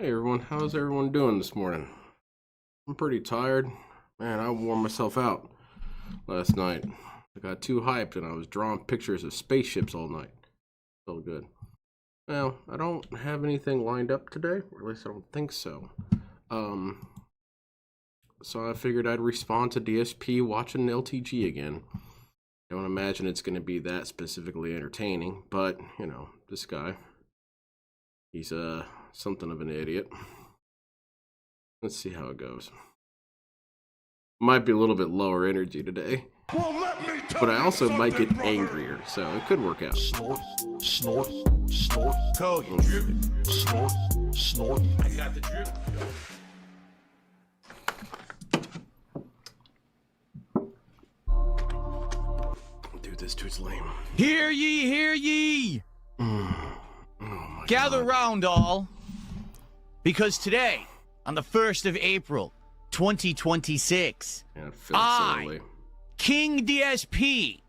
Hey everyone, how's everyone doing this morning? I'm pretty tired. Man, I wore myself out last night. I got too hyped and I was drawing pictures of spaceships all night. Felt good. Well, I don't have anything lined up today, or at least I don't think so. So I figured I'd respond to DSP watching LTG again. I don't imagine it's going to be that specifically entertaining, but, you know, this guy, he's something of an idiot. Let's see how it goes. Might be a little bit lower energy today, but I also might get angrier, so it could work out. Snort, snort, snort. Code, you drip. Snort, snort. I got the drip. Dude, this dude's lame. Hear ye, hear ye! Oh my Gather God. round, all, because today, on the 1st of April, 2026, Yeah, it feels silly. King DSP,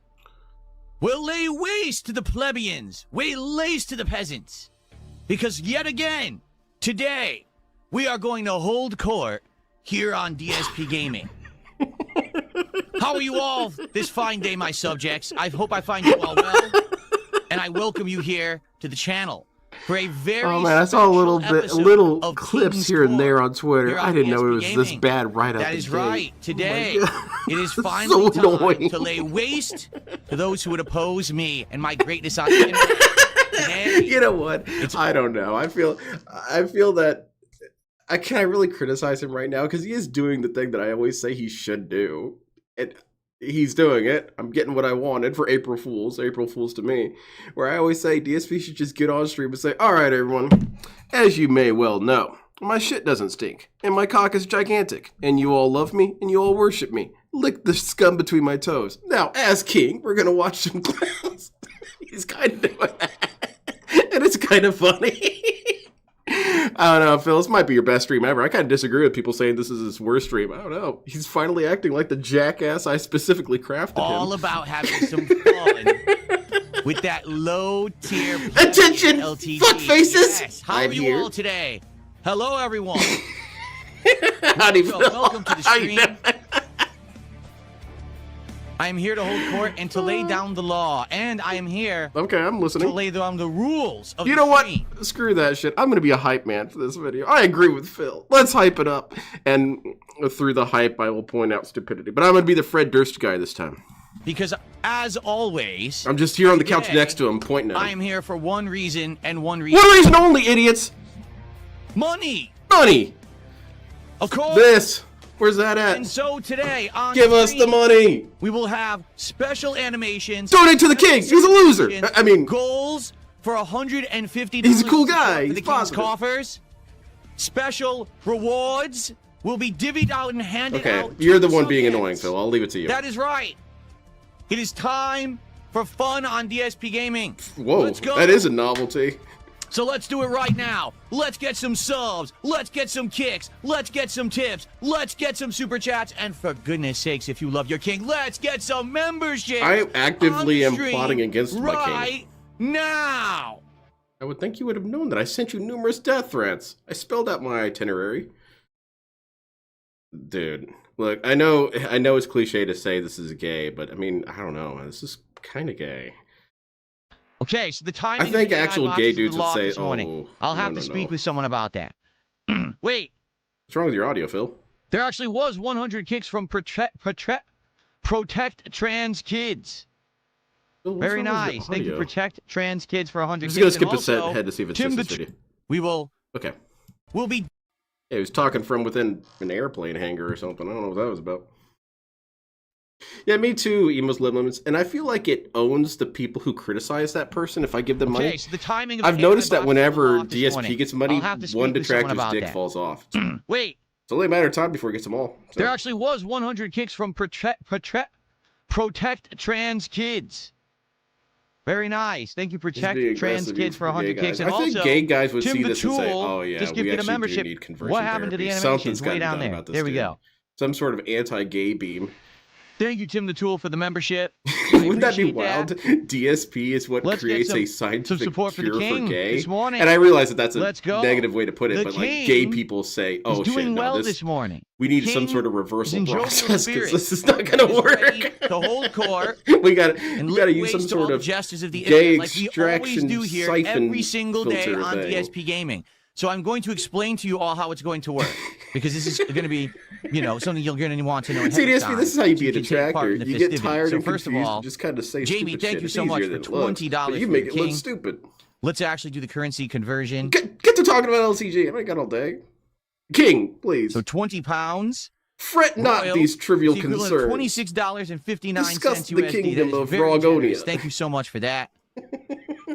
will lay waste to the plebeians, lay waste to the peasants, because yet again, today, we are going to hold court here on DSP Gaming. How are you all this fine day, my subjects? I hope I find you all well, and I welcome you here to the channel for a very Oh man, I saw little of clips King's here and there Court on Twitter. here I on didn't know it DSP was this Gaming. bad right out That the is gate. right. Today, Oh my God. it is So finally time annoying. to lay waste to those who would oppose me and my greatness on the internet. Today, You know what? I don't know. I feel that can I really criticize him right now because he is doing the thing that I always say he should do, and he's doing it. I'm getting what I wanted for April Fools to me, where I always say DSP should just get on stream and say, "All right, everyone, as you may well know, my shit doesn't stink, and my cock is gigantic, and you all love me, and you all worship me. Lick the scum between my toes. Now, as king, we're gonna watch some clowns." He's kind of doing that, and it's kind of funny. I don't know, Phil. This might be your best stream ever. I kind of disagree with people saying this is his worst stream. I don't know. He's finally acting like the jackass I specifically crafted all him. about having some fun with that low tier Attention, LTG. fuckfaces! Yes. How I'm are you here. all today? Hello, everyone. Howdy, So, Phil. welcome to the How you stream. doing? I am here to hold court and to lay down the law, and I am here Okay, I'm to listening. lay down the rules of You the know what? stream. Screw that shit. I'm gonna be a hype man for this video. I agree with Phil. Let's hype it up. And through the hype, I will point out stupidity. But I'm gonna be the Fred Durst guy this time. Because, as always, I'm just here on the couch Today, next to him, pointing at I him. am here for one reason and one reason. One reason only, idiots. Money! Money. Of course! This. Where's that And at? so today, on Give us the stream, money. we will have special animations. Donate to the king. He's a loser. I mean, goals for $150. He's a cool guy. For He's the king's positive. coffers. Special rewards will be divvied out and handed okay, out. you're to the one being subjects. annoying, Phil. I'll leave it to you. That is right. It is time for fun on DSP Gaming. Whoa, Let's go. that is a novelty. So let's do it right now. Let's get some subs. Let's get some kicks. Let's get some tips. Let's get some super chats. And for goodness sakes, if you love your king, let's get some memberships. I actively on am the stream plotting against my king. right now. I would think you would have known that I sent you numerous death threats. I spelled out my itinerary. Dude, look, I know it's cliche to say this is gay, but I mean, I don't know. This is kind of gay. Okay, so the timing. I think of the actual boxes gay of the dudes would law say, this morning. I'll have to speak with someone about that. Wait, What's wrong with your audio, Phil? there actually was 100 kicks from Protect Trans Kids. Phil, what's Very wrong with your nice. Thank you, audio? Protect Trans Kids, for 100 I'm kicks. just gonna And skip also, ahead to see if it's Tim just the this video. We will Okay. be Yeah, he was talking from within an airplane hangar or something. I don't know what that was about. Yeah, me too, Emos Live Limits. And I feel like it owns the people who criticize that person if I give them okay. money. So the timing of I've the noticed that boxes whenever off this DSP morning. gets money, I'll have to speak one with someone detractor's about dick that. falls off. Wait, It's only a matter of time before he gets them all. So. there actually was 100 kicks from Protect Trans Kids. Very nice. Thank you, This is Protect being Trans aggressive Kids, for for gay 100 kicks. guys. And I think also, gay guys would Tim see the this and say, Tool "Oh yeah, just we gifted a actually membership. do need conversion What happened to the therapy. animations? Something's Way gotten down done there. about this There we dude. go. Some sort of anti-gay beam. Thank you, Tim the Tool, for the membership. Wouldn't that be appreciate wild? that. DSP is what Let's get creates a some scientific support for the cure for king gay. this morning. And I realize that that's a Let's go. negative way to put it, The but like gay king people say, "Oh He's shit, doing no, well this morning. we need King some sort of is reversal in jovial process because spirits. this is not going to He's ready work." to hold court we got and to lift use some weights to all sort the of gestures of the gay internet, like we always extraction do here siphon every single day filter on thing. DSP Gaming. So I'm going to explain to you all how it's going to work because this is going to be, something you're going to want to know. See, DSP, this is how you be a can take part detractor. in the You get festivities. tired So and first of confused all, and just kind of say Jamie, stupid thank shit. you It's so much easier for than it looks, $20 but you for make the it look king. stupid. Let's actually do the currency conversion. Get to talking about LTG. I ain't got all day. King, please. So 20 pounds. Fret not Royal, these trivial the equivalent of concerns. $26.59 Discuss the USD. kingdom That is of very Rogonia. generous. Thank you so much for that.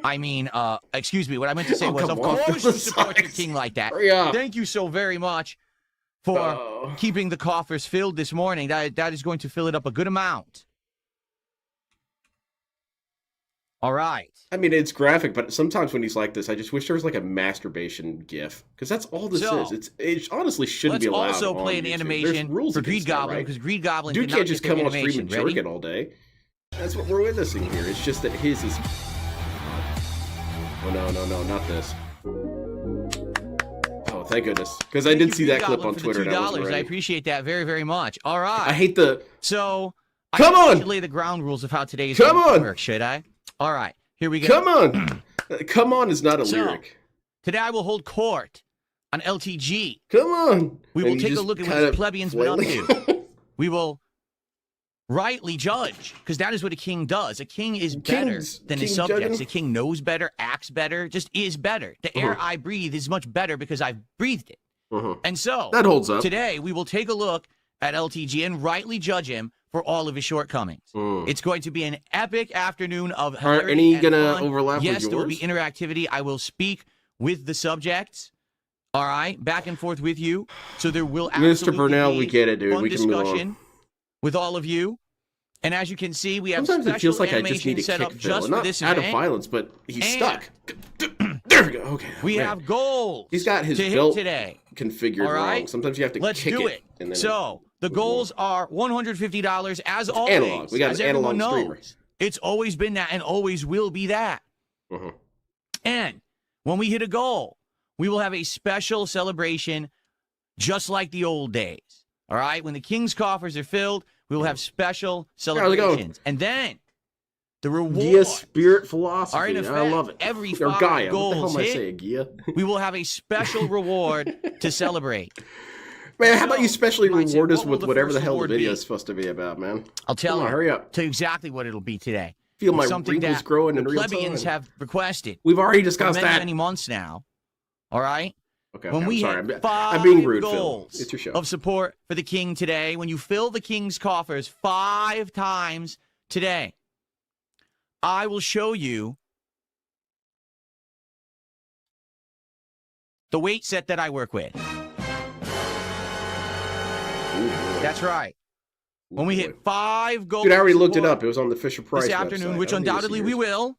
I mean, excuse me, what I meant to say Oh, was, come of on, course, you support your Philistines. king like that. Hurry up. Thank you so very much for keeping the coffers filled this morning. That is going to fill it up a good amount. All right. I mean, it's graphic, but sometimes when he's like this, I just wish there was like a masturbation gif. Because that's all this So, is. It honestly shouldn't be allowed. Let's also on play an YouTube. animation There's rules for against Greed that, Goblin, right? because Greed Goblin Dude did not can't get just their come on stream animation. and Ready? jerk it all day. That's what we're witnessing here. It's just that his is... Oh, no, not this. Oh, thank goodness. Because I Thank did you, see Greed that clip Goblin, on for Twitter the and I wasn't $2. I ready. appreciate that very, very much. All right. I hate the... So, Come I on! should lay the ground rules of how today is Come going to on! work, should I? All right. Here we go. Come on! Come on is not a So, lyric. Today I will hold court on LTG. Come on! We will take a look at what the plebeians been up to. We will rightly judge, because that is what a king does. A king is better than his subjects. judging? A king knows better, acts better, just is better. The air I breathe is much better because I've breathed it. And so, That holds up. today we will take a look at LTG and rightly judge him for all of his shortcomings. It's going to be an epic afternoon of Are hilarity any and gonna fun. overlap with Yes, there will be yours? interactivity. I will speak with the subjects. All right, back and forth with you. So there will absolutely Mr. Burnell, be we get it, dude. fun We can move discussion on. with all of you. And as you can see, we have Sometimes it special feels like I just need animation to set kick up Phil. just for Not this out of event. violence, but he's And stuck. There we go. Okay. We man. have goals He's got his to hit belt today. configured All right? wrong. Sometimes you have to Let's kick do it. it. And then So the goals are $150 as always. analog. We got as an everyone analog knows. streamer. It's always been that and always will be that. And when we hit a goal, we will have a special celebration just like the old days. All right? When the king's coffers are filled, we will have special How's it going? celebrations. And then the Gia rewards spirit philosophy. are in I effect. love it. Every Or 5 Gaia. What the hell goals am I hit, saying, Gia? we will have a special reward to celebrate. Man, how about you So, specially you might say, reward us what will with the whatever first the hell the reward video be? is supposed to be about, man? I'll tell Come on, you. hurry up. Tell you exactly what it'll be today. Feel my It's something wrinkles that growing in the real plebeians time. have requested We've already for discussed many, that. many months now. All right? Okay, When I'm we sorry. hit I'm being rude, Phil. goals It's your show. of support for the king today, when you fill the king's coffers 5 times today, I will show you the weight set that I work with. That's right. When we hit 5 goals, Dude, I already looked it up. It was on the Fisher Price this website. afternoon, which I don't need to see undoubtedly we yours. will,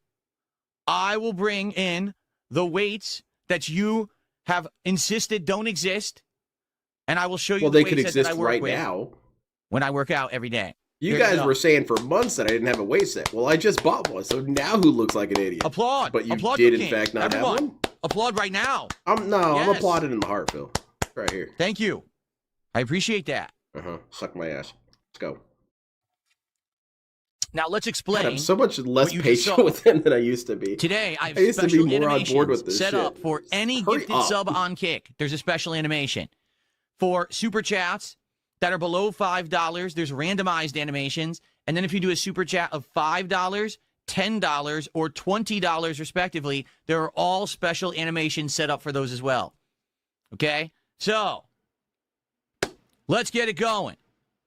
I will bring in the weights that you have insisted don't exist, and I will show you Well, the they weight could set that exist I work right with now. when I work out every day. You Here guys go. were saying for months that I didn't have a weight set. Well, I just bought one, so now who looks like an idiot? Applaud. But you Applaud did, for in King. fact, not Everyone, have one? applaud right now. I'm Yes. applauding in the heart, Phil. Right here. Thank you. I appreciate that. Suck my ass. Let's go. Now let's God, explain. I'm so much less what you just patient saw. with him than I used to be. Today, I have I used to be special more on board with animations this set shit. up for any Hurry gifted up. sub on Kick. There's a special animation. For super chats that are below $5, there's randomized animations. And then if you do a super chat of $5, $10, or $20 respectively, there are all special animations set up for those as well. Okay? So, let's get it going.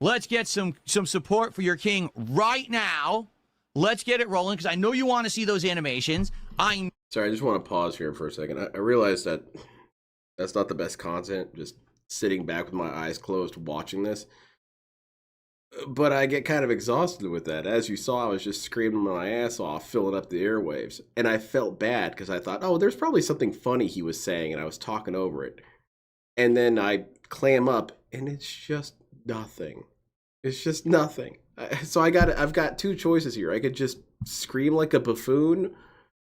Let's get some support for your king right now. Let's get it rolling, because I know you want to see those animations. Sorry, I just want to pause here for a second. I realize that that's not the best content, just sitting back with my eyes closed watching this. But I get kind of exhausted with that. As you saw, I was just screaming my ass off, filling up the airwaves. And I felt bad because I thought, oh, there's probably something funny he was saying, and I was talking over it. And then I clam up, and it's just nothing. It's just nothing. So I've got two choices here. I could just scream like a buffoon,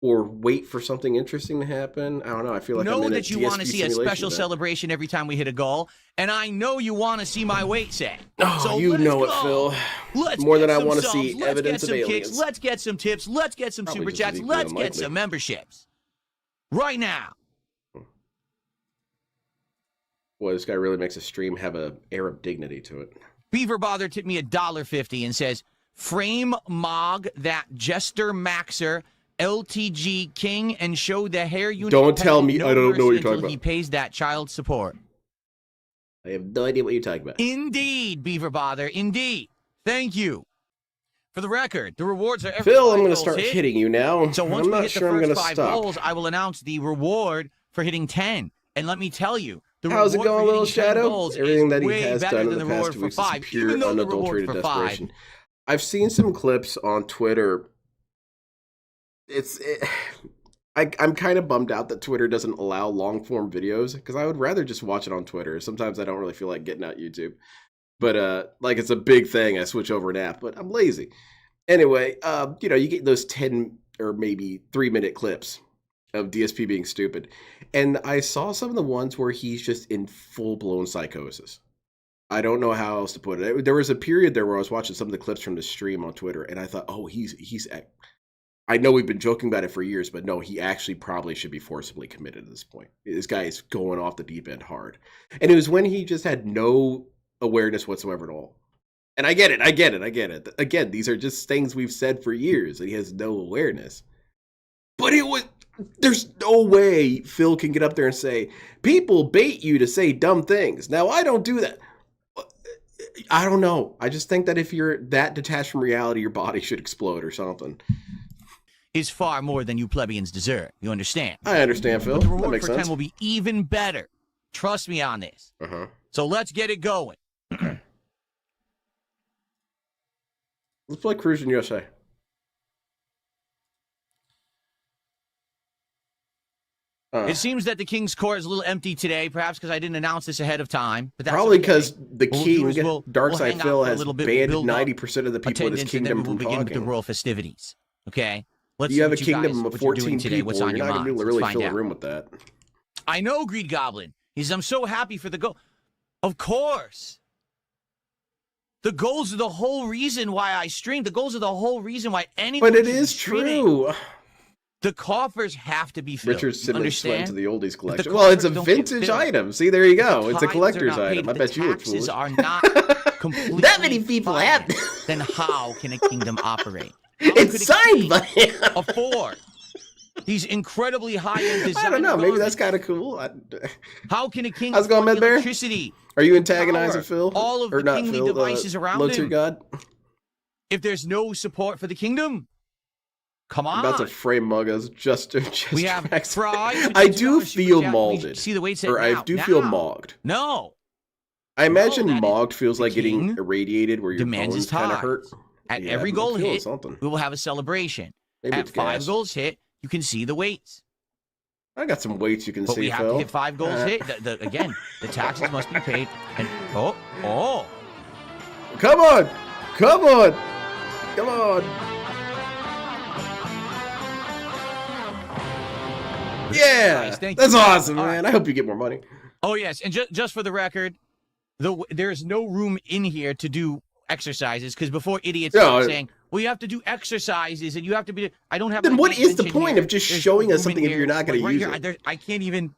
or wait for something interesting to happen. I don't know. I feel like I'm in a that you want to DSP see a special event. celebration every time we hit a goal, and I know you want to see my weight set. Oh, so you know it, go. Phil. Let's More get than I some want to subs. see Let's evidence get some of kicks. aliens. Let's get some tips. Let's get some Probably super just as chats. equally Let's get unlikely. some memberships. Right now. Boy, this guy really makes a stream have an air of dignity to it. Beaver Bother tipped me $1.50 and says, frame Mog that Jester Maxer LTG King and show the hair unit. Don't tell me. No I don't know what you're mercy talking until about. He pays that child support. I have no idea what you're talking about. Indeed, Beaver Bother. Indeed. Thank you. For the record, the rewards are every Phil, I'm 5 going to goals start hit. hitting you now. So once I'm we not hit sure the I'm going first to 5 stop. goals, I will announce the reward for hitting 10. And let me tell you, the How's it reward going, for Little hitting 10 Shadow? goals Everything is that he way has better done in than the the past reward 2 for weeks is 5, pure even though the reward unadulterated for 5 desperation. I've seen some clips on Twitter. I'm kind of bummed out that Twitter doesn't allow long-form videos, because I would rather just watch it on Twitter. Sometimes I don't really feel like getting out YouTube. But, like, it's a big thing. I switch over an app, but I'm lazy. Anyway, you get those 10 or maybe 3-minute clips of DSP being stupid. And I saw some of the ones where he's just in full-blown psychosis. I don't know how else to put it. There was a period there where I was watching some of the clips from the stream on Twitter, and I thought, oh, he's I know we've been joking about it for years, but no, he actually probably should be forcibly committed at this point. This guy is going off the deep end hard. And it was when he just had no awareness whatsoever at all. And I get it. Again, these are just things we've said for years, and he has no awareness. But there's no way Phil can get up there and say, people bait you to say dumb things. Now, I don't do that. I don't know. I just think that if you're that detached from reality, your body should explode or something. is far more than you plebeians deserve. You understand? I understand, Phil. But the That reward makes for 10 sense. will be even better. Trust me on this. Uh-huh. So let's get it going. Let's play Cruising USA. It seems that the King's Court is a little empty today, perhaps because I didn't announce this ahead of time. But that's Probably okay. because the What we'll king, do is we'll Darkside hang out Phil, for a has little bit, banned we'll build up 90% of the people in his attendance, and then kingdom we will from begin with the talking. royal festivities. Okay? Let's You see have a what you guys- kingdom of what you're doing 14 today. people. What's on You're your not going to be able to minds? really Let's fill find a out. room with that. I know, Greed Goblin. He says, I'm so happy for the goal. Of course. The goals are the whole reason why I stream. The goals are the whole reason why anyone But it should be is streaming. true. The coffers have to be filled. Richard Simmons went to the oldies collection. the Well, it's a coffers don't get vintage filled, item. See, there you go. the It's a tithes are collector's not paid, item. I the bet you look taxes foolish. are not completely That many people have funded. this. Then how can a kingdom operate? How could It's a signed king by him. afford these incredibly high-end designer I don't know. Maybe that's garments? kind of cool. How can a king How's it going, afford Medbear? electricity, Are you antagonizing power, Phil? all of or the not kingly Phil, devices around Low tier him? God? if there's no support for the kingdom? Come on. I'm about to frame mug us just we have tracks. Fry. I do $2 super feel chat. We molded. See the weight set Or I now. do feel Now. mogged. No. I imagine that is- mogged feels the like getting king irradiated where your demands bones his kind of tithes. hurt. At Yeah, every I'm goal feeling hit, something. we will have a celebration. Maybe At it's 5 gas. goals hit, you can see the weights. I got some weights you can But see, we have Phil. to hit 5 goals hit. Again, the taxes must be paid. And oh, Come on! Come on! Come on! Yeah! Nice, thank That's you. awesome, All man. right. I hope you get more money. oh yes. And just for the record, there is no room in here to do exercises because before idiots Yeah, start I- saying, "Well, you have to do exercises and you have to be." I don't have. Then my what weight is the bench in point here. of just There's showing no us room something in if you're here. not gonna Like, right use here, it? I can't even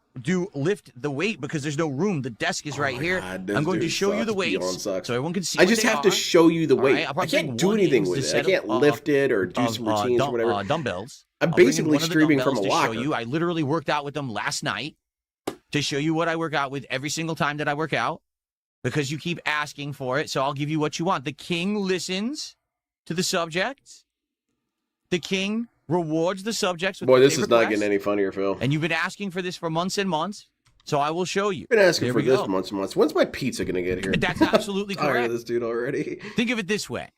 lift the weight because there's no room. The desk is right my here. God, this I'm going to dude show you sucks. the Beyond weights sucks. so everyone can see. I what just they have to are. show you the All weight. right, I'll I probably can't bring do one anything into with the it. I set can't of, lift it or do some routines or whatever. dumbbells. I'm I'll bring in basically one of the streaming from dumbbells a to locker. show you. I literally worked out with them last night to show you what I work out with every single time that I work out because you keep asking for it. So I'll give you what you want. The king listens to the subjects. The king rewards the subjects with Boy, what this they is not request. getting any funnier, Phil. And you've been asking for this for months and months. So I will show you. Been asking There for we this go. months and months. When's my pizza gonna get here? That's absolutely Tired of correct. this dude already. Think of it this way.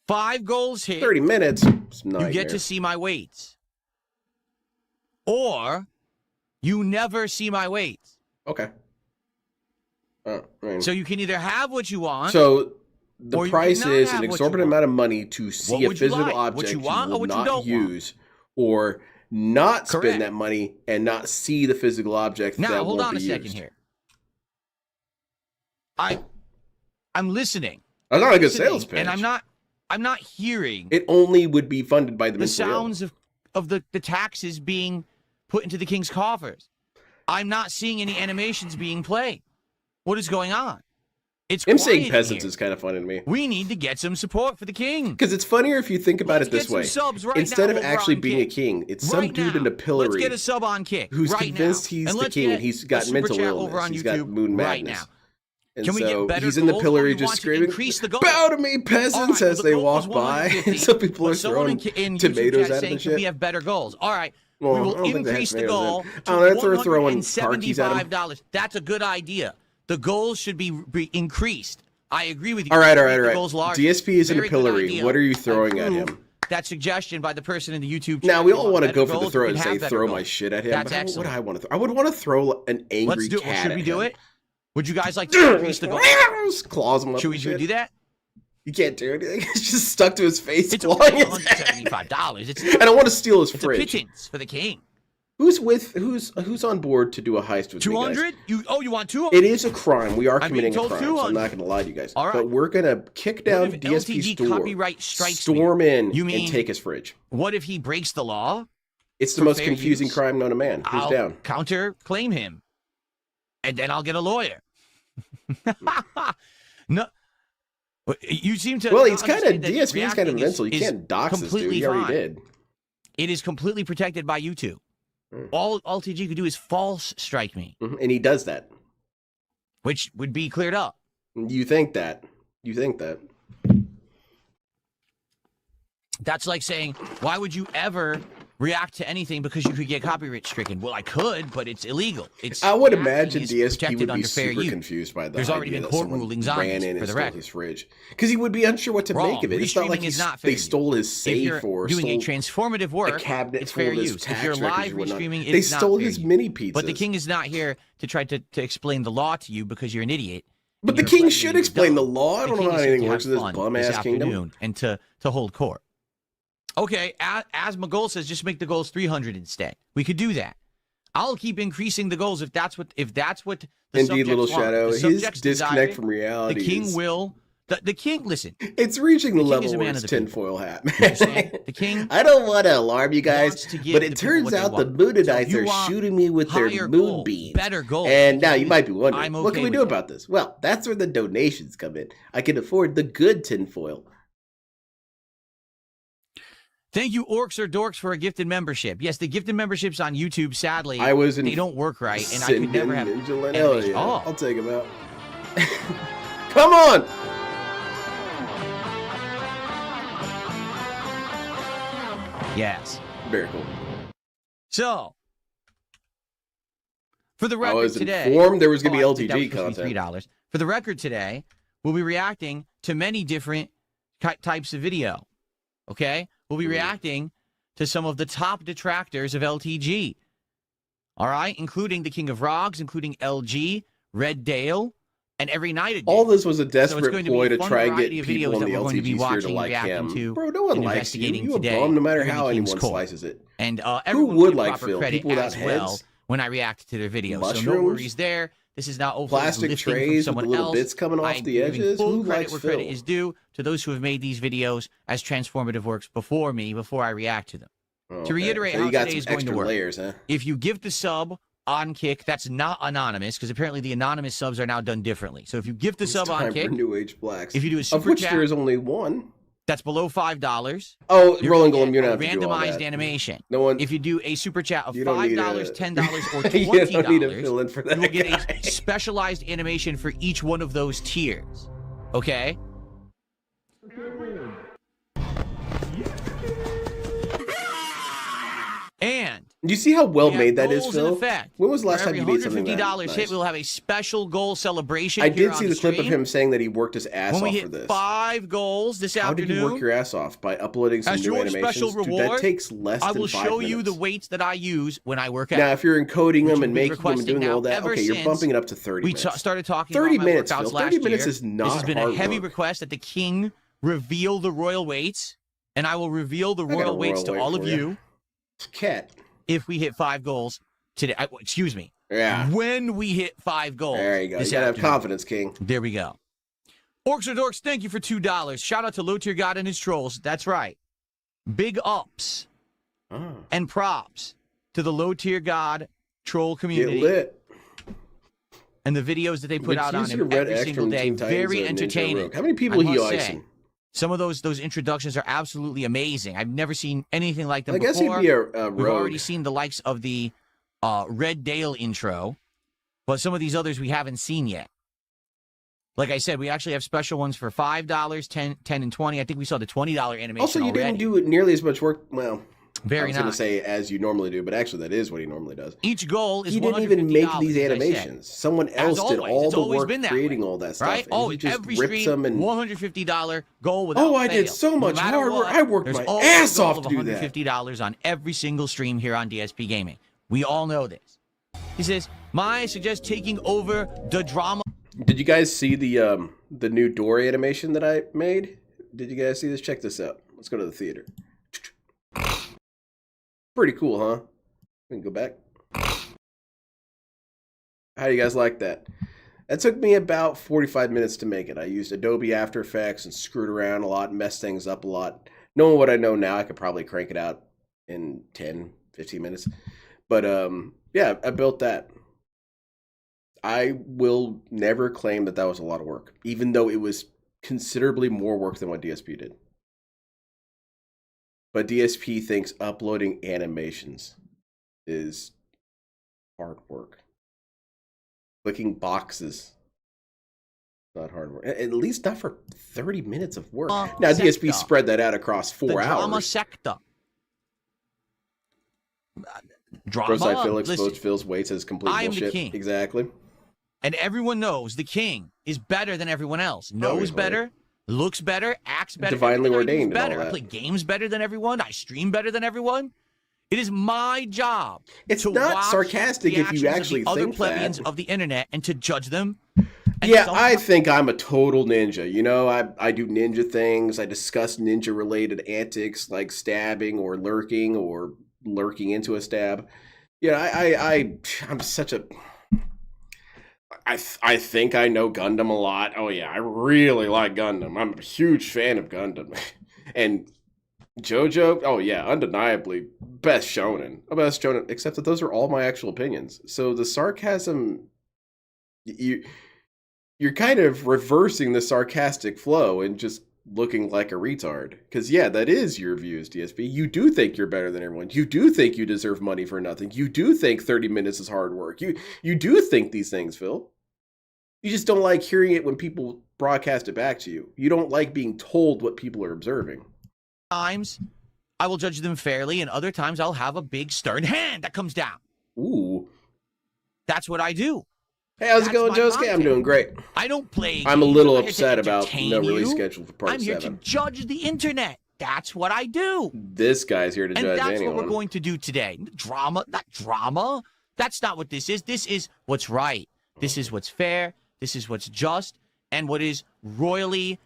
5 goals hit. 30 minutes. It's a You nightmare. get to see my weights. Or you never see my weights. Okay. So you can either have what you want. So the or you price cannot is have an what you exorbitant want. amount of money to see What a would you physical like? What object you you want or will what you not don't want? use, or not spend Correct. that money and not see the physical object Now, that hold won't on a be second used. here. I'm listening. That's not a good listening, sales pitch. And I'm not hearing It only would be funded by the the mentally ill. sounds of the taxes being put into the king's coffers. I'm not seeing any animations being played. What is going on? It's Him quiet saying in peasants here. is kind of funny to me. We need to get some support for the king. Because it's funnier if you think about Let's it this get some way. subs right Instead now of over actually on being Kick. a king, it's some Right dude now. in a pillory Let's get a sub on Kick who's right convinced now. he's And the let's king. get He's a got super mental chat illness. over on He's YouTube got moon right madness. now. And Can we so get better he's in the goals, or pillory we just want to screaming, increase the goals? "Bow to me, All peasants!" right, as well, they the goal walk is by. 150, Some people are but someone throwing in YouTube tomatoes chat at saying, him and "Can we shit. have better goals?" All right, Well, we I will don't think they have increase the tomatoes in. goal I don't know, they're to throwing parkies at him. $175. That's a good idea. The goals should be increased. I agree with you. All right. Make the goals larger. DSP is in a Very good pillory. idea. What are you throwing at Approve him? That suggestion by the person in the YouTube chat. Now, we They all want to better go for the goals, throw we and can say, have better throw my goals. shit at him. That's But what excellent. would I want to throw? I would want to throw an angry Let's do it. cat Should we at do him. it? Would you guys like to increase the goal? Claws him up Should we and shit. do that? You can't do anything. It's just stuck to his face. It's clawing only his head. $175. It's I don't want to steal his It's a fridge. pittance for the king. Who's on board to do a heist with me, guys? 200? You want 200? It is a crime. We are I'm being committing a told crime. So I'm 200. not going to lie to you guys. All right. But we're going to kick down What if DSP LTG store, copyright strikes me? storm in, You mean- and take his fridge. What if he breaks the law? It's the for most fair confusing use? crime known to man. Who's I'll down? counter claim him, and then I'll get a lawyer. No, you seem to. Well, not he's kind of understand that DSP is kind of reacting invincible. You is can't dox this dude. completely He already fine. did. It is completely protected by YouTube. Hmm. All LTG could do is false strike me, And he does that. which would be cleared up. You think that? You think that? That's like saying, why would you ever react to anything because you could get copyright stricken? Well, I could, but it's illegal. It's I would reacting imagine is DSP protected would be under fair super use. confused by that. There's already been court rulings on ran this, in for and the stole record. his fridge because he would be unsure what to Wrong. make of it. It's not like Restreaming is not fair they use. stole his If you're safe or doing a stole transformative a work, cabinet it's full fair of his use. If tax you're records live and whatnot. restreaming, They it's not stole fair his use. mini pizzas. But the king is not here to try to explain the law to you because you're an idiot. But the You're king playing should you're explain the dumb. law. I The don't king know how is here anything to works have in this fun bum this ass kingdom. afternoon and to hold court. Okay, as my goal says, just make the goals 300 instead. We could do that. I'll keep increasing the goals if that's what the Indeed, subjects little want. shadow. The His subjects disconnect desire it. from reality. The king is, will. The king. Listen. It's reaching the king level is a where man it's of the people. tinfoil hat. understand? The king I don't want to alarm you guys, wants to give but the it people turns what they out the want. Moonanites So you are want shooting me with their higher moon goals, beams. better goals. And now you might be wondering, I'm what can okay we do with about this? Well, that's where the donations come in. I can afford the good tinfoil. Thank you, Orcs or Dorks, for a gifted membership. Yes, the gifted memberships on YouTube, sadly, I was in they don't work right, and I could never have. Hell animation. yeah. Oh. I'll take him out. Come on! Yes. Very cool. So, for the I record was today, informed there was going to be I think that LTG was supposed to be content. $3. For the record today, we'll be reacting to many different types of video. Okay, we'll be reacting to some of the top detractors of LTG. All right, including the King of Rogs, including LG, Red Dale, and every night a day. All this was a So it's desperate going ploy be to a fun try and get variety of people videos in that the we're going to be LTG sphere watching, to like reacting him. to, Bro, no one and likes you. investigating You a today bum no matter here in how the anyone King's Court. slices it. And Who everyone would get like proper Phil? credit People without as well heads? when I react to their videos. So no Mushrooms? worries there. This is not overly Plastic lifting trays from with someone the little else. bits coming off I'm the giving edges? full Who credit likes where credit Phil? is due to those who have made these videos as transformative works before me, before I react to them. Oh, To reiterate so how you got today some is going to extra work. layers, huh? If you give the sub on Kick, that's not anonymous, because apparently the anonymous subs are now done differently. So if you give the It's sub on time Kick, for New Age Blacks. if you do a of super which chat, there is only one. that's below $5. Oh, You're Rolling gonna Golem, get you don't a have to do all randomized that. animation. No one. If you do a super chat of You don't need $5, a- $10, or you don't need to $20, fill in for that you will get guy. a specialized animation for each one of those tiers. Okay? And Do you see how well We have made that is, goals in Phil? effect. When was the last For time every you made something that $150 nice? hit, we'll have a special goal celebration. I here did see on the clip of stream. him saying that he worked his ass When we off hit for this. 5 goals this How afternoon, did you work your ass off? By uploading some as new your animations? special Dude, reward, that takes less I than will 5 show minutes. you the weights that I use when I work out. Now, if you're encoding which them you've and been making them and requesting doing all now that, ever okay, you're since bumping it up to 30 we minutes. started talking 30 about minutes, my workouts Phil. last 30 minutes year. is not This has been a hard heavy work. request that the king reveal the royal weights, and I will reveal the I got a royal weights royal to weight all for of ya. you Cat. if we hit 5 goals today. Excuse me. Yeah. When we hit 5 goals. There you go. You this gotta have afternoon. confidence, King. There we go. Orcs or Dorks, thank you for $2. Shout out to Low Tier God and his trolls. That's right. Big ups and props to the Low Tier God troll Get community lit. and the videos that they put Which out on user him read every extra single from day. Teen Titans Very or Ninja entertaining. Rogue? How many people I he must say, icing? some of those introductions are absolutely amazing. I've never seen anything like them I guess before. he'd be a We've rogue. already seen the likes of the Red Dale intro, but some of these others we haven't seen yet. Like I said, we actually have special ones for $5, $10, $10, and $20. I think we saw the $20 animation Also, you already. didn't do nearly as much work. Well, I Very was going to nice. say as you normally do, but actually that is what he normally does. Each goal is He didn't even make these $150, as I said. animations. Someone else did always, all it's the always work been that creating way, all that stuff. Right? And Oh, he just every rips stream, them and $150 goal without oh, I did fail. so much no matter hard work. what, I worked there's my always ass a goal off of to do that. $150 on every single stream here on DSP Gaming. We all know this. He says, "I suggest taking over the drama." Did you guys see the new door animation that I made? Did you guys see this? Check this out. Let's go to the theater. Pretty cool, huh? We can go back. How do you guys like that? That took me about 45 minutes to make it. I used Adobe After Effects and screwed around a lot, messed things up a lot. Knowing what I know now, I could probably crank it out in 10, 15 minutes. But yeah, I built that. I will never claim that that was a lot of work, even though it was considerably more work than what DSP did. But DSP thinks uploading animations is hard work. Clicking boxes, not hard work. At least not for 30 minutes of work. Now, DSP sector. spread that out across 4 the hours. drama sector. Drama. Pro-side Phil exposed Listen, Phil's weights as complete I am the bullshit. king. Exactly. and everyone knows the king is better than everyone else. Knows Obviously. better, looks better, acts better. Divinely everything I do is ordained and all better. I that. play games better than everyone. I stream better than everyone. It is my job. It's to not watch sarcastic the if you actions actually of the other think plebeians that. of the internet and to judge them. And Yeah, some- I think I'm a total ninja. You know, I do ninja things. I discuss ninja-related antics like stabbing or lurking into a stab. Yeah, I'm such a... I think I know Gundam a lot. Oh yeah, I really like Gundam. I'm a huge fan of Gundam. And JoJo, oh yeah, undeniably best shonen. Best shonen, except that those are all my actual opinions. So the sarcasm, you're kind of reversing the sarcastic flow and just looking like a retard. Because yeah, that is your views, DSP. You do think you're better than everyone. You do think you deserve money for nothing. You do think 30 minutes is hard work. You do think these things, Phil. You just don't like hearing it when people broadcast it back to you. You don't like being told what people are observing. times I will judge them fairly, and other times I'll have a big stern hand that comes down. Ooh. That's what I do. Hey, how's it That's going, my Josuke? I'm content. doing great. I don't play. I'm a games. little I'm here to upset about entertain no release you. schedule for part I'm here 7. to judge the internet. That's what I do. This guy's here to And judge that's anyone. what we're going to do today. Drama, not drama. That's not what this is. This is what's right. This is what's fair. This is what's just. And what is royally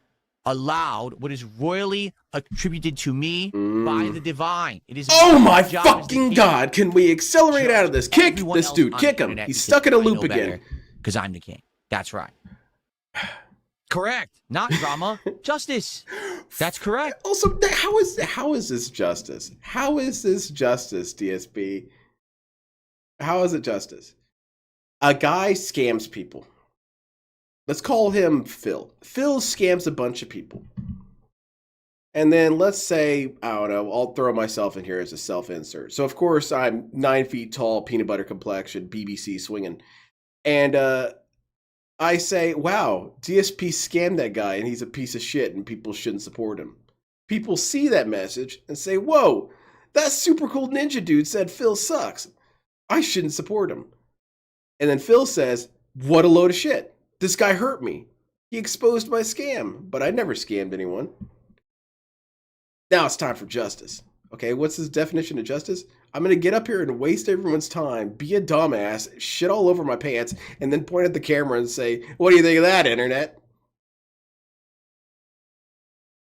allowed, what is royally attributed to me by the divine. It is Oh my job as the fucking king. god! Can we accelerate out of this? Kick Everyone this else dude! on Kick the him! internet He's because stuck in a I loop know better, again. Because I'm the king. That's right. Correct. Not drama. Justice. That's correct. Also, how is this justice? How is this justice, DSP? How is it justice? A guy scams people. Let's call him Phil. Phil scams a bunch of people. And then let's say, I don't know, I'll throw myself in here as a self-insert. So, of course, I'm 9 feet tall, peanut butter complexion, BBC swinging. And I say, wow, DSP scammed that guy and he's a piece of shit and people shouldn't support him. People see that message and say, whoa, That super cool ninja dude said Phil sucks. I shouldn't support him. And then Phil says, what a load of shit. This guy hurt me. He exposed my scam, but I never scammed anyone. Now it's time for justice. Okay, what's his definition of justice? I'm going to get up here and waste everyone's time, be a dumbass, shit all over my pants, and then point at the camera and say, what do you think of that, internet?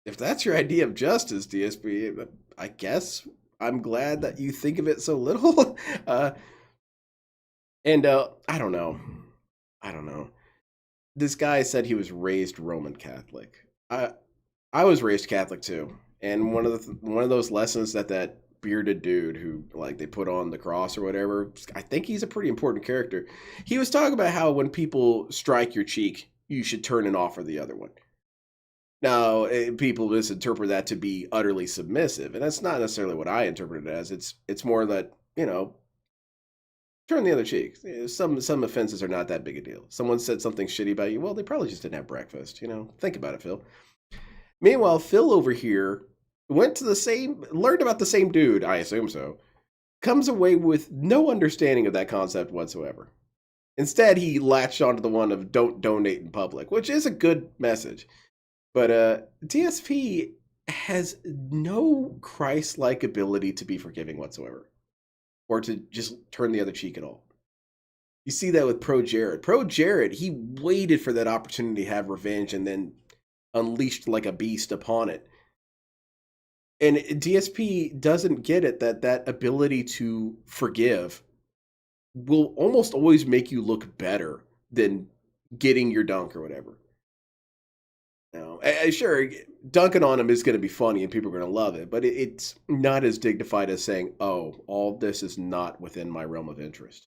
If that's your idea of justice, DSP, I guess I'm glad that you think of it so little. I don't know. This guy said he was raised Roman Catholic. I was raised Catholic too. And one of those lessons that bearded dude who like they put on the cross or whatever, I think he's a pretty important character. He was talking about how when people strike your cheek, you should turn and offer the other one. Now, people misinterpret that to be utterly submissive, and that's not necessarily what I interpret it as. It's more that, turn the other cheek. Some offenses are not that big a deal. Someone said something shitty about you, well, they probably just didn't have breakfast, Think about it, Phil. Meanwhile, Phil over here learned about the same dude, I assume so, comes away with no understanding of that concept whatsoever. Instead, he latched onto the one of don't donate in public, which is a good message. But DSP has no Christ-like ability to be forgiving whatsoever, or to just turn the other cheek at all. You see that with Pro Jared. Pro Jared, he waited for that opportunity to have revenge and then unleashed like a beast upon it. And DSP doesn't get it that ability to forgive will almost always make you look better than getting your dunk or whatever. Now, sure, dunking on him is going to be funny and people are going to love it, but it's not as dignified as saying, "Oh, all this is not within my realm of interest."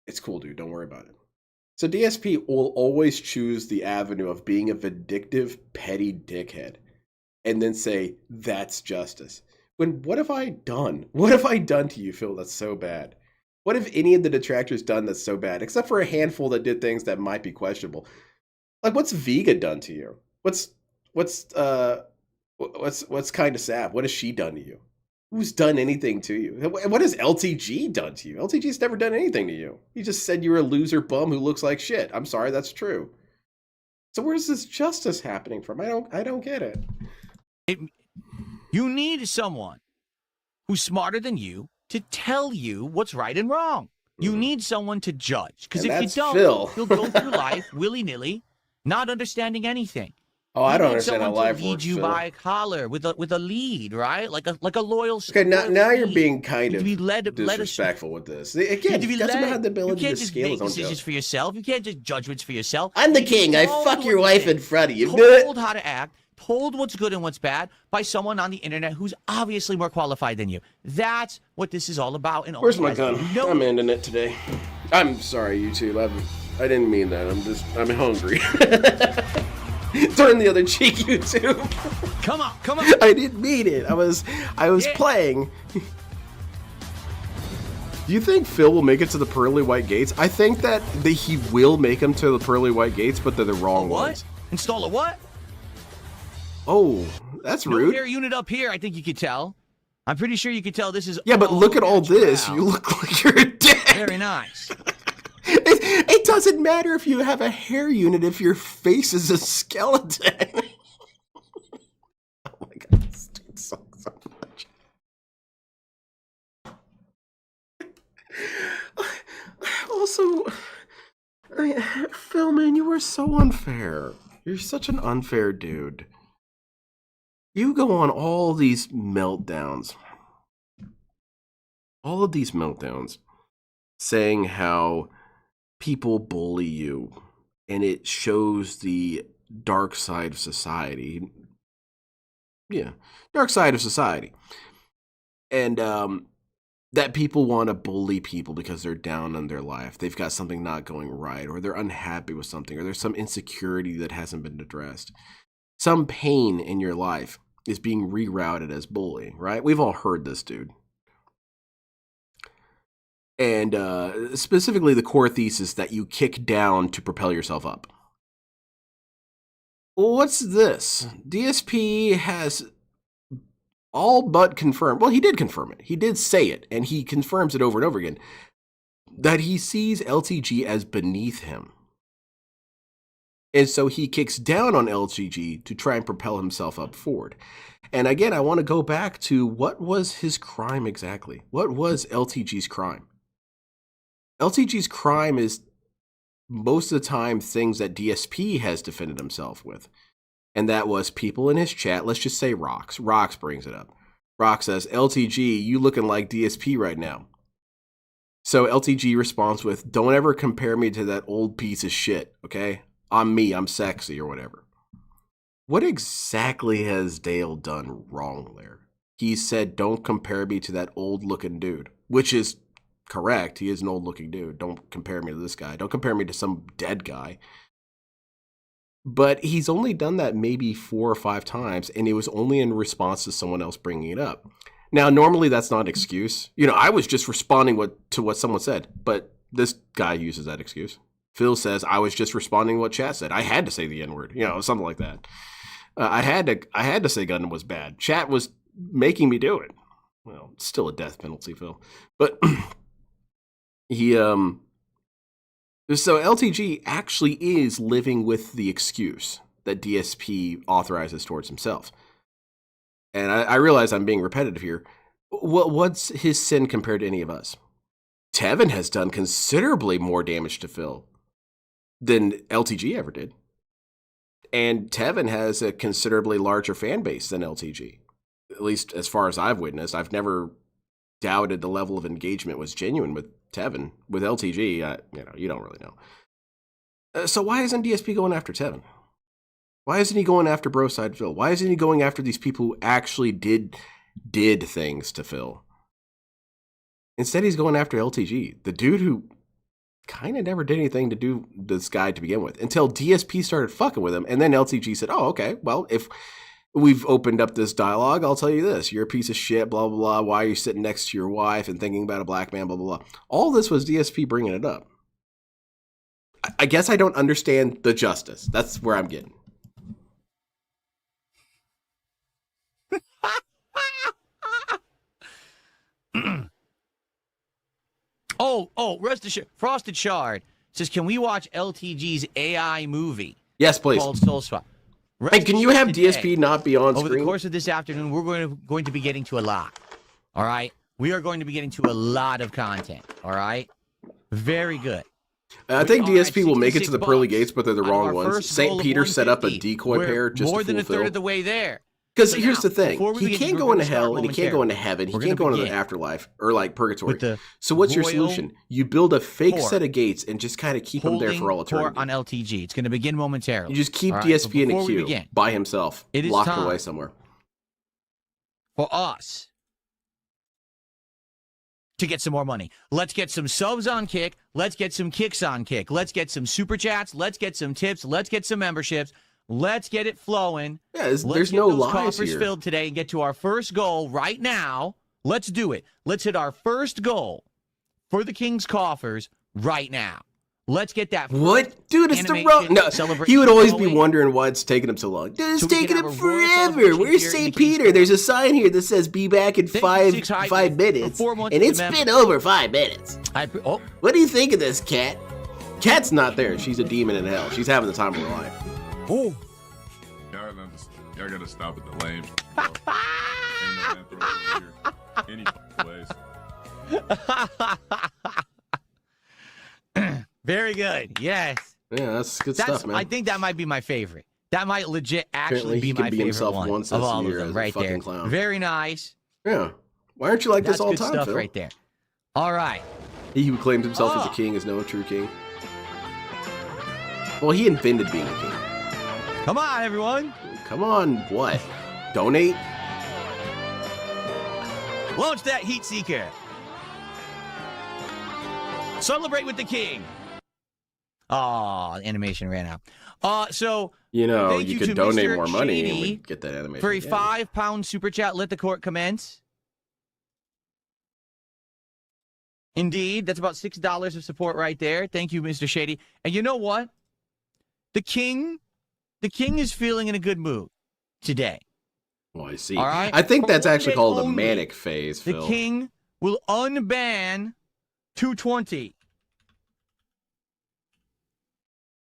It's cool, dude. Don't worry about it. So DSP will always choose the avenue of being a vindictive, petty dickhead, and then say that's justice. When what have I done? What have I done to you, Phil? That's so bad. What have any of the detractors done that's so bad? Except for a handful that did things that might be questionable. Like, what's Vega done to you? What's kind of sad? What has she done to you? Who's done anything to you? What has LTG done to you? LTG's never done anything to you. He just said you're a loser bum who looks like shit. I'm sorry, that's true. So where's this justice happening from? I don't get it. You need someone who's smarter than you to tell you what's right and wrong. You need someone to judge. Because if you don't, Phil. you'll go through life willy-nilly, not understanding anything. Oh, I don't understand how life works. Lead you Phil. by a collar with a lead, right? Like a loyal. Okay, now you're being kind of led disrespectful with this. Again, he doesn't have the ability to scale his own decisions for yourself. You can't just judgments for yourself. I'm the king. I fuck your wife in front of you. Told how to act. Told what's good and what's bad by someone on the internet who's obviously more qualified than you. That's what this is all about. And where's my gun? I'm ending it today. I'm sorry, YouTube. I didn't mean that. I'm hungry. Turn the other cheek, YouTube. Come on. I didn't mean it. I was playing. Do you think Phil will make it to the pearly white gates? I think that he will make them to the pearly white gates, but they're the wrong ones. Install a what? Oh, that's rude. No hair unit up here, I think you could tell. I'm pretty sure you could tell this is. Yeah, but look at all this. You look like you're dead. Very nice. It doesn't matter if you have a hair unit if your face is a skeleton. Oh my god, this dude sucks so much. Also, Phil, man, you were so unfair. You're such an unfair dude. You go on all these meltdowns. All of these meltdowns saying how people bully you and it shows the dark side of society. Yeah, dark side of society. And that people want to bully people because they're down on their life. They've got something not going right, or they're unhappy with something, or there's some insecurity that hasn't been addressed. Some pain in your life is being rerouted as bullying, right? We've all heard this, dude. And specifically the core thesis that you kick down to propel yourself up. Well, what's this? DSP has all but confirmed. Well, he did confirm it. He did say it, and he confirms it over and over again, that he sees LTG as beneath him. And so he kicks down on LTG to try and propel himself up forward. And again, I want to go back to what was his crime exactly? What was LTG's crime? LTG's crime is most of the time things that DSP has defended himself with. And that was people in his chat. Let's just say Rox. Rox brings it up. Rox says, LTG, you looking like DSP right now. So LTG responds with, don't ever compare me to that old piece of shit, okay? I'm me, I'm sexy, or whatever. What exactly has Dale done wrong there? He said, don't compare me to that old-looking dude, which is correct. He is an old-looking dude. Don't compare me to this guy. Don't compare me to some dead guy. But he's only done that maybe 4 or 5 times, and it was only in response to someone else bringing it up. Now, normally that's not an excuse. You know, I was just responding to what someone said, but this guy uses that excuse. Phil says, I was just responding to what chat said. I had to say the N-word, you know, something like that. I had to say Gundam was bad. Chat was making me do it. Well, it's still a death penalty, Phil. But he, so LTG actually is living with the excuse that DSP authorizes towards himself. And I realize I'm being repetitive here. What's his sin compared to any of us? Tevin has done considerably more damage to Phil than LTG ever did. And Tevin has a considerably larger fan base than LTG. At least as far as I've witnessed. I've never doubted the level of engagement was genuine with Tevin. With LTG, you don't really know. So why isn't DSP going after Tevin? Why isn't he going after Broside Phil? Why isn't he going after these people who actually did things to Phil? Instead, he's going after LTG, the dude who kind of never did anything to do this guy to begin with, until DSP started fucking with him, and then LTG said, oh, okay, well, if we've opened up this dialogue, I'll tell you this, you're a piece of shit, blah, blah, blah, why are you sitting next to your wife and thinking about a black man, blah, blah, blah. All this was DSP bringing it up. I guess I don't understand the justice. That's where I'm getting. Rest assured, Frosted Shard says, can we watch LTG's AI movie? Yes, please. Called Soul Swap. Hey, can you have DSP not be on screen? Over the course of this afternoon, we're going to be getting to a lot. All right? We are going to be getting to a lot of content. All right? Very good. I think DSP will make it to the pearly gates, but they're the wrong ones. St. Peter set up a decoy pair just to more than a fulfill. third of the way there. Because here's the thing. He can't go into hell, and he can't go into heaven. He can't go into the afterlife, or like purgatory. So what's your solution? You build a fake set of gates and just kind of keep him there for all eternity. On LTG. It's going to begin momentarily. You just keep DSP in a queue by himself, locked away somewhere. For us to get some more money. Let's get some subs on Kick. Let's get some kicks on Kick. Let's get some super chats. Let's get some tips. Let's get some memberships. Let's get it flowing. Yeah, there's no lies coffers here. Filled today and get to our first goal right now. Let's do it. Let's hit our first goal for the King's coffers right now. Let's get that. What? Dude, it's the wrong. No, he would always be wondering why it's taking him so long. Dude, it's taking him forever. Where's St. Peter? There's a sign here that says be back in five minutes. And it's been over 5 minutes. What do you think of this, Cat? Cat's not there. She's a demon in hell. She's having the time of her life. Oh. Y'all gotta stop at the lame. Ain't no place. Very good. Yes. Yeah, that's good stuff, man. I think that might be my favorite. That might legit actually be my favorite one once of all of them right there. Clown. Very nice. Yeah. Why aren't you like this all the time, stuff Phil? Right there. All right. He who claims himself as a king is no true king. Well, he invented being a king. Come on, everyone. Come on, what? Donate? Launch that heat seeker. Celebrate with the king. Oh, animation ran out. So you know, you could donate Mr. more money Shady and we'd get that animation. For a £5 super chat, let the court commence. Indeed, that's about $6 of support right there. Thank you, Mr. Shady. And you know what? The king is feeling in a good mood today. Oh, I see. All right? I think For that's one actually day called a only, manic phase, The Phil. king will unban 220.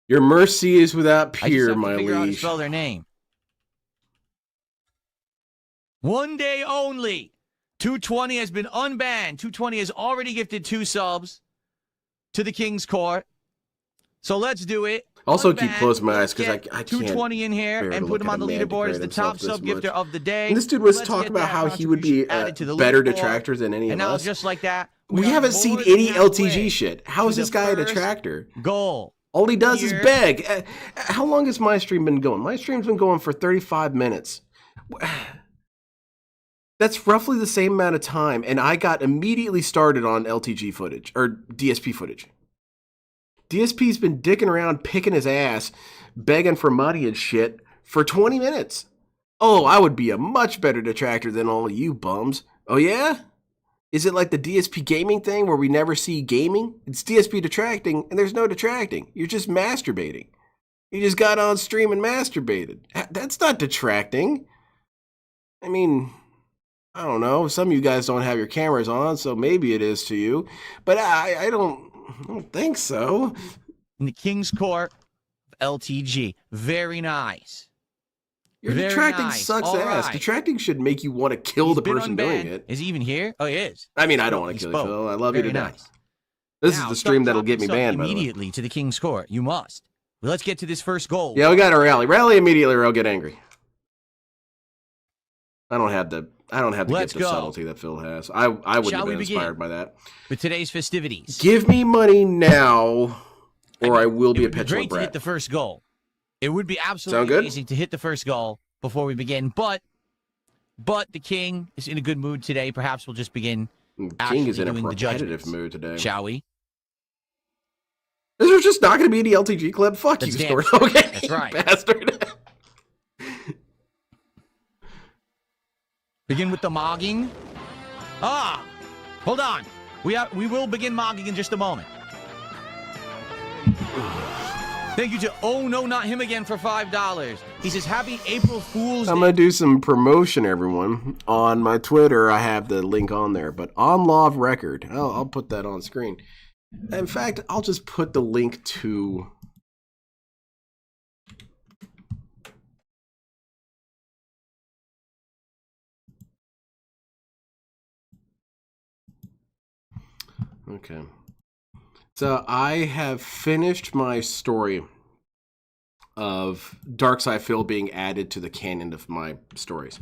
Your mercy is without I just peer, have to my figure out how to liege. spell their name. One day only. 220 has been unbanned. 220 has already gifted 2 subs to the King's Court. So let's do it. Also keep Unban. closing my eyes because Let's I get can't 220 in here bear and to put him look on at the a man leaderboard as degrade the top himself sub this gifter much. of the day. And this dude was Let's talking get about that how he would be contribution added to the better leaderboard. detractors than any And of now, us. just like that, We haven't seen any LTG shit. How is this guy a detractor? Goal. All he does is Here. beg. How long has my stream been going? My stream's been going for 35 minutes. That's roughly the same amount of time, and I got immediately started on LTG footage, or DSP footage. DSP's been dicking around, picking his ass, begging for money and shit for 20 minutes. Oh, I would be a much better detractor than all of you bums. Oh yeah? Is it like the DSP gaming thing where we never see gaming? It's DSP detracting, and there's no detracting. You're just masturbating. You just got on stream and masturbated. That's not detracting. I mean, I don't know. Some of you guys don't have your cameras on, so maybe it is to you. But I don't think so. In the King's Court of LTG. Very nice. Your Very detracting nice. sucks All ass. right. Detracting should make you want to kill He's the been person unbanned. doing it. Is he even here? Oh, he is. I mean, I don't want He to kill you, spoke. Phil. I love you to Very death. nice. This Now, is the stream start that'll get me dropping banned, subs by the way. immediately to the King's Court. You must. Well, let's get to this first goal. Yeah, we got to rally. Rally immediately or I'll get angry. I don't have the Let's gift of go. subtlety that Phil has. I wouldn't Shall have we been begin? inspired by that. With today's festivities. Give me money now, or I will be a It would be petulant great to hit brat. the first goal. It would be Sound absolutely good? amazing to hit the first goal before we begin. But the king is in a good mood today. Perhaps we'll just begin King is in a doing the repetitive judgments. mood today. Shall we? Is there just not going to be any LTG clip? Fuck That's you, damn Snort. Okay, That's you right. bastard. Begin with the mogging. Hold on. We will begin mogging in just a moment. Thank you to Oh No Not Him Again for $5. He says, Happy April Fool's I'm Day. going to do some promotion, everyone. On my Twitter, I have the link on there. But on Law of Record, I'll put that on screen. In fact, I'll just put the link to... Okay. So I have finished my story of Darkside Phil being added to the canon of my stories.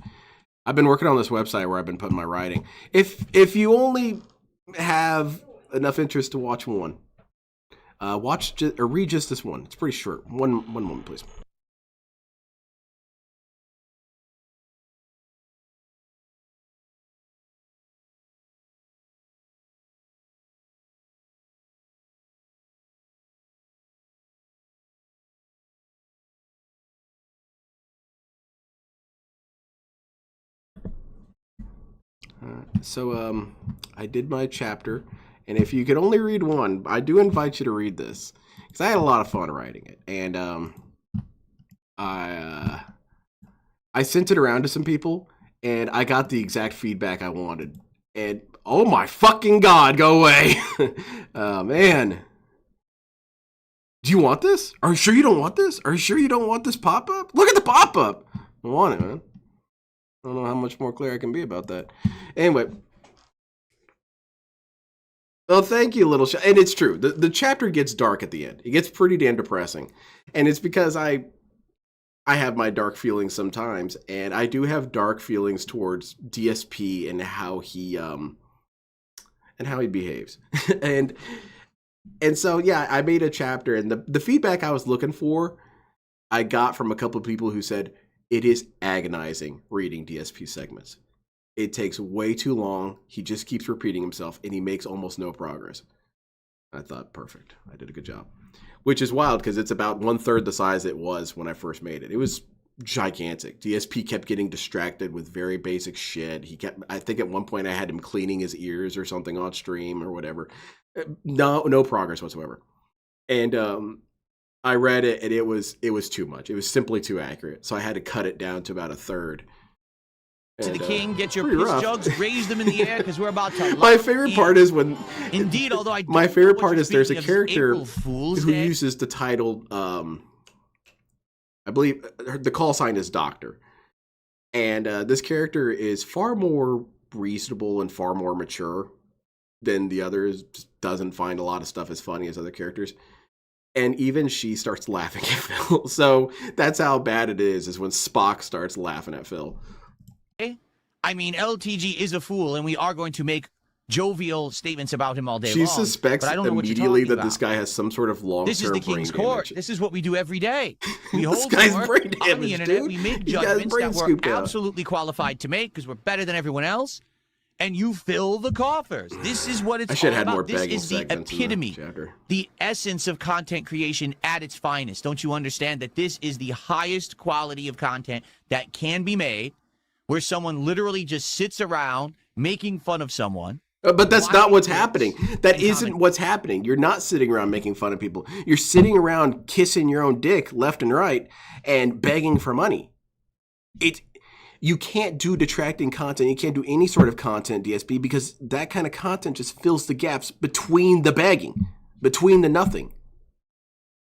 I've been working on this website where I've been putting my writing. If you only have enough interest to watch one, read just this one. It's pretty short. One moment, please. So I did my chapter, and if you could only read one, I do invite you to read this because I had a lot of fun writing it, and I sent it around to some people, and I got the exact feedback I wanted. And oh my fucking god, go away! Man, do you want this? Are you sure you don't want this? Are you sure you don't want this pop up? Look at the pop up. I want it, man. I don't know how much more clear I can be about that. Anyway. Well, thank you, little and it's true. The chapter gets dark at the end. It gets pretty damn depressing. And it's because I have my dark feelings sometimes, and I do have dark feelings towards DSP and how he behaves. and so yeah, I made a chapter, and the feedback I was looking for, I got from a couple of people who said, it is agonizing reading DSP segments. It takes way too long. He just keeps repeating himself, and he makes almost no progress. I thought, perfect. I did a good job. Which is wild, because it's about 1/3 the size it was when I first made it. It was gigantic. DSP kept getting distracted with very basic shit. I think at one point I had him cleaning his ears or something on stream or whatever. No progress whatsoever. And I read it, and it was too much. It was simply too accurate. So I had to cut it down to about 1/3. to the king, get your pretty piss rough. jugs, raise them in the air because we're about to. My favorite part is when. Indeed, although I don't my know favorite what part you're is there's a speaking of, character April Fool's who Day. uses the title. I believe the call sign is Doctor, and this character is far more reasonable and far more mature than the others. Just doesn't find a lot of stuff as funny as other characters. And even she starts laughing at Phil. So that's how bad it is when Spock starts laughing at Phil. I mean, LTG is a fool, and we are going to make jovial statements about him all day long. She suspects but I don't know what you're immediately talking that this about. guy has some sort of long-term This is the brain King's Court. damage. This is what we do every day. We This hold guy's court brain on damage, the internet. dude. We make He's got his judgments brain that we're scooped out. absolutely qualified to make because we're better than everyone else. And you fill the coffers. This is what it's I should all have had more about. This begging is the segments in the epitome, chapter. the essence of content creation at its finest. Don't you understand that this is the highest quality of content that can be made, where someone literally just sits around making fun of someone? But that's not what's happening. That and isn't comment. what's happening. You're not sitting around making fun of people. You're sitting around kissing your own dick left and right and begging for money. You can't do detracting content. You can't do any sort of content, DSP, because that kind of content just fills the gaps between the begging, between the nothing.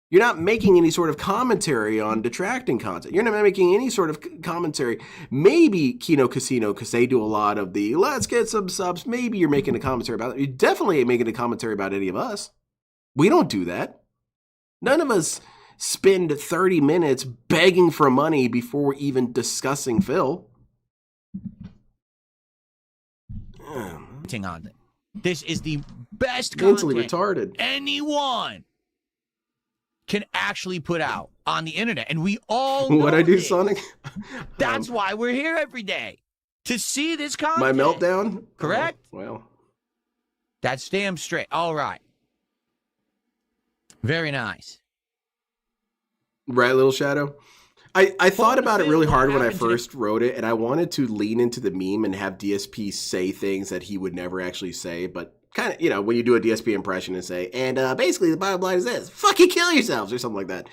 You're not making any sort of commentary on detracting content. You're not making any sort of commentary. Maybe Kino Casino, because they do a lot of the let's get some subs. Maybe you're making a commentary about it. You definitely ain't making a commentary about any of us. We don't do that. None of us spend 30 minutes begging for money before even discussing Phil. On it. This is the best Mentally content retarded. anyone can actually put out on the internet, and we all know What I do, this. Sonic? That's why we're here every day, to see this content. My meltdown? Correct? Oh, well. That's damn straight. All right. Very nice. Right, Little Shadow? I thought about it really hard when I happened to the- first wrote it, and I wanted to lean into the meme and have DSP say things that he would never actually say, but kind of, when you do a DSP impression and say, and basically the bottom line is this, fucking kill yourselves, or something like that.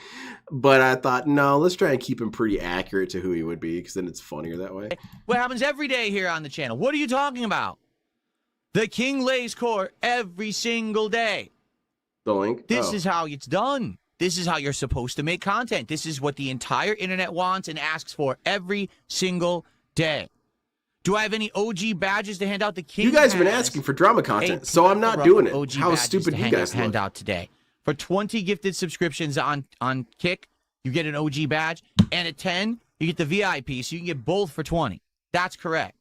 But I thought, no, let's try and keep him pretty accurate to who he would be, because then it's funnier that way. What happens every day here on the channel? What are you talking about? The king lays court every single day. The link? This Oh. is how it's done. This is how you're supposed to make content. This is what the entire internet wants and asks for every single day. Do I have any OG badges to hand out? The king You guys have been has asking for drama a content, so I'm not plethora doing of it. OG How badges stupid to you hand guys hand look. out today. For 20 gifted subscriptions on Kick, you get an OG badge, and at 10, you get the VIP, so you can get both for 20. That's correct.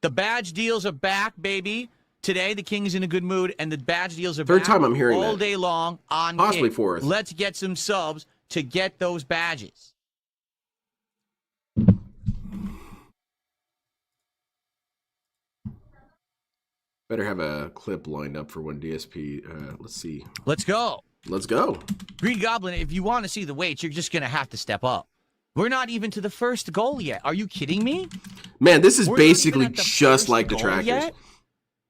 The badge deals are back, baby. Today, the king is in a good mood, and the badge deals are Third back time I'm hearing all that. day long on Possibly Kick. fourth. Let's get some subs to get those badges. Better have a clip lined up for when DSP, let's see. Let's go. Let's go. Green Goblin, if you want to see the weights, you're just going to have to step up. We're not even to the first goal yet. Are you kidding me? Man, this is We're not even basically at the just first like goal Detractors. yet?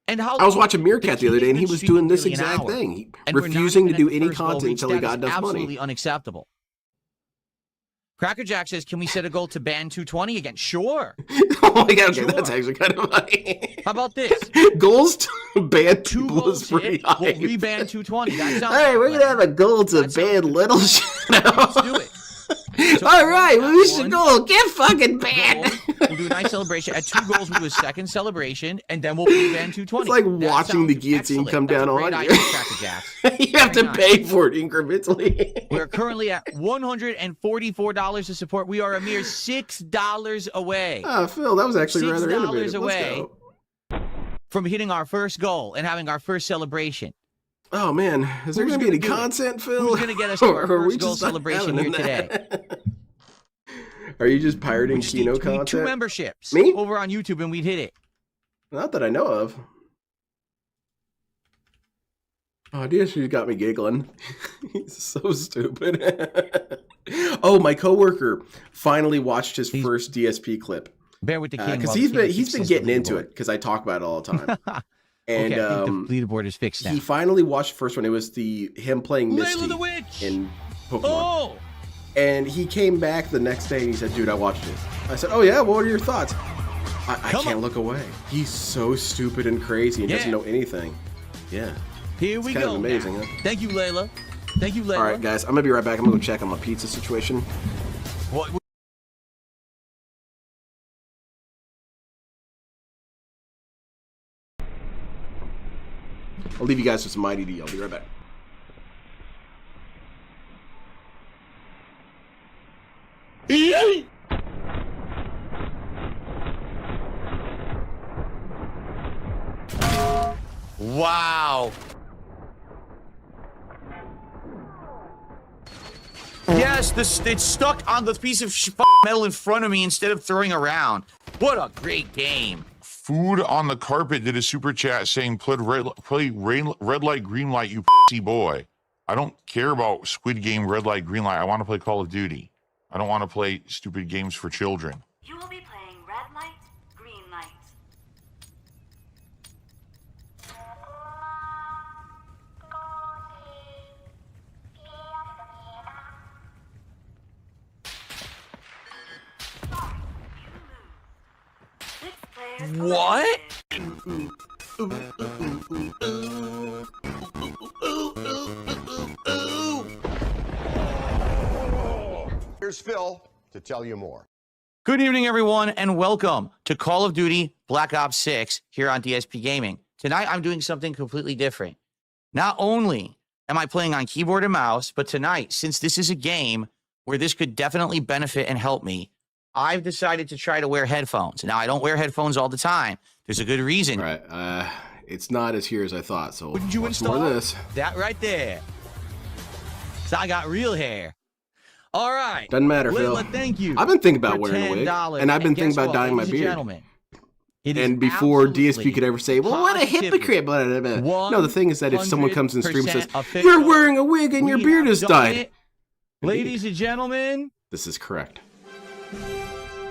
And how I was watching Meerkat the other day, and he King's was been doing this streaming nearly exact an hour, thing. He, and we're not refusing to even do at the any first goal content reach. until he That got is enough money. absolutely unacceptable. Cracker Jack says, can we set a goal to ban 220 again? Sure. Oh my god, okay, Sure. that's actually kind of funny. How about this? Goals to ban 2 people goals is pretty hit, high. we'll reban 220. That sounds Hey, we're like gonna have a goal to That sounds ban good. Little Shadow. Let's do it. So All right, at we should one go. Get fucking banned. goal, we'll do a nice celebration. At 2 goals, we'll do a second celebration, and then we'll reban 220. It's like That watching the sounds guillotine excellent. come That's down a great on idea, you. Cracker Jacks. You have to Very pay nice. for it incrementally. We're currently at $144 to support. We are a mere $6 away Ah, Phil, that was actually rather $6 innovative. away. Let's go. from hitting our first goal and having our first celebration. Oh man, is there Who's going to be any gonna do it? content, Phil? Who's going to get us to our Or are we first goal just not celebration having here today? that? Are you just pirating We just need Kino we need 2 content? memberships Me? over on YouTube, and we'd hit it. Not that I know of. Oh, DSP got me giggling. He's so stupid. Oh, my coworker finally watched his first DSP clip Bear with the king. because while the he's king been fixes getting the into leaderboard. it because I talk about it all the time. And Okay, I think the leaderboard is fixed now. he finally watched the first one. It was him playing Misty Layla the Witch! in Pokemon. Oh! And he came back the next day and he said, dude, I watched it. I said, oh yeah, what are your thoughts? I can't look away. He's so stupid and crazy and doesn't know anything. Yeah. Here we It's kind go. of amazing, now. huh? Thank you, Layla. Thank you, Layla. All right, guys, I'm gonna be right back. I'm gonna go check on my pizza situation. What? I'll leave you guys with some Mighty D. I'll be right back. Wow. Yes, it's stuck on the piece of metal in front of me instead of throwing around. What a great game. Food on the Carpet did a super chat saying, play red light, green light, you boy. I don't care about Squid Game, red light, green light. I want to play Call of Duty. I don't want to play stupid games for children. You will be playing red light, green light. What? Here's Phil to tell you more. Good evening, everyone, and welcome to Call of Duty Black Ops 6 here on DSP Gaming. Tonight, I'm doing something completely different. Not only am I playing on keyboard and mouse, but tonight, since this is a game where this could definitely benefit and help me, I've decided to try to wear headphones. Now, I don't wear headphones all the time. There's a good reason. All right, it's not as here as I thought, so What did you watch install? more of this. That right there. So I got real hair. All right. Doesn't matter, Layla, Phil. thank you. I've been thinking about for wearing a wig, $10. and I've been thinking guess about what, dyeing my ladies and beard. gentlemen, it is And before DSP absolutely could ever say, well, what a hypocrite, blah, blah, blah, blah. No, the thing is that if someone comes in the stream and says, 100% official. you're wearing a wig and your We beard have is done dyed. it. Ladies and gentlemen, This is correct.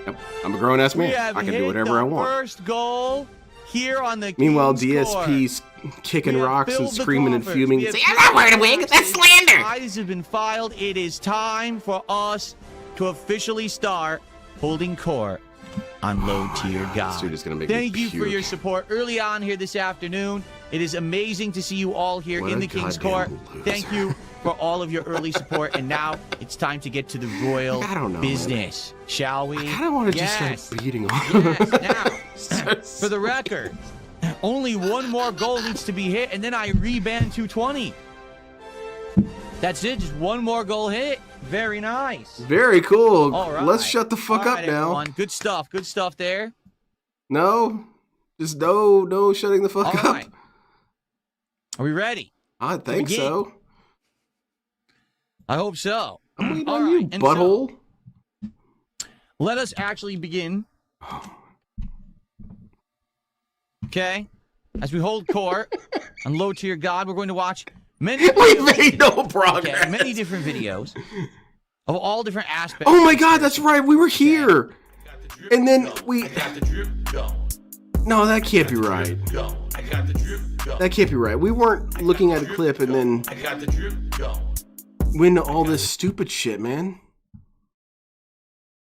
Yep, I'm a grown-ass we man. have I can hit do whatever the I want. first goal here on the Meanwhile, King's Court. DSP's kicking We have rocks and filled the screaming and coffers. fuming. We And have saying, I'm not wearing a wig. filled That's the slander. Charges have been filed. It is time for us to officially start holding court on low tier God. This dude is gonna make me Thank you for puke. your support early on here this afternoon. It is amazing to see you all here What in a the King's Court. goddamn loser. Thank you for all of your early support. And now it's time to get to the royal I don't know, business, shall we? I kind of want to just Yes. start beating on Yes. Now, for the record, only one more goal needs to be hit, and then I reban 220. That's it. Just one more goal hit. Very nice. Very cool. All right. Let's shut the fuck All up right, now. everyone. Good stuff. Good stuff there. No, just no shutting the fuck All up. right. Are we ready? I think begin. so. I hope so. I'm waiting All on right, you, and butthole. Let us actually begin. Okay. As we hold court on low tier God, we're going to watch many We made no progress. okay, many different videos of all different aspects. Oh my god, that's right. We were here. And then we... No, that can't be right. That can't be right. We weren't looking at a clip and then went into all this stupid shit, man.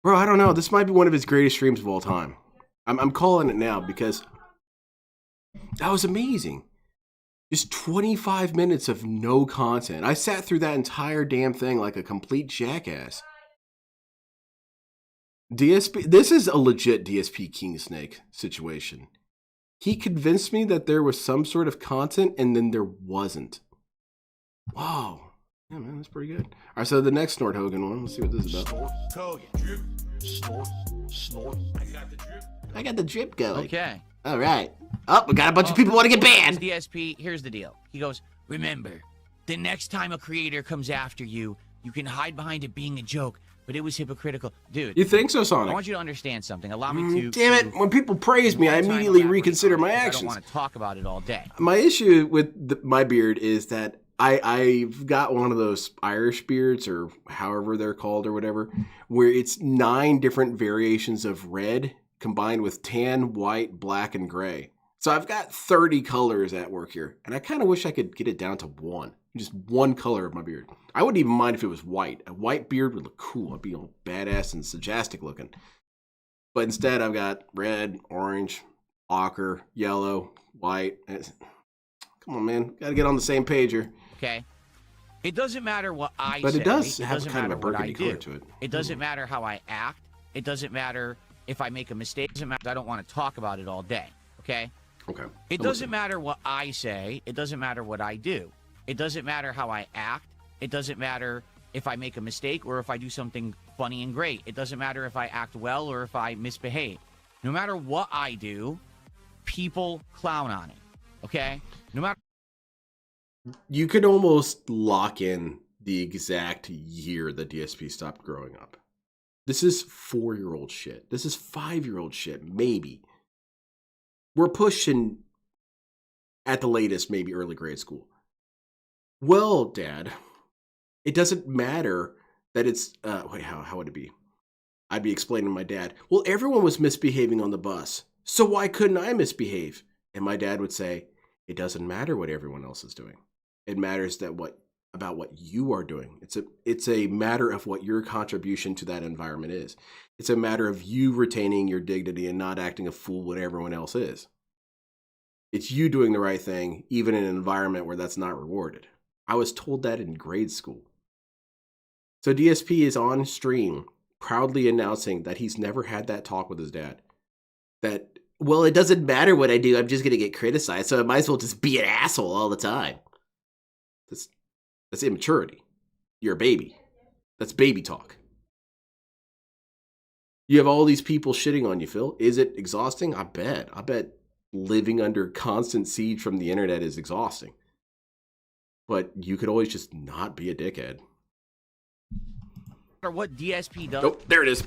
Bro, I don't know. This might be one of his greatest streams of all time. I'm calling it now because that was amazing. Just 25 minutes of no content. I sat through that entire damn thing like a complete jackass. DSP, this is a legit DSP King Snake situation. He convinced me that there was some sort of content and then there wasn't. Wow. Yeah, man, that's pretty good. All right, so the next Snort Hogan one. Let's see what this is about. I got the drip going. Okay. All right. Oh, we got a bunch of people want to get banned. DSP, here's the deal. He goes, remember, the next time a creator comes after you, you can hide behind it being a joke, but it was hypocritical. Dude, You think so, I Sonic? want you to understand something. Allow me to... Damn it. When people praise me, I one time immediately elaborate reconsider on it my because I actions. don't want to talk about it all day. My issue with my beard is that I've got one of those Irish beards or however they're called or whatever, where it's 9 different variations of red combined with tan, white, black, and gray. So I've got 30 colors at work here, and I kind of wish I could get it down to one. Just one color of my beard. I wouldn't even mind if it was white. A white beard would look cool. I'd be all badass and sagactic looking. But instead, I've got red, orange, ochre, yellow, white. Come on, man. Got to get on the same page here. Okay? It doesn't matter what I say. But it does It have doesn't kind of a matter what I burgundy color do. to it. It doesn't matter how I act. It doesn't matter if I make a mistake. It doesn't matter. I don't want to talk about it all day. Okay? Okay. It doesn't matter what I say. It doesn't matter what I do. It doesn't matter how I act. It doesn't matter if I make a mistake or if I do something funny and great. It doesn't matter if I act well or if I misbehave. No matter what I do, people clown on it. Okay? No matter. You could almost lock in the exact year the DSP stopped growing up. This is 4-year-old shit. This is 5-year-old shit, maybe. We're pushing, at the latest, maybe early grade school. Well, Dad, it doesn't matter that it's... wait, how would it be? I'd be explaining to my dad, well, everyone was misbehaving on the bus, so why couldn't I misbehave? And my dad would say, it doesn't matter what everyone else is doing. It matters about what you are doing. It's a matter of what your contribution to that environment is. It's a matter of you retaining your dignity and not acting a fool when everyone else is. It's you doing the right thing, even in an environment where that's not rewarded. I was told that in grade school. So DSP is on stream proudly announcing that he's never had that talk with his dad. That, well, it doesn't matter what I do. I'm just going to get criticized, so I might as well just be an asshole all the time. That's immaturity. You're a baby. That's baby talk. You have all these people shitting on you, Phil. Is it exhausting? I bet. I bet living under constant siege from the internet is exhausting. But you could always just not be a dickhead. Or what DSP does. Nope, there it is.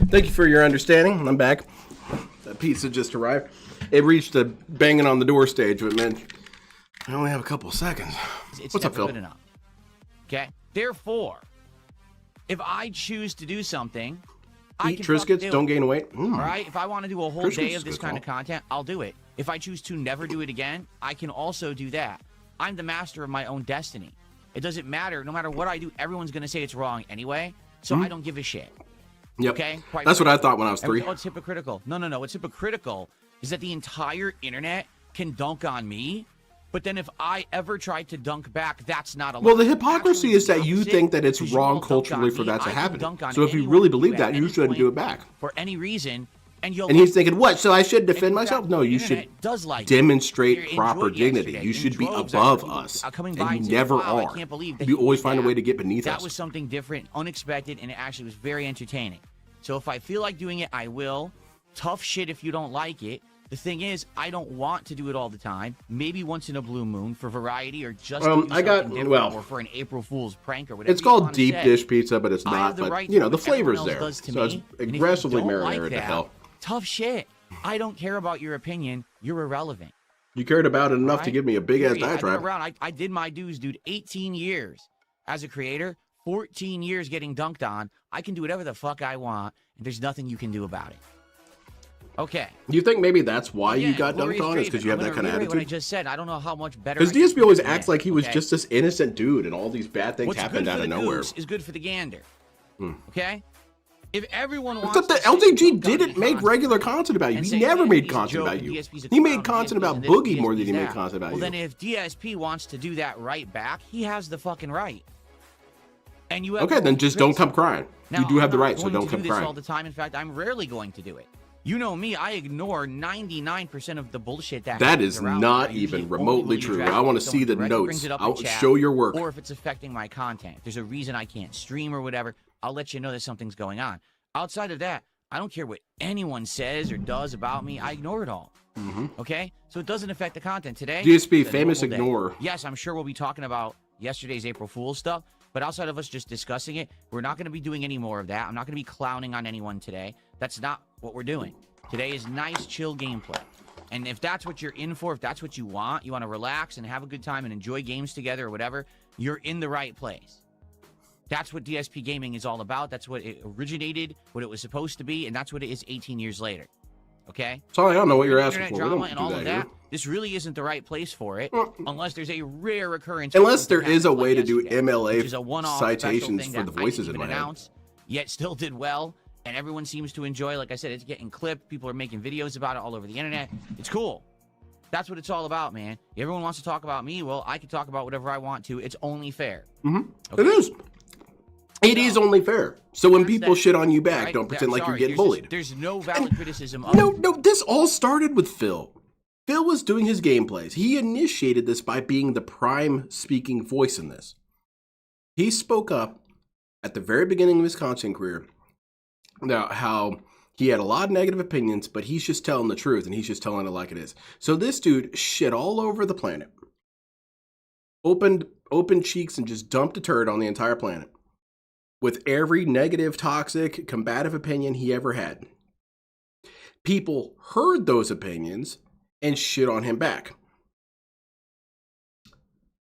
Thank you for your understanding. I'm back. That pizza just arrived. It reached the banging on the door stage, but man, I only have a couple of seconds. It's What's up, never Phil? good enough. Okay? Therefore, if I choose to do something, I Eat can fucking Triscuits, do don't it. gain weight. All right, if I want to do a whole Triscuits day is of this good kind of call. content, I'll do it. If I choose to never do it again, I can also do that. I'm the master of my own destiny. It doesn't matter. No matter what I do, everyone's going to say it's wrong anyway, so I don't give a shit. Yep. Okay? Quite That's what I frankly. thought when I was 3. Oh, it's hypocritical. No. What's hypocritical is that the entire internet can dunk on me, but then if I ever tried to dunk back, that's not allowed. Well, the hypocrisy Actually, is that you opposite, think that it's 'cause you wrong all dunk culturally on for me, that to I can happen. dunk on So if you anyone really at believe that, you any shouldn't do point it back. for any reason, and you'll. And he's thinking, what? So I should And defend in myself? fact, No, the you should internet does like it. demonstrate You're proper enjoyed dignity. yesterday You in should be droves. above People us. coming by And you saying, never "Wow, I are. can't believe that You he always did find a that." way to get beneath That us. was something different, unexpected, and it actually was very entertaining. So if I feel like doing it, I will. Tough shit if you don't like it. The thing is, I don't want to do it all the time. Maybe once in a blue moon for variety or just to do I got- something different well, or for an April Fool's prank or whatever. It's you called wanna deep say. dish pizza, but it's I have not. the But, right to you know, do the what everyone flavor's else there. does to So it's me, and if you aggressively don't marinated like to that, hell. Tough shit. I don't care about your opinion. You're irrelevant. You cared about it enough to Right? give me a big-ass Period. I've been diatribe. around. I did my dues, dude. 18 years as a creator, 14 years getting dunked on. I can do whatever the fuck I want, and there's nothing you can do about it. Okay. You think maybe that's why you Again, got Glorious dunked on? Is because Draven. you have I'm that gonna kind of reiterate what I attitude? just said. I don't know how much better. Because I can DSP always do acts that, like he was okay? just this innocent dude, and all these bad things What's happened good out for of the nowhere. goose is good for the gander. Okay. If everyone wants Except that to sit and LTG dunk on didn't me make constantly regular content about you. and He say, never "Yeah, made he's a content joke about and you. DSP's a He made clown, content DSP's about this, Boogie more than DSP's he made that." content about Well, you. then if DSP wants to do that right back, he has the fucking right. And you have Okay, no then just don't come criticize. crying. Now, You do have I'm the not right, so going don't to come do this all crying. the time. In fact, I'm rarely going to do it. You know me, I ignore 99% of the bullshit that That happens is around me. not I usually even only remotely will true. address I it wanna if see someone the directly notes. brings it up in I'll chat, show your work. or if it's affecting my content. If there's a reason I can't stream or whatever, I'll let you know that something's going on. Outside of that, I don't care what anyone says or does about me. I ignore it all. Okay? So it doesn't affect the content today. DSP, it's a famous normal day. ignore. Yes, I'm sure we'll be talking about yesterday's April Fool's stuff, but outside of us just discussing it, we're not going to be doing any more of that. I'm not going to be clowning on anyone today. That's not what we're doing. Today is nice, chill gameplay. And if that's what you're in for, if that's what you want to relax and have a good time and enjoy games together or whatever, you're in the right place. That's what DSP Gaming is all about. That's what it originated, what it was supposed to be, and that's what it is 18 years later. Okay? Sorry, I don't know what you're asking Internet for. We drama don't and do all that of here. that. This really isn't the right place for it, unless there's a rare occurrence. Unless something there is a happens way like to do yesterday, MLA which is a one-off special citations thing for that the I voices didn't in even my head. announce, yet still did well, and everyone seems to enjoy. Like I said, it's getting clipped. People are making videos about it all over the internet. It's cool. That's what it's all about, man. Everyone wants to talk about me. Well, I can talk about whatever I want to. It's only fair. It is. It is only fair. So when That's people that- shit on you back, right? don't pretend like you're Sorry, getting there's bullied. there's no valid criticism of No, this all started with Phil. Phil was doing his gameplays. He initiated this by being the prime speaking voice in this. He spoke up at the very beginning of his content career about how he had a lot of negative opinions, but he's just telling the truth and he's just telling it like it is. So this dude shit all over the planet. Opened cheeks and just dumped a turd on the entire planet with every negative, toxic, combative opinion he ever had. People heard those opinions and shit on him back.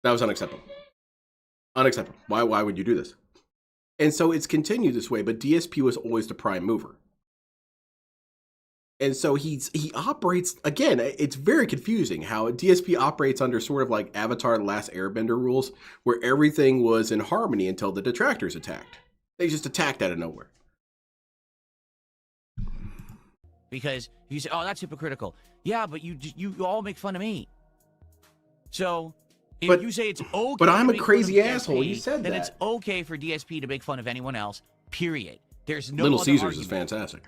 That was unacceptable. Unacceptable. Why would you do this? And so it's continued this way, but DSP was always the prime mover. And so he operates, again, it's very confusing how DSP operates under sort of like Avatar: The Last Airbender rules, where everything was in harmony until the detractors attacked. They just attacked out of nowhere. because you say, "Oh, that's hypocritical." Yeah, but you all make fun of me. So if But- you say it's okay, but I'm to a make fun crazy of asshole. DSP, You said then that. it's okay for DSP to make fun of anyone else. Period. There's no Little other Caesars is argument. fantastic.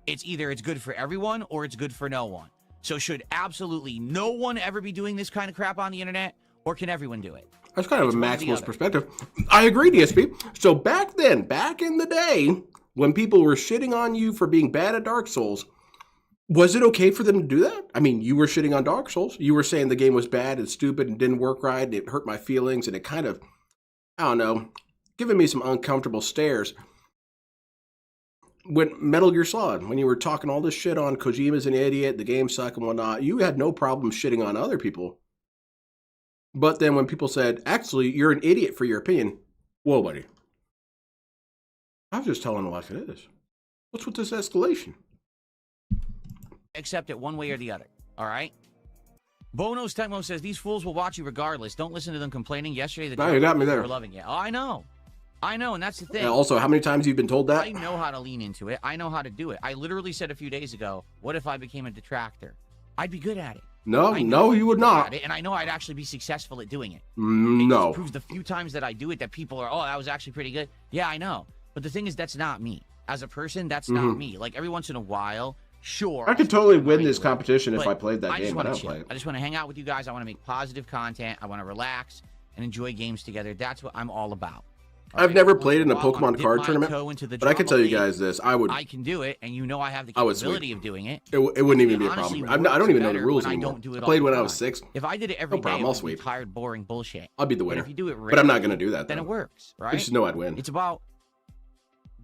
It's either it's good for everyone or it's good for no one. So should absolutely no one ever be doing this kind of crap on the internet, or can everyone do it? That's kind of It's a one or the maximalist other. perspective. I agree, DSP. So back then, back in the day, when people were shitting on you for being bad at Dark Souls, was it okay for them to do that? I mean, you were shitting on Dark Souls. You were saying the game was bad and stupid and didn't work right, and it hurt my feelings, and it kind of, I don't know, giving me some uncomfortable stares. When Metal Gear Solid, when you were talking all this shit on Kojima's an idiot, the game sucked and whatnot, you had no problem shitting on other people. But then when people said, actually, you're an idiot for your opinion, whoa, buddy. I was just telling it like it is. What's with this escalation? accept it one way or the other. All right? Bono's Tecmo says, these fools will watch you regardless. Don't listen to them complaining. Yesterday, the No, you got me there. were loving it. Oh, I know. I know, and that's the thing. Also, how many times have you been told that? I know how to lean into it. I know how to do it. I literally said a few days ago, what if I became a detractor? I'd be good at it. No, no, you would not. And I know I'd actually be successful at doing it. No. It proves the few times that I do it that people are, oh, that was actually pretty good. Yeah, I know. But the thing is, that's not me. As a person, that's not me. Like, every once in a while, sure. I could totally win this competition if I played that I game, but I don't chill. play it. I just want to hang out with you guys. I want to make positive content. I want to relax and enjoy games together. That's what I'm all about. I've never played in a Pokemon card tournament, but I can tell you guys this: I can do it, and you know I have the capability of doing it. It wouldn't even be a problem. I don't even know the rules anymore. I played when I was 6. If I did it every day, I'll it would be sweep. tired, boring bullshit. I'll be the winner. But if you do it but I'm not going to do that, then though. it works, right? I just know I'd win. It's about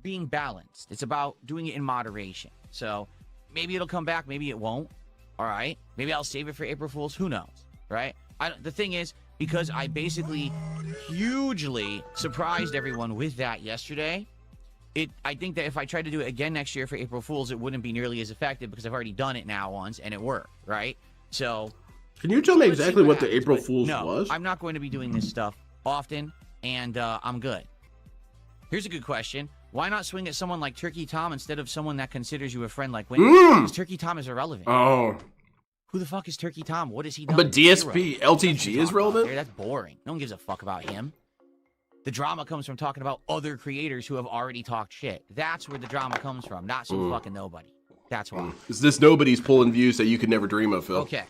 being balanced. It's about doing it in moderation. So maybe it'll come back, maybe it won't. All right? Maybe I'll save it for April Fools. Who knows, right? The thing is, because I basically hugely surprised everyone with that yesterday, I think that if I tried to do it again next year for April Fools, it wouldn't be nearly as effective because I've already done it now once and it worked, right? So can you tell me let's see exactly what happens, the April but Fools no, was? I'm not going to be doing this stuff often, and I'm good. Here's a good question. Why not swing at someone like Turkey Tom instead of someone that considers you a friend like Winnie? Because Turkey Tom is irrelevant. Oh. Who the fuck is Turkey Tom? What has he done? But DSP, LTG is relevant? That's boring. No one gives a fuck about him. The drama comes from talking about other creators who have already talked shit. That's where the drama comes from, not some fucking nobody. That's why. Is this nobody's pulling views that you could never dream of, Phil? Okay.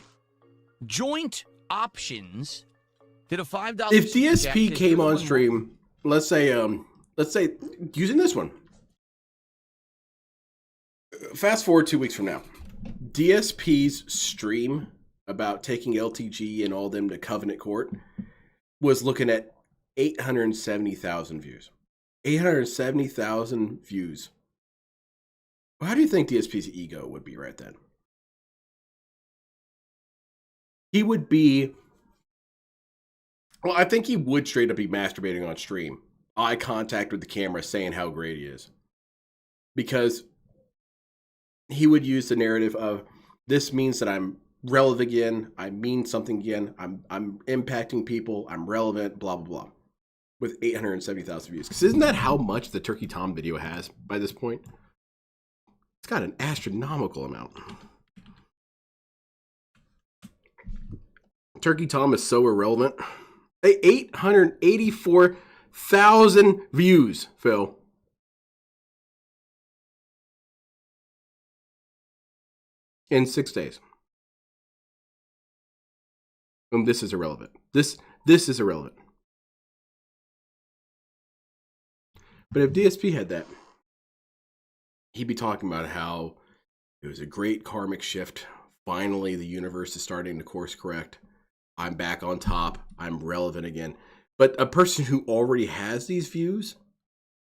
Joint Options did a $5 If DSP came on stream, let's say using this one. Fast forward 2 weeks from now. DSP's stream about taking LTG and all them to Covenant Court was looking at 870,000 views. 870,000 views. Well, how do you think DSP's ego would be right then? He would be... Well, I think he would straight up be masturbating on stream. Eye contact with the camera saying how great he is. Because he would use the narrative of, this means that I'm relevant again, I mean something again, I'm impacting people, I'm relevant, blah, blah, blah. With 870,000 views. Because isn't that how much the Turkey Tom video has by this point? It's got an astronomical amount. Turkey Tom is so irrelevant. 884,000 views, Phil. In 6 days. This is irrelevant. This is irrelevant. But if DSP had that, he'd be talking about how it was a great karmic shift. Finally, the universe is starting to course correct. I'm back on top. I'm relevant again. But a person who already has these views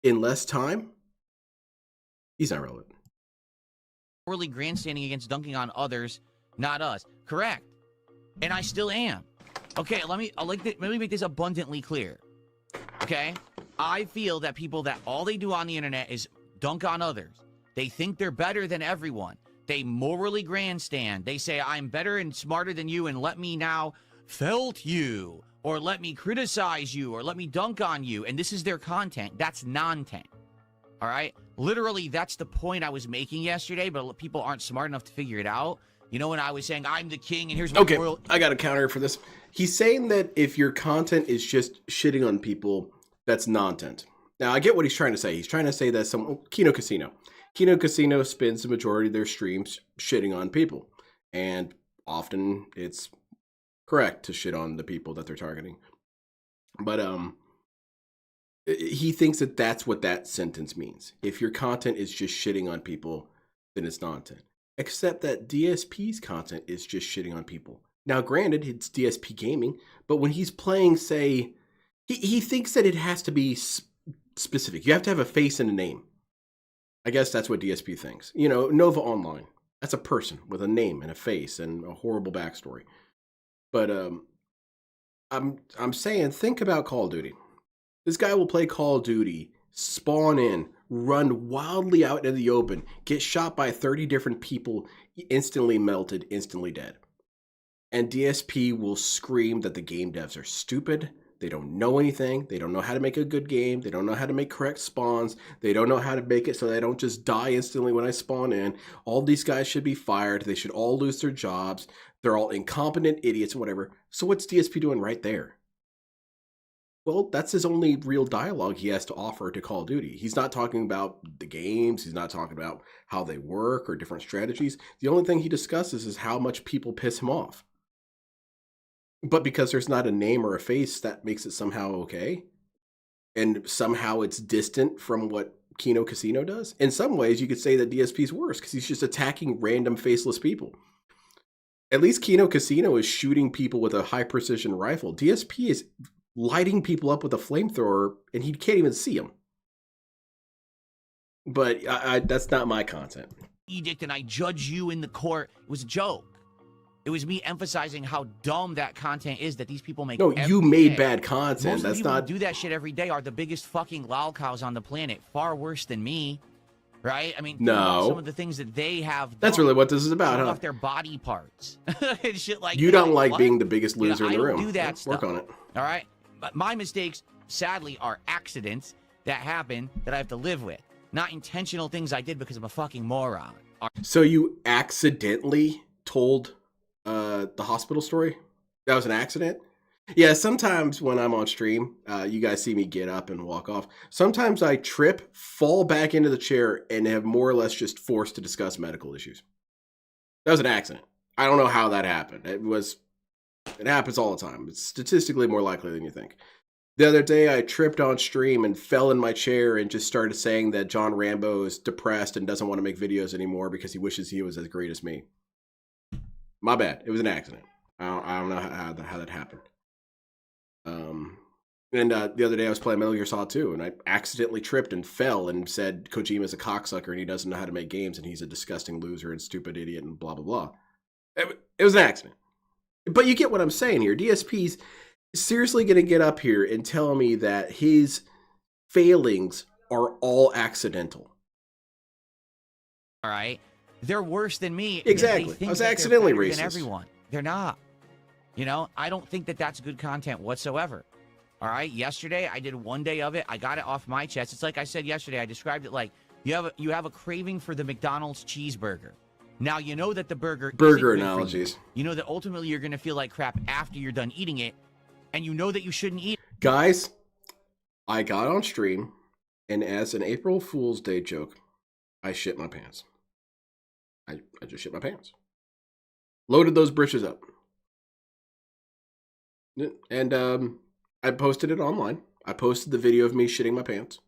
in less time, he's not relevant. Really grandstanding against dunking on others, not us. Correct. And I still am. Okay, let me make this abundantly clear. Okay? I feel that people that all they do on the internet is dunk on others. They think they're better than everyone. They morally grandstand. They say, I'm better and smarter than you, and let me now felt you, or let me criticize you, or let me dunk on you. And this is their content. That's non-tent. All right? Literally, that's the point I was making yesterday, but people aren't smart enough to figure it out. You know, when I was saying, I'm the king, and here's my world. I got a counter for this. He's saying that if your content is just shitting on people, that's non-tent. Now, I get what he's trying to say. He's trying to say that Kino Casino spends the majority of their streams shitting on people. And often it's correct to shit on the people that they're targeting. But he thinks that that's what that sentence means. If your content is just shitting on people, then it's non-tent. Except that DSP's content is just shitting on people. Now, granted, it's DSP gaming, but when he's playing, say, he thinks that it has to be specific. You have to have a face and a name. I guess that's what DSP thinks. You know, Nova Online. That's a person with a name and a face and a horrible backstory. But I'm saying, think about Call of Duty. This guy will play Call of Duty, spawn in, run wildly out in the open, get shot by 30 different people, instantly melted, instantly dead. And DSP will scream that the game devs are stupid. They don't know anything. They don't know how to make a good game. They don't know how to make correct spawns. They don't know how to make it so they don't just die instantly when I spawn in. All these guys should be fired. They should all lose their jobs. They're all incompetent idiots and whatever. So what's DSP doing right there? Well, that's his only real dialogue he has to offer to Call of Duty. He's not talking about the games. He's not talking about how they work or different strategies. The only thing he discusses is how much people piss him off. But because there's not a name or a face, that makes it somehow okay. And somehow it's distant from what Kino Casino does. In some ways, you could say that DSP's worse because he's just attacking random faceless people. At least Kino Casino is shooting people with a high precision rifle. DSP is lighting people up with a flamethrower and he can't even see them. But that's not my content. Edict and I judge you in the court. It was a joke. It was me emphasizing how dumb that content is that these people make. No, every you made day. bad content. Most That's of the people not. who do that shit every day are the biggest fucking lolcows on the planet. Far worse than me, right? I mean, think about some of the things that they have. That's really what this is about, huh? Off their body parts and shit like. You that. don't like What? being the biggest loser I in the don't room. do that stuff. Work on it. All right, but my mistakes, sadly, are accidents that happen that I have to live with, not intentional things I did because I'm a fucking moron. So you accidentally told the hospital story? That was an accident? Yeah, sometimes when I'm on stream, you guys see me get up and walk off. Sometimes I trip, fall back into the chair, and have more or less just forced to discuss medical issues. That was an accident. I don't know how that happened. It happens all the time. It's statistically more likely than you think. The other day, I tripped on stream and fell in my chair and just started saying that John Rambo is depressed and doesn't want to make videos anymore because he wishes he was as great as me. My bad. It was an accident. I don't know how that happened. And the other day I was playing Metal Gear Solid 2 and I accidentally tripped and fell and said Kojima's a cocksucker and he doesn't know how to make games and he's a disgusting loser and stupid idiot and blah, blah, blah. It was an accident. But you get what I'm saying here. DSP's seriously going to get up here and tell me that his failings are all accidental. All right. They're worse than me. Exactly. I was accidentally racist. Than everyone. They're not. You know, I don't think that that's good content whatsoever. All right. Yesterday, I did one day of it. I got it off my chest. It's like I said yesterday. I described it like you have a craving for the McDonald's cheeseburger. Now, you know that the burger analogies. You know that ultimately you're going to feel like crap after you're done eating it. And you know that you shouldn't eat. Guys, I got on stream and as an April Fool's Day joke, I shit my pants. I just shit my pants. Loaded those britches up. And I posted it online. I posted the video of me shitting my pants.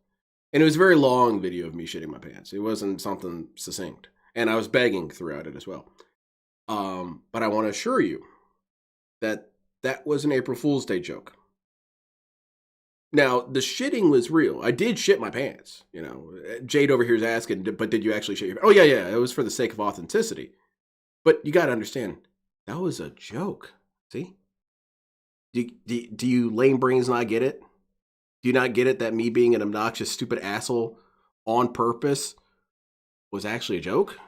And it was a very long video of me shitting my pants. It wasn't something succinct. And I was begging throughout it as well. But I want to assure you that that was an April Fool's Day joke. Now, the shitting was real. I did shit my pants. You know, Jade over here is asking, but did you actually shit your pants? Oh, yeah. It was for the sake of authenticity. But you got to understand, that was a joke. See? Do you lame brains not get it? Do you not get it that me being an obnoxious, stupid asshole on purpose was actually a joke?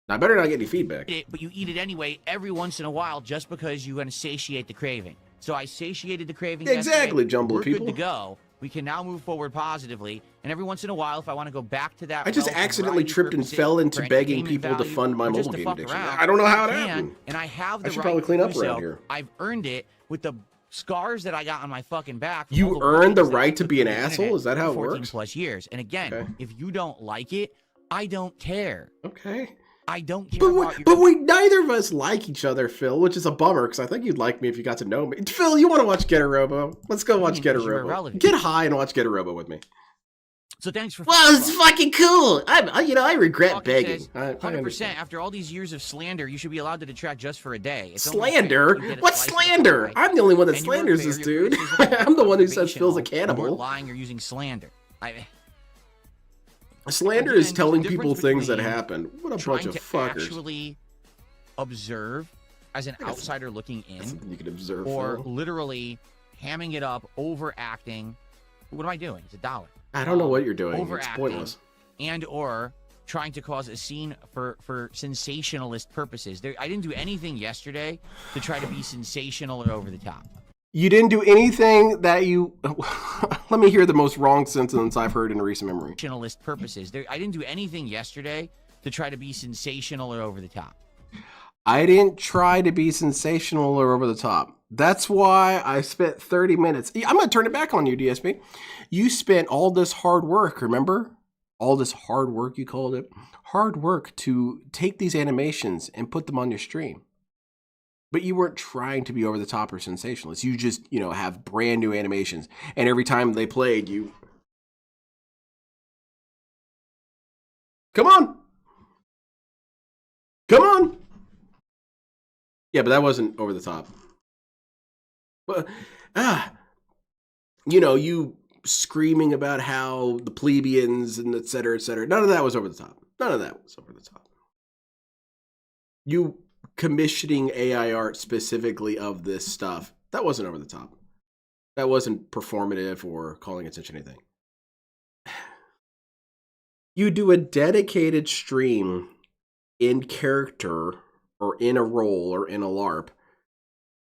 I better not get any feedback. But you eat it anyway every once in a while just because you want to satiate the craving. So I satiated the craving. Exactly, yesterday. jumble We're people. Good to go. We can now move forward positively. And every once in a while, if I want to go back to that, I just accidentally tripped and fell into begging people to fund my mobile game addiction. I don't know how it happened. And I have the I should right probably clean up to do around so. here. I've earned it with the scars that I got on my fucking back. You earned the right to be an asshole? Is that how it 14 works? plus years. And again, Okay. if you don't like it, I don't care. Okay. I don't care about But we neither of us like each other, Phil, which is a bummer because I think you'd like me if you got to know me. Phil, you want to watch Get a Robo? Let's go watch Get a you're Robo. irrelevant. Get high and watch Get a Robo with me. So thanks for. Well, it's fucking cool. I regret Hawkins begging. says, I 100%. understand. After all these years of slander, you should be allowed to detract just for a day. It's Slander? only fair you get a What slice of the slander? pie. I'm the only one that And you weren't slanders fair. this Your dude. criticism is I'm the one who says Phil's a motivational. You cannibal. weren't lying or using slander. Slander Again, is telling the people difference things that between happened. What a trying bunch of to fuckers. actually observe as an outsider looking in, You can observe. or Phil. literally hamming it up, overacting. What am I doing? It's $1. I don't know what you're doing. It's overacting, pointless. and or trying to cause a scene for sensationalist purposes. I didn't do anything yesterday to try to be sensational or over the top. You didn't do anything that you... Let me hear the most wrong sentence I've heard in recent memory. Sensationalist purposes. I didn't do anything yesterday to try to be sensational or over the top. I didn't try to be sensational or over the top. That's why I spent 30 minutes. I'm going to turn it back on you, DSP. You spent all this hard work, remember? All this hard work, you called it. Hard work to take these animations and put them on your stream. But you weren't trying to be over the top or sensationalist. You just, have brand new animations. And every time they played, you... Come on! Come on! Yeah, but that wasn't over the top. But, you screaming about how the plebeians and et cetera, none of that was over the top. None of that was over the top. You commissioning AI art specifically of this stuff, that wasn't over the top. That wasn't performative or calling attention to anything. You do a dedicated stream in character or in a role or in a LARP,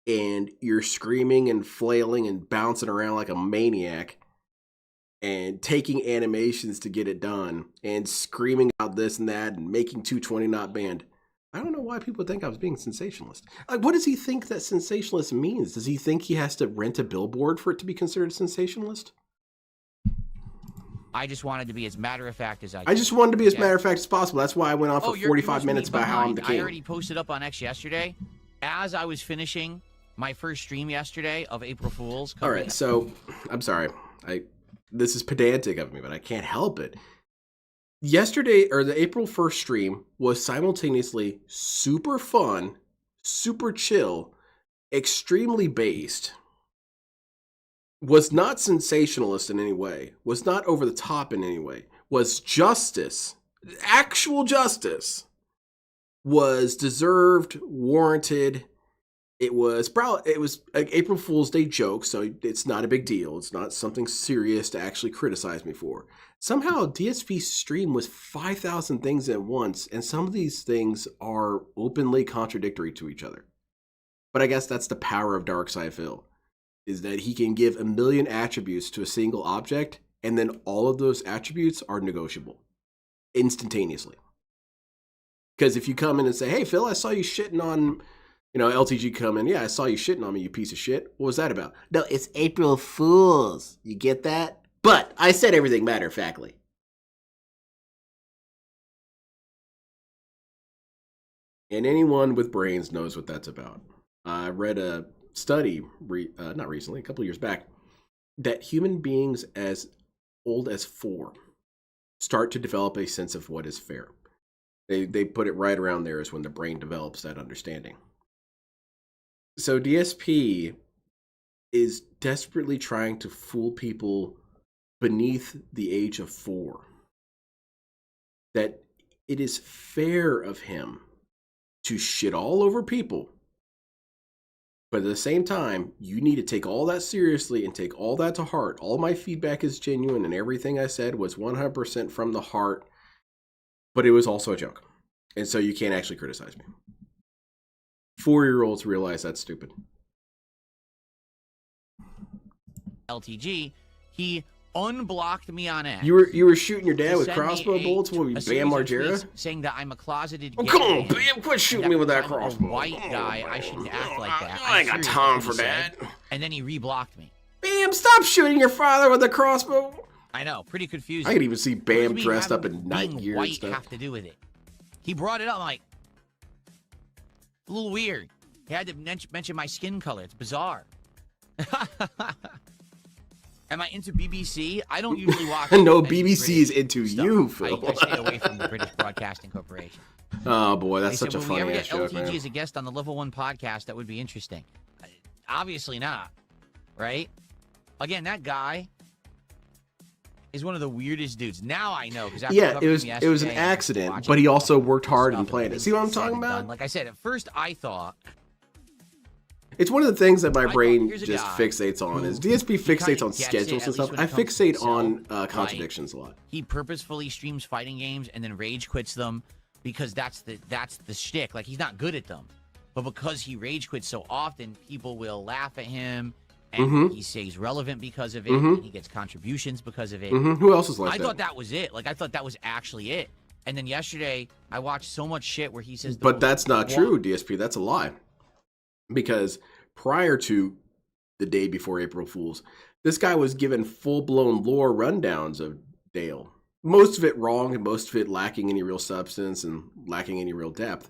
and you're screaming and flailing and bouncing around like a maniac and taking animations to get it done and screaming out this and that and making 220 not banned. I don't know why people think I was being sensationalist. Like, what does he think that sensationalist means? Does he think he has to rent a billboard for it to be considered sensationalist? I just wanted to be as matter-of-fact as I could. I just wanted to be as matter-of-fact as possible. That's why I went on for 45 minutes about how I'm the king. I already posted up on X yesterday. As I was finishing my first stream yesterday of April Fool's. All right, so I'm sorry. This is pedantic of me, but I can't help it. Yesterday, or the April 1st stream, was simultaneously super fun, super chill, extremely based, was not sensationalist in any way, was not over the top in any way, was justice, actual justice, was deserved, warranted. It was an April Fool's Day joke, so it's not a big deal. It's not something serious to actually criticize me for. Somehow, DSP's stream was 5,000 things at once, and some of these things are openly contradictory to each other. But I guess that's the power of Darkside Phil, is that he can give a million attributes to a single object, and then all of those attributes are negotiable instantaneously. Because if you come in and say, hey, Phil, I saw you shitting on... LTG come in. Yeah, I saw you shitting on me, you piece of shit. What was that about? No, it's April Fool's. You get that? But I said everything matter-of-factly. And anyone with brains knows what that's about. I read a study, not recently, a couple of years back, that human beings as old as 4 start to develop a sense of what is fair. They put it right around there is when the brain develops that understanding. So DSP is desperately trying to fool people beneath the age of 4. That it is fair of him to shit all over people. But at the same time, you need to take all that seriously and take all that to heart. All my feedback is genuine and everything I said was 100% from the heart. But it was also a joke. And so you can't actually criticize me. 4-year-olds realize that's stupid. LTG, he unblocked me on X. You were shooting your dad with crossbow bolts when we Bam Margera? Saying that I'm a closeted gay. Oh, come on, Bam, quit shooting me with that crossbow. I'm a white guy, I shouldn't act like that. I ain't got time for that. And then he reblocked me. Bam, stop shooting your father with a crossbow. I know, pretty confusing. I could even see Bam dressed up in night gear and stuff. Have to do with it? He brought it up, I'm like, a little weird. He had to mention my skin color. It's bizarre. Am I into BBC? I don't usually watch. No, BBC is into stuff. You, Phil. I stay away from the British Broadcasting Corporation. Oh boy, that's such a funny ass joke, man. LTG as a guest on the Level 1 podcast, that would be interesting. Obviously not, right? Again, that guy is one of the weirdest dudes. Now I know, because it was an accident, but he also worked hard and planned it. See what I'm talking about? Like I said, at first I thought It's one of the things that my thought, brain here's a just guy fixates on. who- Is DSP he kinda fixates on gets it, schedules at and least stuff. when I it comes to fixate himself, on like, contradictions a lot. he purposefully streams fighting games and then rage quits them because that's the shtick. Like, he's not good at them, but because he rage quits so often, people will laugh at him, and he stays relevant because of it. And he gets contributions because of it. Who else is like I that? thought that was it. Like, I thought that was actually it. And then yesterday, I watched so much shit where he says, But that's not true, DSP. That's a lie. Because prior to the day before April Fool's, this guy was given full-blown lore rundowns of Dale. Most of it wrong and most of it lacking any real substance and lacking any real depth.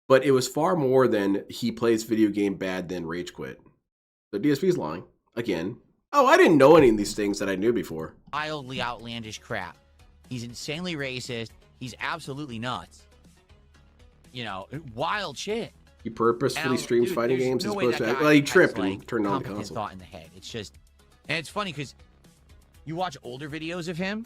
But it was far more than he plays video game bad then rage quit. So DSP's lying. Again. Oh, I didn't know any of these things that I knew before. wildly outlandish crap. He's insanely racist. He's absolutely nuts. You know, wild shit. He purposefully And, streams dude, fighting there's games no as way opposed that to... guy Well, he has, tripped and like, turned on the competent console. thought in the head. It's just... And it's funny because you watch older videos of him,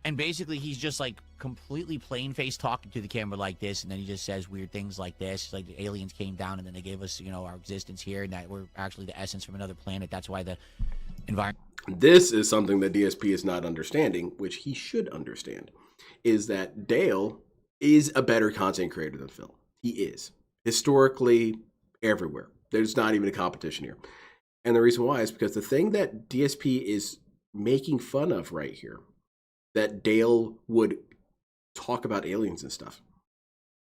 and basically he's just, like, completely plain-faced talking to the camera like this, and then he just says weird things like this. Like, the aliens came down, and then they gave us, you know, our existence here, and that we're actually the essence from another planet. That's why the environment... This is something that DSP is not understanding, which he should understand, is that Dale is a better content creator than Phil. He is. Historically, everywhere. There's not even a competition here. And the reason why is because the thing that DSP is making fun of right here, that Dale would talk about aliens and stuff,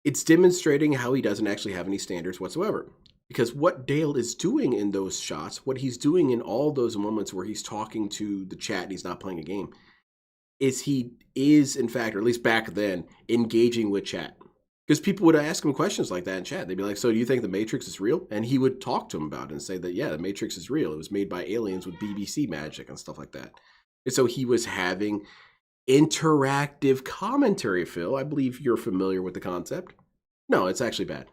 it's demonstrating how he doesn't actually have any standards whatsoever. Because what Dale is doing in those shots, what he's doing in all those moments where he's talking to the chat and he's not playing a game, is he is, in fact, or at least back then, engaging with chat. Because people would ask him questions like that in chat. They'd be like, so do you think the Matrix is real? And he would talk to him about it and say that, yeah, the Matrix is real. It was made by aliens with BBC magic and stuff like that. And so he was having interactive commentary, Phil. I believe you're familiar with the concept. No, it's actually bad.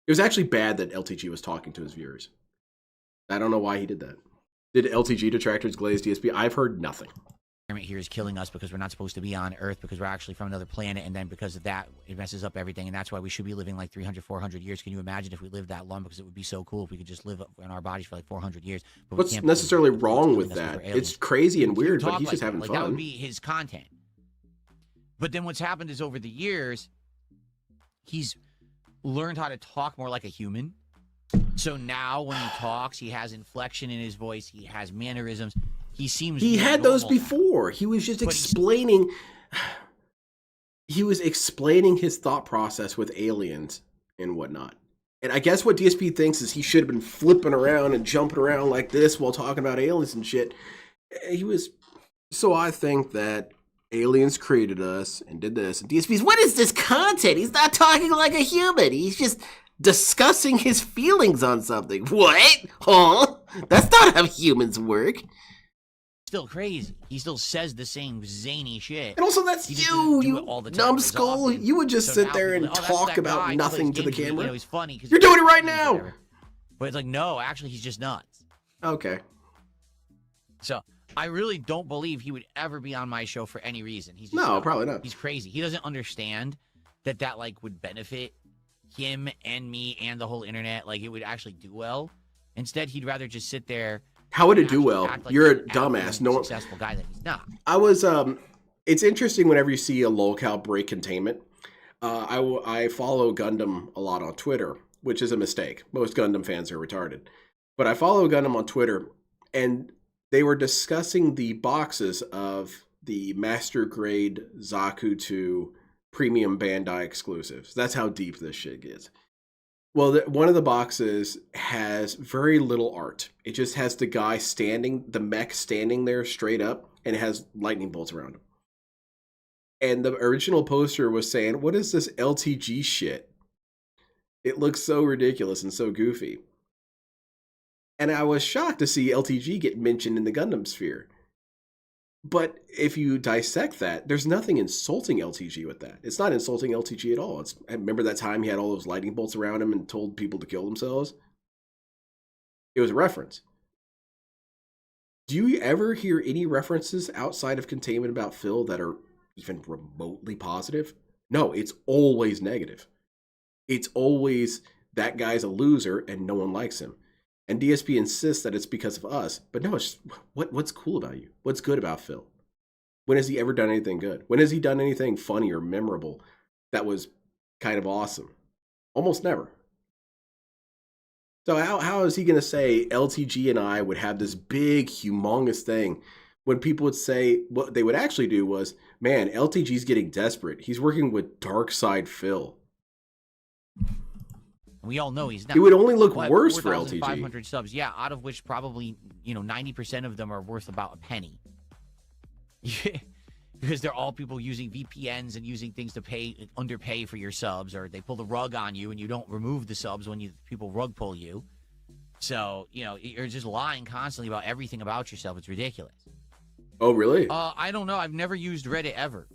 It was actually bad that LTG was talking to his viewers. I don't know why he did that. Did LTG detractors glaze DSP? I've heard nothing. Here is killing us because we're not supposed to be on Earth because we're actually from another planet, and then because of that, it messes up everything, and that's why we should be living like 300, 400 years. Can you imagine if we lived that long? Because it would be so cool if we could just live in our bodies for like 400 years. But What's necessarily wrong with that? It's crazy and weird, but he's just having fun. That would be his content. But then what's happened is over the years, he's learned how to talk more like a human. So now when he talks, he has inflection in his voice. He has mannerisms. He seems... He had those normal now. before. He was just explaining... He was explaining his thought process with aliens and whatnot. And I guess what DSP thinks is he should have been flipping around and jumping around like this while talking about aliens and shit. He was... So I think that aliens created us and did this. And DSP's, what is this content? He's not talking like a human. He's just discussing his feelings on something. What? Huh? That's not how humans work. Still crazy. He still says the same zany shit. And also, that's you all the time, numbskull. You would just sit there and talk about nothing to the camera. You know, he's funny. You're doing it right now. But it's like, no, actually, he's just nuts. Okay. So I really don't believe he would ever be on my show for any reason. He's just No, nuts. probably not. He's crazy. He doesn't understand that like would benefit him and me and the whole internet. Like it would actually do well. Instead, he'd rather just sit there. How would it do well? Like You're a dumbass. No successful guy that he's not. I was it's interesting whenever you see a lolcow break containment. I follow Gundam a lot on Twitter, which is a mistake. Most Gundam fans are retarded. But I follow Gundam on Twitter, and they were discussing the boxes of the Master Grade Zaku 2 Premium Bandai exclusives. That's how deep this shit gets. Well, one of the boxes has very little art. It just has the guy standing, the mech standing there straight up, and it has lightning bolts around him. And the original poster was saying, what is this LTG shit? It looks so ridiculous and so goofy. And I was shocked to see LTG get mentioned in the Gundam sphere. But if you dissect that, there's nothing insulting LTG with that. It's not insulting LTG at all. Remember that time he had all those lightning bolts around him and told people to kill themselves? It was a reference. Do you ever hear any references outside of Containment about Phil that are even remotely positive? No, it's always negative. It's always that guy's a loser and no one likes him. And DSP insists that it's because of us. But no, it's just, what's cool about you? What's good about Phil? When has he ever done anything good? When has he done anything funny or memorable that was kind of awesome? Almost never. So how is he going to say LTG and I would have this big, humongous thing when people would say what they would actually do was, man, LTG's getting desperate. He's working with Dark Side Phil. We all know he's not. It would only look worse for 500 subs, yeah, out of which probably, 90% of them are worth about a penny. Because they're all people using VPNs and using things to underpay for your subs, or they pull the rug on you and you don't remove the subs when people rug pull you. So, you're just lying constantly about everything about yourself. It's ridiculous. Oh, really? I don't know. I've never used Reddit ever.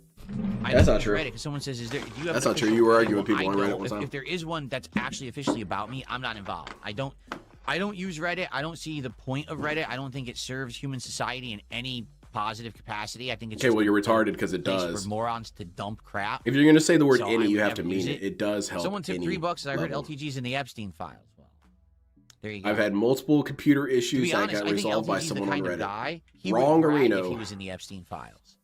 That's not true. Reddit, because someone says, do you have that's not true. You were arguing with people on Reddit one time. If there is one that's actually officially about me, I'm not involved. I don't use Reddit. I don't see the point of Reddit. I don't think it serves human society in any positive capacity. I think it's okay. Well, you're retarded because it does. For morons to dump crap. If you're going to say the word any, you have to mean it. It does help. Someone took $3. I heard LTG's in the Epstein files. Well, there you go. I've had multiple computer issues that got resolved by someone on Reddit. Wrong or if he was in the Epstein files.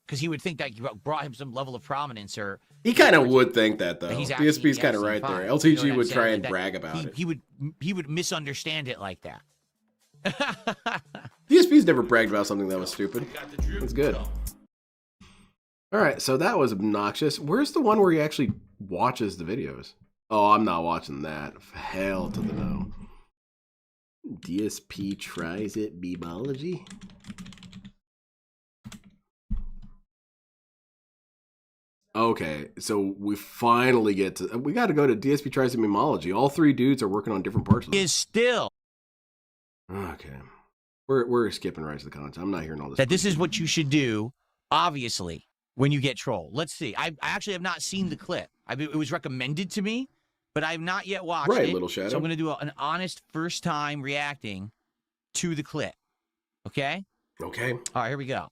Because he would think that you brought him some level of prominence, or he kind of would think that though. DSP's kind of right there. LTG would try and brag about it. He would misunderstand it like that. DSP's never bragged about something that was stupid. That's good. All right, so that was obnoxious. Where's the one where he actually watches the videos? Oh, I'm not watching that. Hell to the no. DSP tries it, Bebology. Okay, so we finally get to. We got to go to DSP tries it, Memology. All three dudes are working on different parts of it. Is still. Okay. We're skipping right to the content. I'm not hearing all this. That this is what you should do, obviously, when you get trolled. Let's see. I actually have not seen the clip. It was recommended to me, but I have not yet watched it. Right, Little Shadow. So I'm going to do an honest first time reacting to the clip. Okay? Okay. All right, here we go.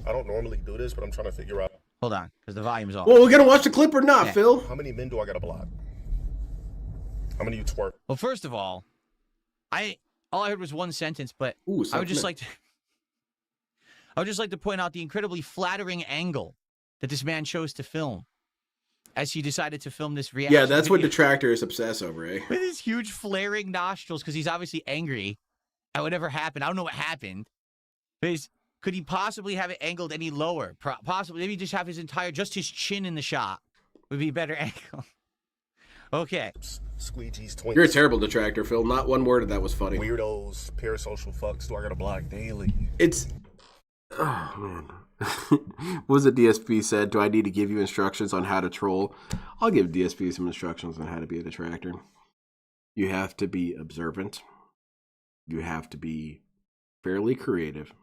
I don't normally do this, but I'm trying to figure out. Hold on, because the volume's off. Well, we're going to watch the clip or not, Phil? How many men do I got to block? How many you twerk? Well, first of all, all I heard was one sentence, but I would just like to point out the incredibly flattering angle that this man chose to film as he decided to film this reaction. Yeah, that's what video. detractors obsess over, eh? With his huge flaring nostrils, because he's obviously angry at whatever happened. I don't know what happened. But could he possibly have it angled any lower? Possibly, maybe just have just his chin in the shot would be a better angle. Okay. Squeegees, twinks. You're a terrible detractor, Phil. Not one word of that was funny. Weirdos, parasocial fucks. Do I got to block daily? It's. Oh, man. What was it DSP said? Do I need to give you instructions on how to troll? I'll give DSP some instructions on how to be a detractor. You have to be observant. You have to be fairly creative.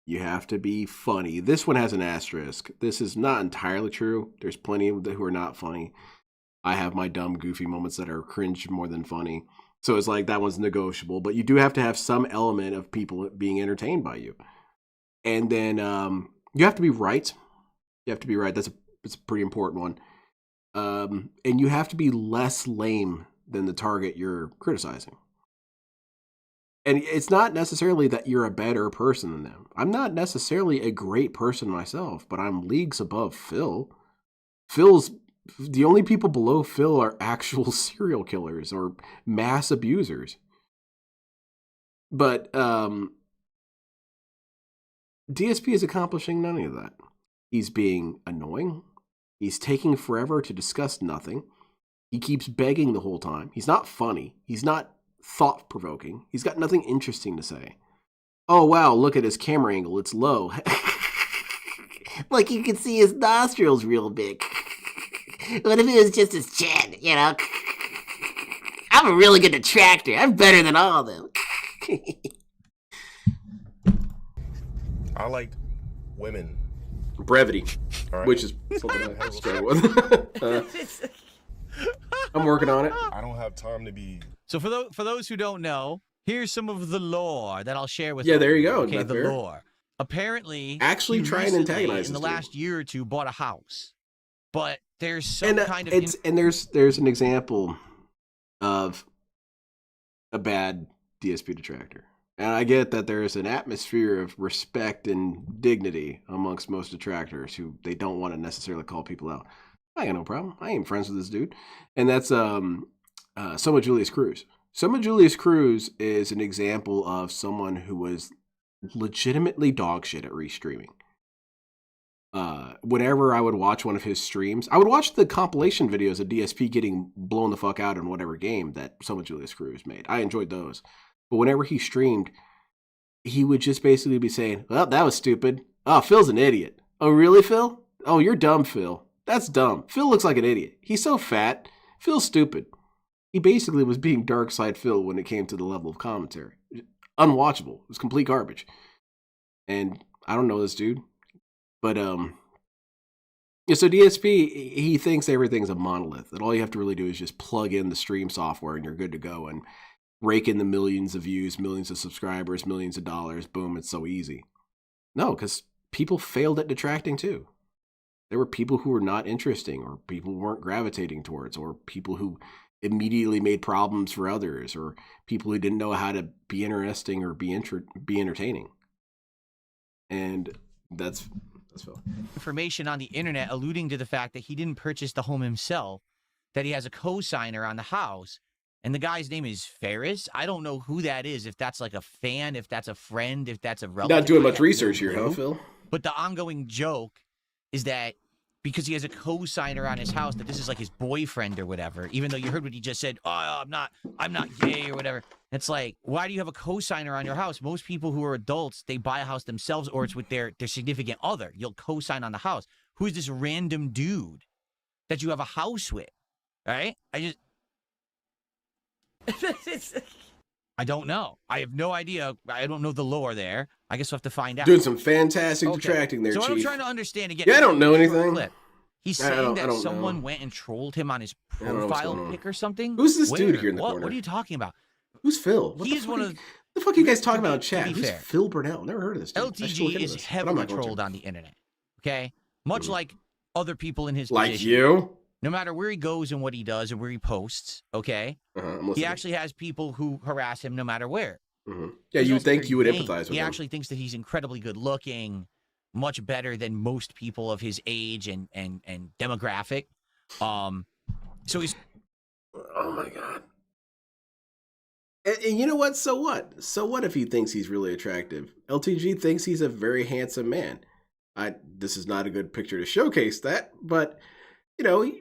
You have to be funny. This one has an asterisk. This is not entirely true. There's plenty of who are not funny. I have my dumb, goofy moments that are cringe more than funny. So it's like that one's negotiable. But you do have to have some element of people being entertained by you. And then you have to be right. You have to be right. That's a pretty important one. And you have to be less lame than the target you're criticizing. And it's not necessarily that you're a better person than them. I'm not necessarily a great person myself, but I'm leagues above Phil. The only people below Phil are actual serial killers or mass abusers. But DSP is accomplishing none of that. He's being annoying. He's taking forever to discuss nothing. He keeps begging the whole time. He's not funny. He's not thought-provoking. He's got nothing interesting to say. Oh, wow, look at his camera angle. It's low. Like you can see his nostrils real big. What if it was just his chin, you know? I'm a really good detractor. I'm better than all of them. I like women. Brevity, Right. which is something I struggle with. I'm working on it. I don't have time to be. So for those who don't know, here's some of the lore that I'll share with Yeah, you. there you go. Okay, Not the fair. lore. Apparently, Actually he try and recently, antagonize in the this dude. last year or two, bought a house. But there's some And kind of there's an example of a bad DSP detractor. And I get that there is an atmosphere of respect and dignity amongst most detractors who they don't want to necessarily call people out. I got no problem. I ain't friends with this dude. And that's Soma Julius Cruz. Soma Julius Cruz is an example of someone who was legitimately dog shit at restreaming. Whenever I would watch one of his streams, I would watch the compilation videos of DSP getting blown the fuck out in whatever game that Soma Julius Cruz made. I enjoyed those. But whenever he streamed, he would just basically be saying, well, that was stupid. Oh, Phil's an idiot. Oh, really, Phil? Oh, you're dumb, Phil. That's dumb. Phil looks like an idiot. He's so fat. Phil's stupid. He basically was being Dark Side Phil when it came to the level of commentary. Unwatchable. It was complete garbage. And I don't know this dude. But, yeah, so DSP, he thinks everything's a monolith. That all you have to really do is just plug in the stream software and you're good to go. And rake in the millions of views, millions of subscribers, millions of dollars. Boom, it's so easy. No, because people failed at detracting too. There were people who were not interesting, or people weren't gravitating towards, or people who immediately made problems for others, or people who didn't know how to be interesting or be entertaining. And that's Phil. Information on the internet alluding to the fact that he didn't purchase the home himself, that he has a co-signer on the house. And the guy's name is Ferris. I don't know who that is, if that's like a fan, if that's a friend, if that's a relative. Not doing much research here, huh, Phil? But the ongoing joke is that because he has a co-signer on his house, that this is like his boyfriend or whatever, even though you heard what he just said, oh, I'm not gay or whatever. It's like, why do you have a co-signer on your house? Most people who are adults, they buy a house themselves or it's with their significant other. You'll co-sign on the house. Who is this random dude that you have a house with? All right? I don't know. I have no idea. I don't know the lore there. I guess we'll have to find out. Doing some fantastic detracting there, so Chief. So what I'm trying to understand again. Yeah, I don't know anything. He's saying that someone went and trolled him on his profile pic or something. Who's this dude here in the corner? What are you talking about? Who's Phil? He's one of the fuck you guys talking about in chat? Who's Phil Burnell? Never heard of this dude. LTG is heavily trolled on the internet. Okay? Much like other people in his like position. You? No matter where he goes and what he does and where he posts, okay? He actually has people who harass him no matter where. Yeah, you would think you would empathize with him. He actually thinks that he's incredibly good looking, much better than most people of his age and demographic. So he's... Oh, my God. And you know what? So what? So what if he thinks he's really attractive? LTG thinks he's a very handsome man. This is not a good picture to showcase that, but, you know,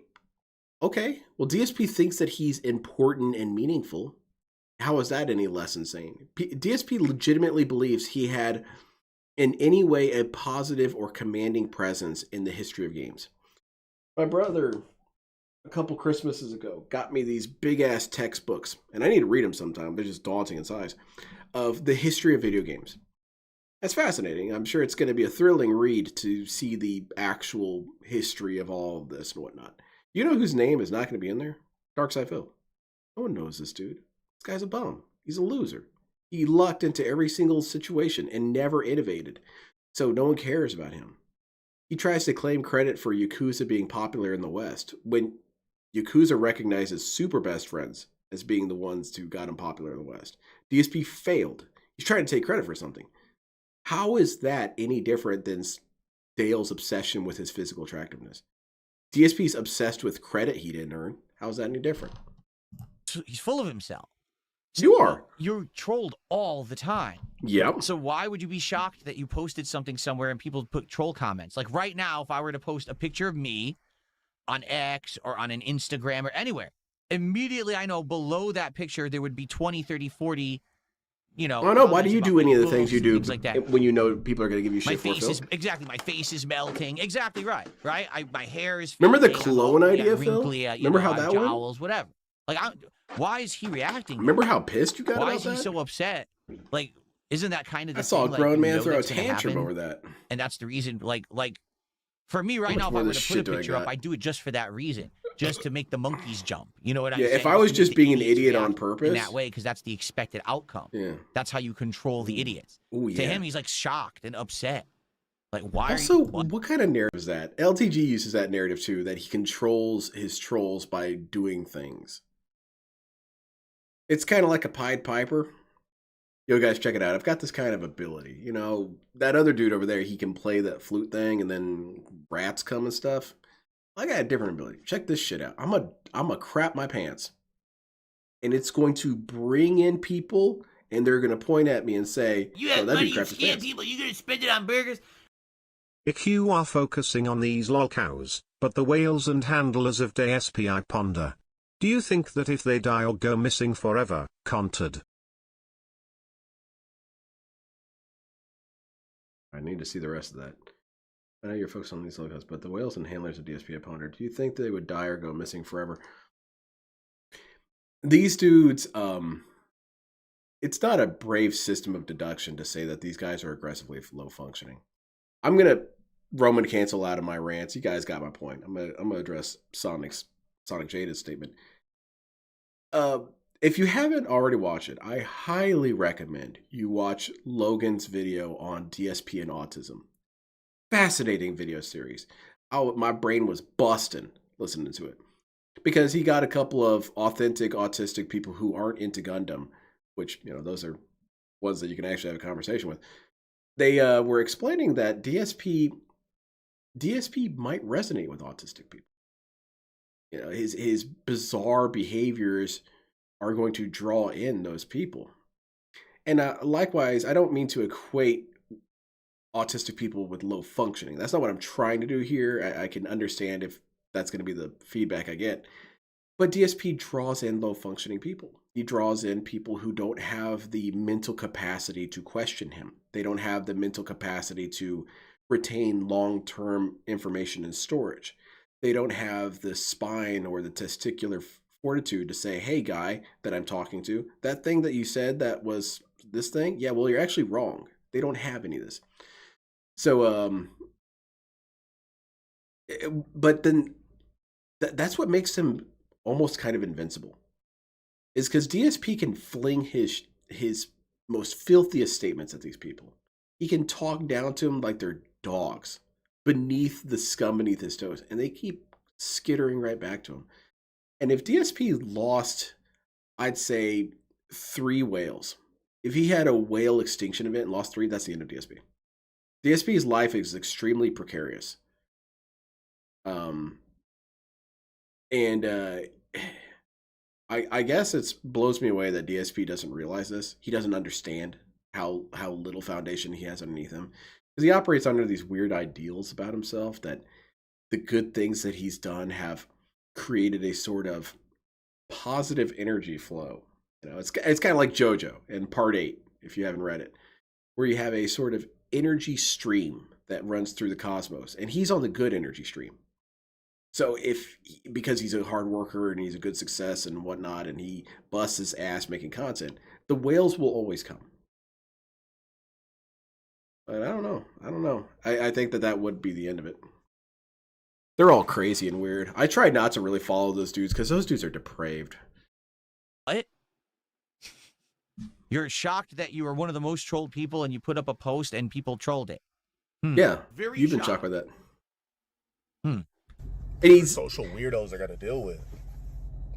okay. Well, DSP thinks that he's important and meaningful. How is that any less insane? DSP legitimately believes he had in any way a positive or commanding presence in the history of games. My brother, a couple Christmases ago, got me these big-ass textbooks, and I need to read them sometime. They're just daunting in size, of the history of video games. That's fascinating. I'm sure it's going to be a thrilling read to see the actual history of all of this and whatnot. You know whose name is not going to be in there? Darkside Phil. No one knows this dude. This guy's a bum. He's a loser. He lucked into every single situation and never innovated. So no one cares about him. He tries to claim credit for Yakuza being popular in the West when Yakuza recognizes super best friends as being the ones who got him popular in the West. DSP failed. He's trying to take credit for something. How is that any different than Dale's obsession with his physical attractiveness? DSP's obsessed with credit he didn't earn. How is that any different? He's full of himself. You are. You're trolled all the time. Yep. So why would you be shocked that you posted something somewhere and people put troll comments? Like right now, if I were to post a picture of me on X or on an Instagram or anywhere, immediately I know below that picture there would be 20, 30, 40, you know. I know. Why do you do any of the things you do like that when you know people are going to give you shit my for face Phil? is exactly. My face is melting. Exactly right. Right. My hair is. Remember the fading, clone idea, wrinkly, Phil? Remember how that jowls, went? whatever. Like, why is he reacting? Remember how pissed you got why about that? Why is he so upset? Like, isn't that kind of the I saw thing, a grown like, man throw a that's gonna tantrum happen? over that. And that's the reason, like for me right How now, much if I more were of this to put a shit do I picture up, got? I'd do it just for that reason, just to make the monkeys jump. You know what I'm Yeah, saying? if I was to just make the being an idiots idiot on react purpose. in that way, because that's the expected outcome. Yeah. That's how you control the idiots. Ooh, To yeah. him, he's like shocked and upset. Like, why Also, are you... what kind of narrative is that? LTG uses that narrative too, that he controls his trolls by doing things. It's kind of like a Pied Piper. yo guys, check it out. I've got this kind of ability. That other dude over there, he can play that flute thing and then rats come and stuff. I got a different ability. Check this shit out. I'm a crap my pants. And it's going to bring in people and they're going to point at me and say, You have that money, dude you craps his scam pants. people, you gonna spend it on burgers? If you are focusing on these lolcows, but the whales and handlers of DSP I ponder. Do you think that if they die or go missing forever, conted? I need to see the rest of that. I know you're focused on these logos, but the whales and handlers of DSP I ponder. Do you think they would die or go missing forever? These dudes, it's not a brave system of deduction to say that these guys are aggressively low functioning. I'm gonna Roman cancel out of my rants. You guys got my point. I'm gonna address Sonic Jada's statement. If you haven't already watched it, I highly recommend you watch Logan's video on DSP and autism. Fascinating video series. My brain was busting listening to it because he got a couple of authentic autistic people who aren't into Gundam, which those are ones that you can actually have a conversation with. They were explaining that DSP might resonate with autistic people. His bizarre behaviors are going to draw in those people. And likewise, I don't mean to equate autistic people with low functioning. That's not what I'm trying to do here. I can understand if that's going to be the feedback I get. But DSP draws in low functioning people. He draws in people who don't have the mental capacity to question him. They don't have the mental capacity to retain long-term information and storage. They don't have the spine or the testicular fortitude to say, hey, guy that I'm talking to, that thing that you said that was this thing, yeah, well, you're actually wrong. They don't have any of this. So, but then that's what makes him almost kind of invincible, is because DSP can fling his most filthiest statements at these people. He can talk down to them like they're dogs beneath the scum beneath his toes, and they keep skittering right back to him. And if DSP lost, I'd say 3 whales. If he had a whale extinction event and lost 3, that's the end of DSP. DSP's life is extremely precarious. I guess it blows me away that DSP doesn't realize this. He doesn't understand how little foundation he has underneath him. Because he operates under these weird ideals about himself that the good things that he's done have created a sort of positive energy flow. It's kind of like JoJo in Part 8, if you haven't read it, where you have a sort of energy stream that runs through the cosmos, and he's on the good energy stream. So because he's a hard worker and he's a good success and whatnot, and he busts his ass making content, the whales will always come. But I don't know. I think that would be the end of it. They're all crazy and weird. I try not to really follow those dudes because those dudes are depraved. What? You're shocked that you were one of the most trolled people and you put up a post and people trolled it. Yeah, Very you've been shocked. shocked by that. And he's social weirdos I got to deal with.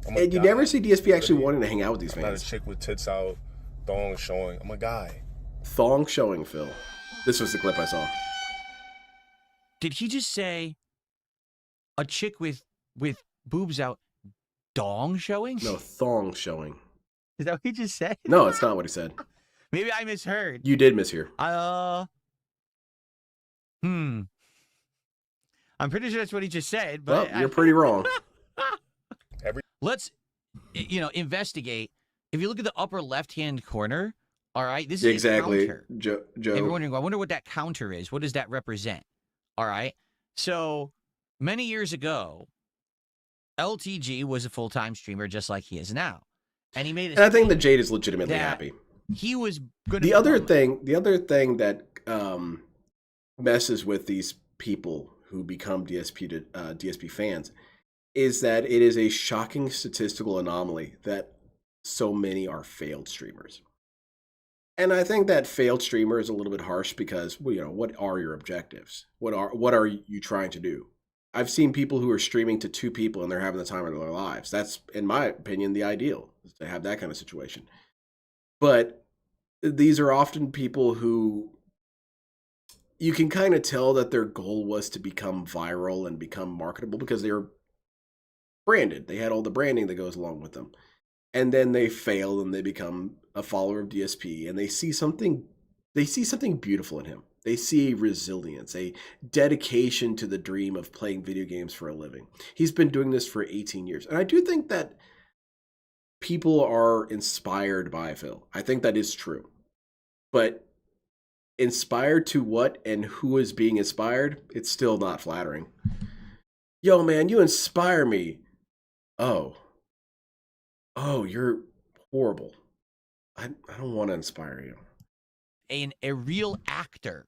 And you never see DSP actually wanting to hang out with these I'm not a fans. chick with tits out, thong showing. I'm a guy. Thong showing, Phil. This was the clip I saw. Did he just say a chick with boobs out, dong showing? No, thong showing. Is that what he just said? No, it's not what he said. Maybe I misheard. You did mishear. I'm pretty sure that's what he just said, but Well, you're pretty wrong. Let's, investigate. If you look at the upper left-hand corner, all right, this is Exactly, a counter. Joe. And you're wondering, I wonder what that counter is. What does that represent? All right. So many years ago, LTG was a full-time streamer just like he is now. And he made And I think that Jade is legitimately that happy. he was going to The other thing that messes with these people who become DSP fans is that it is a shocking statistical anomaly that so many are failed streamers. And I think that failed streamer is a little bit harsh because, what are your objectives? What are you trying to do? I've seen people who are streaming to 2 people and they're having the time of their lives. That's, in my opinion, the ideal, is to have that kind of situation. But these are often people who you can kind of tell that their goal was to become viral and become marketable because they were branded. They had all the branding that goes along with them. And then they fail and they become a follower of DSP and they see something beautiful in him. They see a resilience, a dedication to the dream of playing video games for a living. He's been doing this for 18 years. And I do think that people are inspired by Phil. I think that is true. But inspired to what and who is being inspired, it's still not flattering. Yo, man, you inspire me. Oh, you're horrible. I don't want to inspire you. A real actor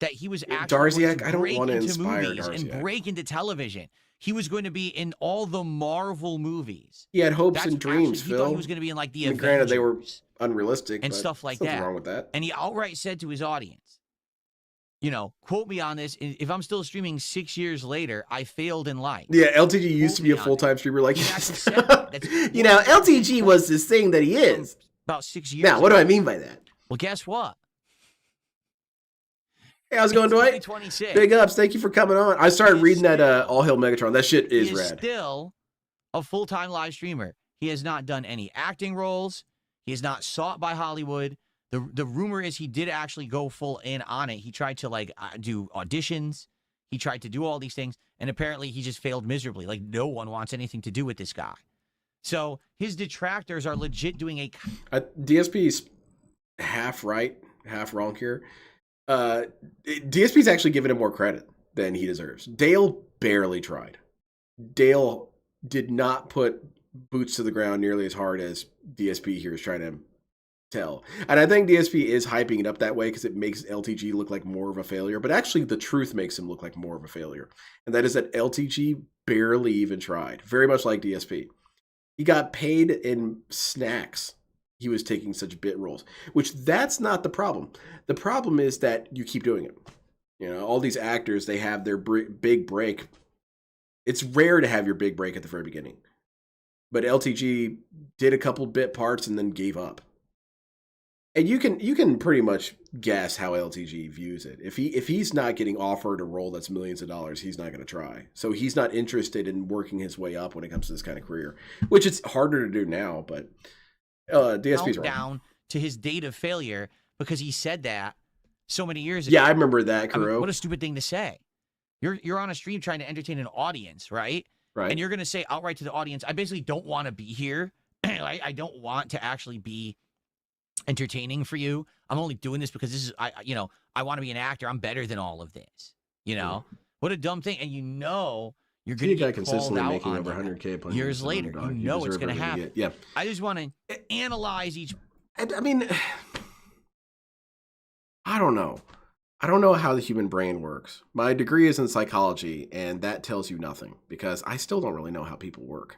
that he was actually Darziak, going to I don't break want to into inspire movies and Darziak. break into television. He was going to be in all the Marvel movies. He had hopes That's and dreams, actually, Phil. He thought he was going to be in like the Avengers. Granted, they were unrealistic and but stuff like nothing that. wrong with that. And he outright said to his audience, you know, quote me on this. If I'm still streaming 6 years later, I failed in life. Yeah, LTG used to be a full-time streamer like He you. actually said that. That's You know, LTG was this thing that he is. about 6 years Now, what do I mean by that? Well, guess what? Hey, how's it going, Dwight? 2026. Big ups. Thank you for coming on. I started He is reading that still- All Hail Megatron. That shit is He is rad. still a full-time live streamer. He has not done any acting roles. He is not sought by Hollywood. The rumor is he did actually go full in on it. He tried to like do auditions. He tried to do all these things, and apparently he just failed miserably. Like no one wants anything to do with this guy. So his detractors are legit doing a. DSP's half right, half wrong here. DSP's actually giving him more credit than he deserves. Dale barely tried. Dale did not put boots to the ground nearly as hard as DSP here is trying to tell. And I think DSP is hyping it up that way because it makes LTG look like more of a failure. But actually, the truth makes him look like more of a failure. And that is that LTG barely even tried. Very much like DSP. He got paid in snacks. He was taking such bit roles, which that's not the problem. The problem is that you keep doing it. You know, all these actors, they have their big break. It's rare to have your big break at the very beginning. But LTG did a couple bit parts and then gave up. And you can pretty much guess how LTG views it. If he's not getting offered a role that's millions of dollars, he's not going to try. So he's not interested in working his way up when it comes to this kind of career, which it's harder to do now. But DSP's right. Down to his date of failure because he said that so many years ago. Yeah, I remember that, Kuro. I mean, what a stupid thing to say. You're on a stream trying to entertain an audience, right? Right. And you're going to say outright to the audience, I basically don't want to be here. I don't want to actually be entertaining for you. I'm only doing this because this is, I want to be an actor. I'm better than all of this. You know, what a dumb thing. And you know, you're going to get consistently called out making on over that 100K playing years as an later. underdog. You know it's deserve going to everything you happen. get. Yeah. I just want to analyze each. I mean, I don't know. I don't know how the human brain works. My degree is in psychology, and that tells you nothing because I still don't really know how people work,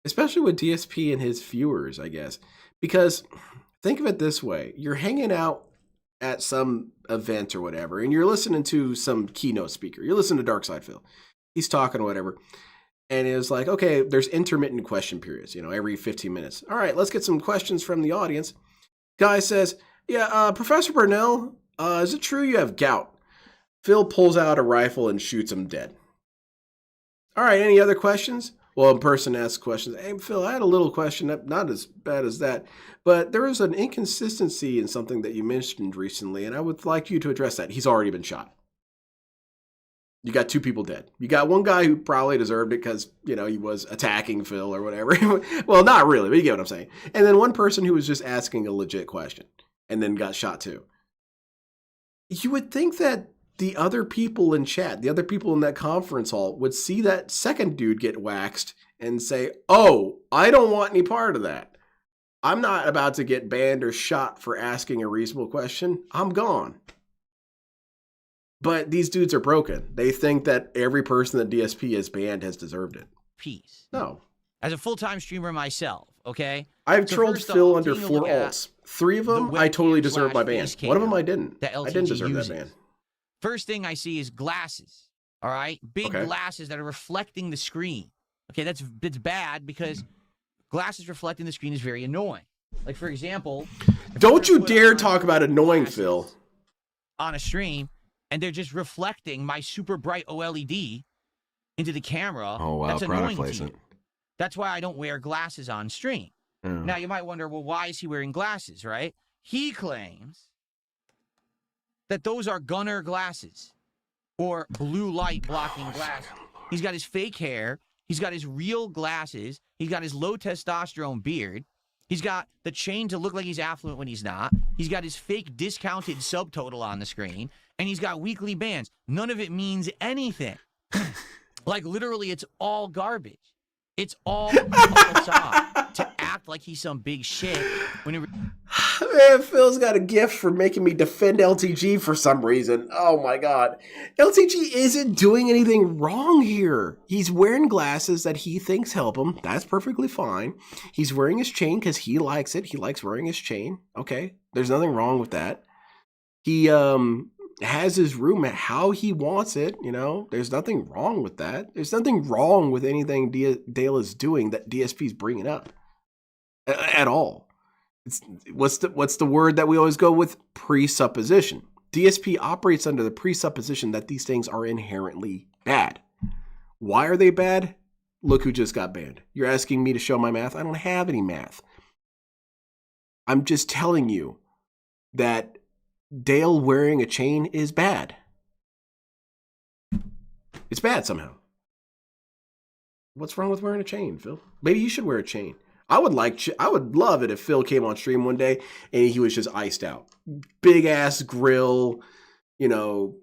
especially with DSP and his viewers, I guess. Because think of it this way. You're hanging out at some event or whatever, and you're listening to some keynote speaker. You're listening to Darkside Phil. He's talking or whatever. And it was like, okay, there's intermittent question periods, you know, every 15 minutes. All right, let's get some questions from the audience. Guy says, yeah, Professor Burnell, is it true you have gout? Phil pulls out a rifle and shoots him dead. All right, any other questions? Well, a person asks questions. Hey, Phil, I had a little question, not as bad as that, but there was an inconsistency in something that you mentioned recently, and I would like you to address that. He's already been shot. You got two people dead. You got one guy who probably deserved it because, you know, he was attacking Phil or whatever. Well, not really, but you get what I'm saying. And then one person who was just asking a legit question and then got shot too. You would think that the other people in chat, the other people in that conference hall would see that second dude get waxed and say, oh, I don't want any part of that. I'm not about to get banned or shot for asking a reasonable question. I'm gone. But these dudes are broken. They think that every person that DSP has banned has deserved it. Peace. No. As a full-time streamer myself, okay? I've So trolled first off, Phil under taking a 4 look at alts. 3 of them, the I totally webcam deserve my ban. /VSK One of them I didn't. that I LTG didn't deserve uses. that ban. First thing I see is glasses, all right? Big Okay. glasses that are reflecting the screen. Okay, that's bad because glasses reflecting the screen is very annoying. Like, for example... Don't you dare talk about annoying Phil. On a stream, and they're just reflecting my super bright OLED into the camera. Oh, wow, that's product annoying placement. to you. That's why I don't wear glasses on stream. Now, you might wonder, well, why is he wearing glasses, right? He claims that those are gunner glasses or blue light blocking glasses. He's got his fake hair. He's got his real glasses. He's got his low testosterone beard. He's got the chain to look like he's affluent when he's not. He's got his fake discounted subtotal on the screen. And he's got weekly bans. None of it means anything. Like, literally, it's all garbage. It's all a facade to act like he's some big shit. When Man, Phil's got a gift for making me defend LTG for some reason. Oh my god. LTG isn't doing anything wrong here. He's wearing glasses that he thinks help him. That's perfectly fine. He's wearing his chain because he likes it. He likes wearing his chain. Okay, there's nothing wrong with that. He has his room at how he wants it, you know. There's nothing wrong with that. There's nothing wrong with anything Dale is doing that DSP is bringing up at all. What's the word that we always go with? Presupposition. DSP operates under the presupposition that these things are inherently bad. Why are they bad? Look who just got banned. You're asking me to show my math? I don't have any math. I'm just telling you that Dale wearing a chain is bad. It's bad somehow. What's wrong with wearing a chain, Phil? Maybe you should wear a chain. I would love it if Phil came on stream one day and he was just iced out. Big ass grill, you know,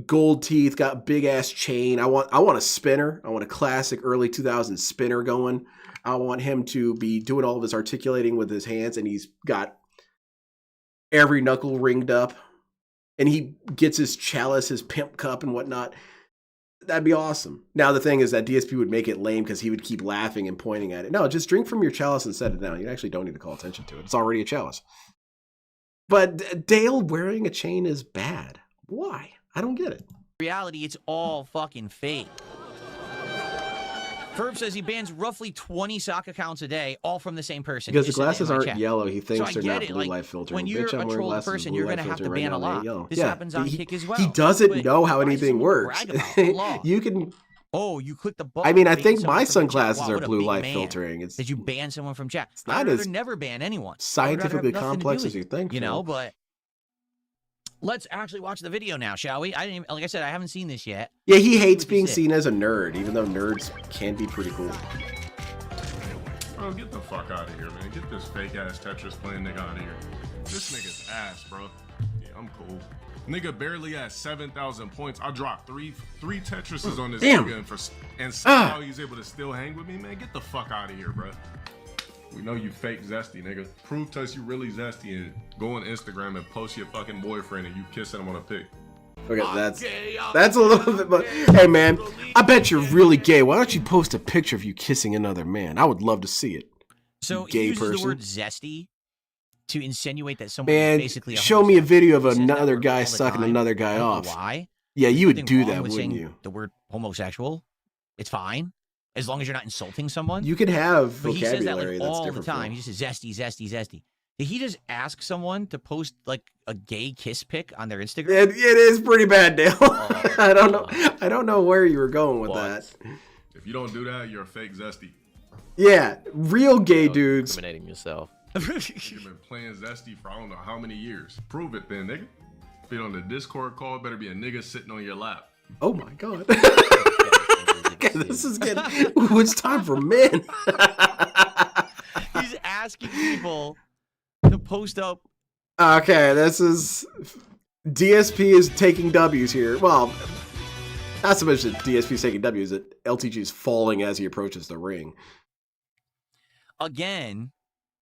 gold teeth, got big ass chain. I want a spinner. I want a classic early 2000s spinner going. I want him to be doing all of his articulating with his hands, and he's got every knuckle ringed up, and he gets his chalice, his pimp cup and whatnot. That'd be awesome. Now, the thing is that DSP would make it lame because he would keep laughing and pointing at it. No, just drink from your chalice and set it down. You actually don't need to call attention to it. It's already a chalice. But Dale wearing a chain is bad. Why? I don't get it. reality, it's all fucking fake. Ferb says he bans roughly 20 sock accounts a day, all from the same person. Because the glasses aren't yellow, he thinks so they're not it. blue light filtering. When you're a troll person, you're going to have to ban a lot. This happens on Kick as well. He doesn't know how anything works. You can... Oh, you click the button. I mean, I think my sunglasses are blue light filtering. It's, did you ban someone from chat? It's not I'd rather as never ban anyone. Scientifically complex as you think. You know, but let's actually watch the video now, shall we? I didn't even, like I said, I haven't seen this yet. Yeah, he hates being seen as a nerd, even though nerds can be pretty cool. Bro, get the fuck out of here, man. Get this fake ass Tetris playing nigga out of here. This nigga's ass, bro. Yeah, I'm cool. Nigga barely has 7,000 points. I dropped three Tetrises on this nigga, and somehow he's able to still hang with me, man. Get the fuck out of here, bro. We know you fake zesty, nigga. Prove to us you really zesty and go on Instagram and post your fucking boyfriend and you kissing him on a pic. Okay, that's a little bit, but hey, man, I bet you're really gay. Why don't you post a picture of you kissing another man? I would love to see it. So gay he uses person. the word zesty to insinuate that someone Man, is basically show me a video of another guy sucking another guy off. Why? Yeah, you would do Nothing that, wrong with wouldn't saying you? The word homosexual, it's fine as long as you're not insulting someone. You could have But he says that vocabulary like that's all the different. time. He just says zesty, zesty, zesty. Did he just ask someone to post like a gay kiss pic on their Instagram? It is pretty bad, Dale. I don't know. I don't know where you were going with that. If you don't do that, you're a fake zesty. Yeah, real gay dudes. Incriminating yourself. You've been playing zesty for I don't know how many years. Prove it then, nigga. Be on the Discord call, better be a nigga sitting on your lap. Oh my god. Okay, this is getting. Ooh, it's time for men. He's asking people to post up. Okay, this is DSP is taking W's here. Well, not so much that DSP is taking W's, that LTG is falling as he approaches the ring. Again,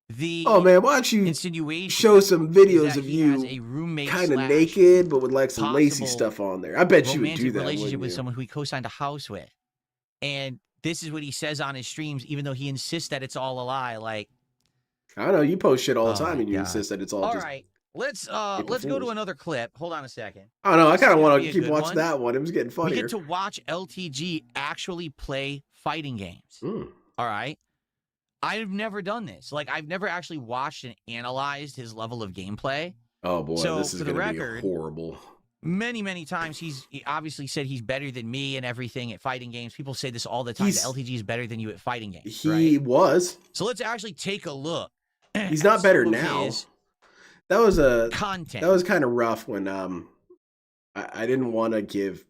the oh man, why don't you insinuation show some videos of he you has a roommate kind of slash naked, but with like some lacy possible stuff on there? I bet you would do romantic that. relationship Wouldn't with you? someone who he co-signed a house with, and this is what he says on his streams, even though he insists that it's all a lie. Like, I don't know, you post shit all the Oh time my and you God. insist that it's all all just. right, let's go to fools. another clip. Hold on a second. I don't know. I This kind is of gonna want be to a keep good watching one. that one. It was getting We funnier. get to watch LTG actually play fighting games. Mm. All right. I've never done this. Like, I've never actually watched and analyzed his level of gameplay. Oh boy, So, this is for the going to be record, horrible. Many times he obviously said he's better than me and everything at fighting games. People say this all the time. The LTG is better than you at fighting games. He was. So let's actually take a look. He's not better now. That was a content. That was kind of rough when I didn't want to give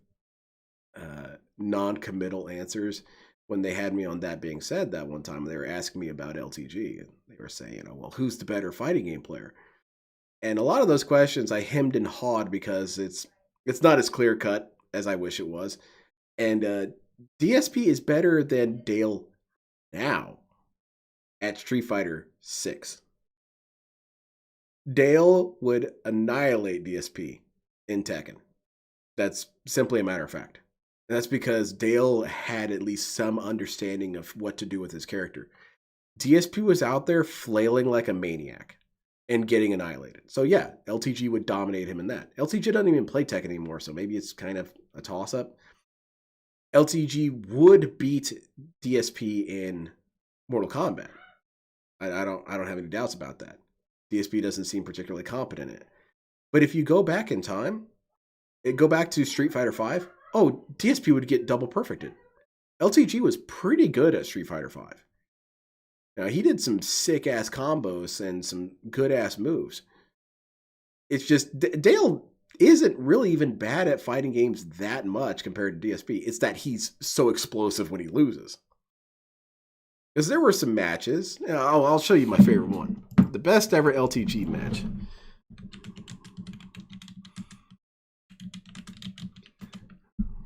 non-committal answers when they had me on. That being said, that one time they were asking me about LTG and they were saying, well, who's the better fighting game player? And a lot of those questions I hemmed and hawed because it's not as clear cut as I wish it was. And DSP is better than Dale now at Street Fighter 6. Dale would annihilate DSP in Tekken. That's simply a matter of fact. And that's because Dale had at least some understanding of what to do with his character. DSP was out there flailing like a maniac and getting annihilated. So yeah, LTG would dominate him in that. LTG doesn't even play Tekken anymore, so maybe it's kind of a toss-up. LTG would beat DSP in Mortal Kombat. I don't have any doubts about that. DSP doesn't seem particularly competent in it. But if you go back in time, go back to Street Fighter V, DSP would get double perfected. LTG was pretty good at Street Fighter V. Now, he did some sick-ass combos and some good-ass moves. It's just, Dale isn't really even bad at fighting games that much compared to DSP. It's that he's so explosive when he loses. Because there were some matches. I'll show you my favorite one. The best ever LTG match.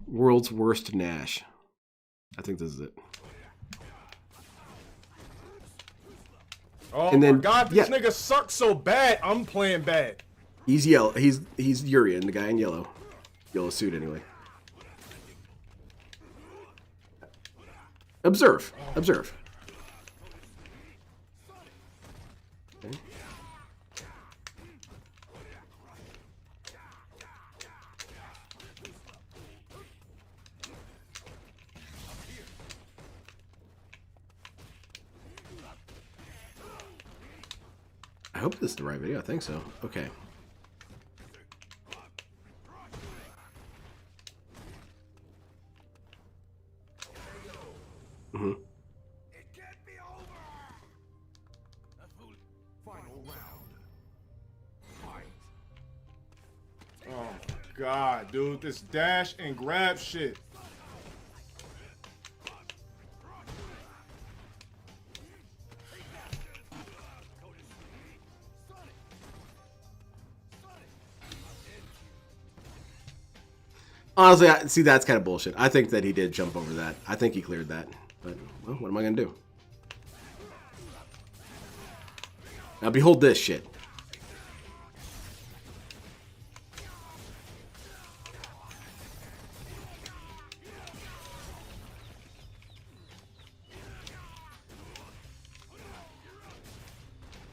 World's Worst Nash. I think this is it. Oh and then, my god, this nigga sucks so bad. I'm playing bad. He's yellow. He's Urian, the guy in yellow. Yellow suit anyway. Observe. Okay. I hope this is the right video. I think so. Okay. Mm-hmm. It can't be over. Final round. Fight. Oh my god, dude, this dash and grab shit. Honestly, see, that's kind of bullshit. I think that he did jump over that. I think he cleared that. But, well, what am I going to do? Now, behold this shit.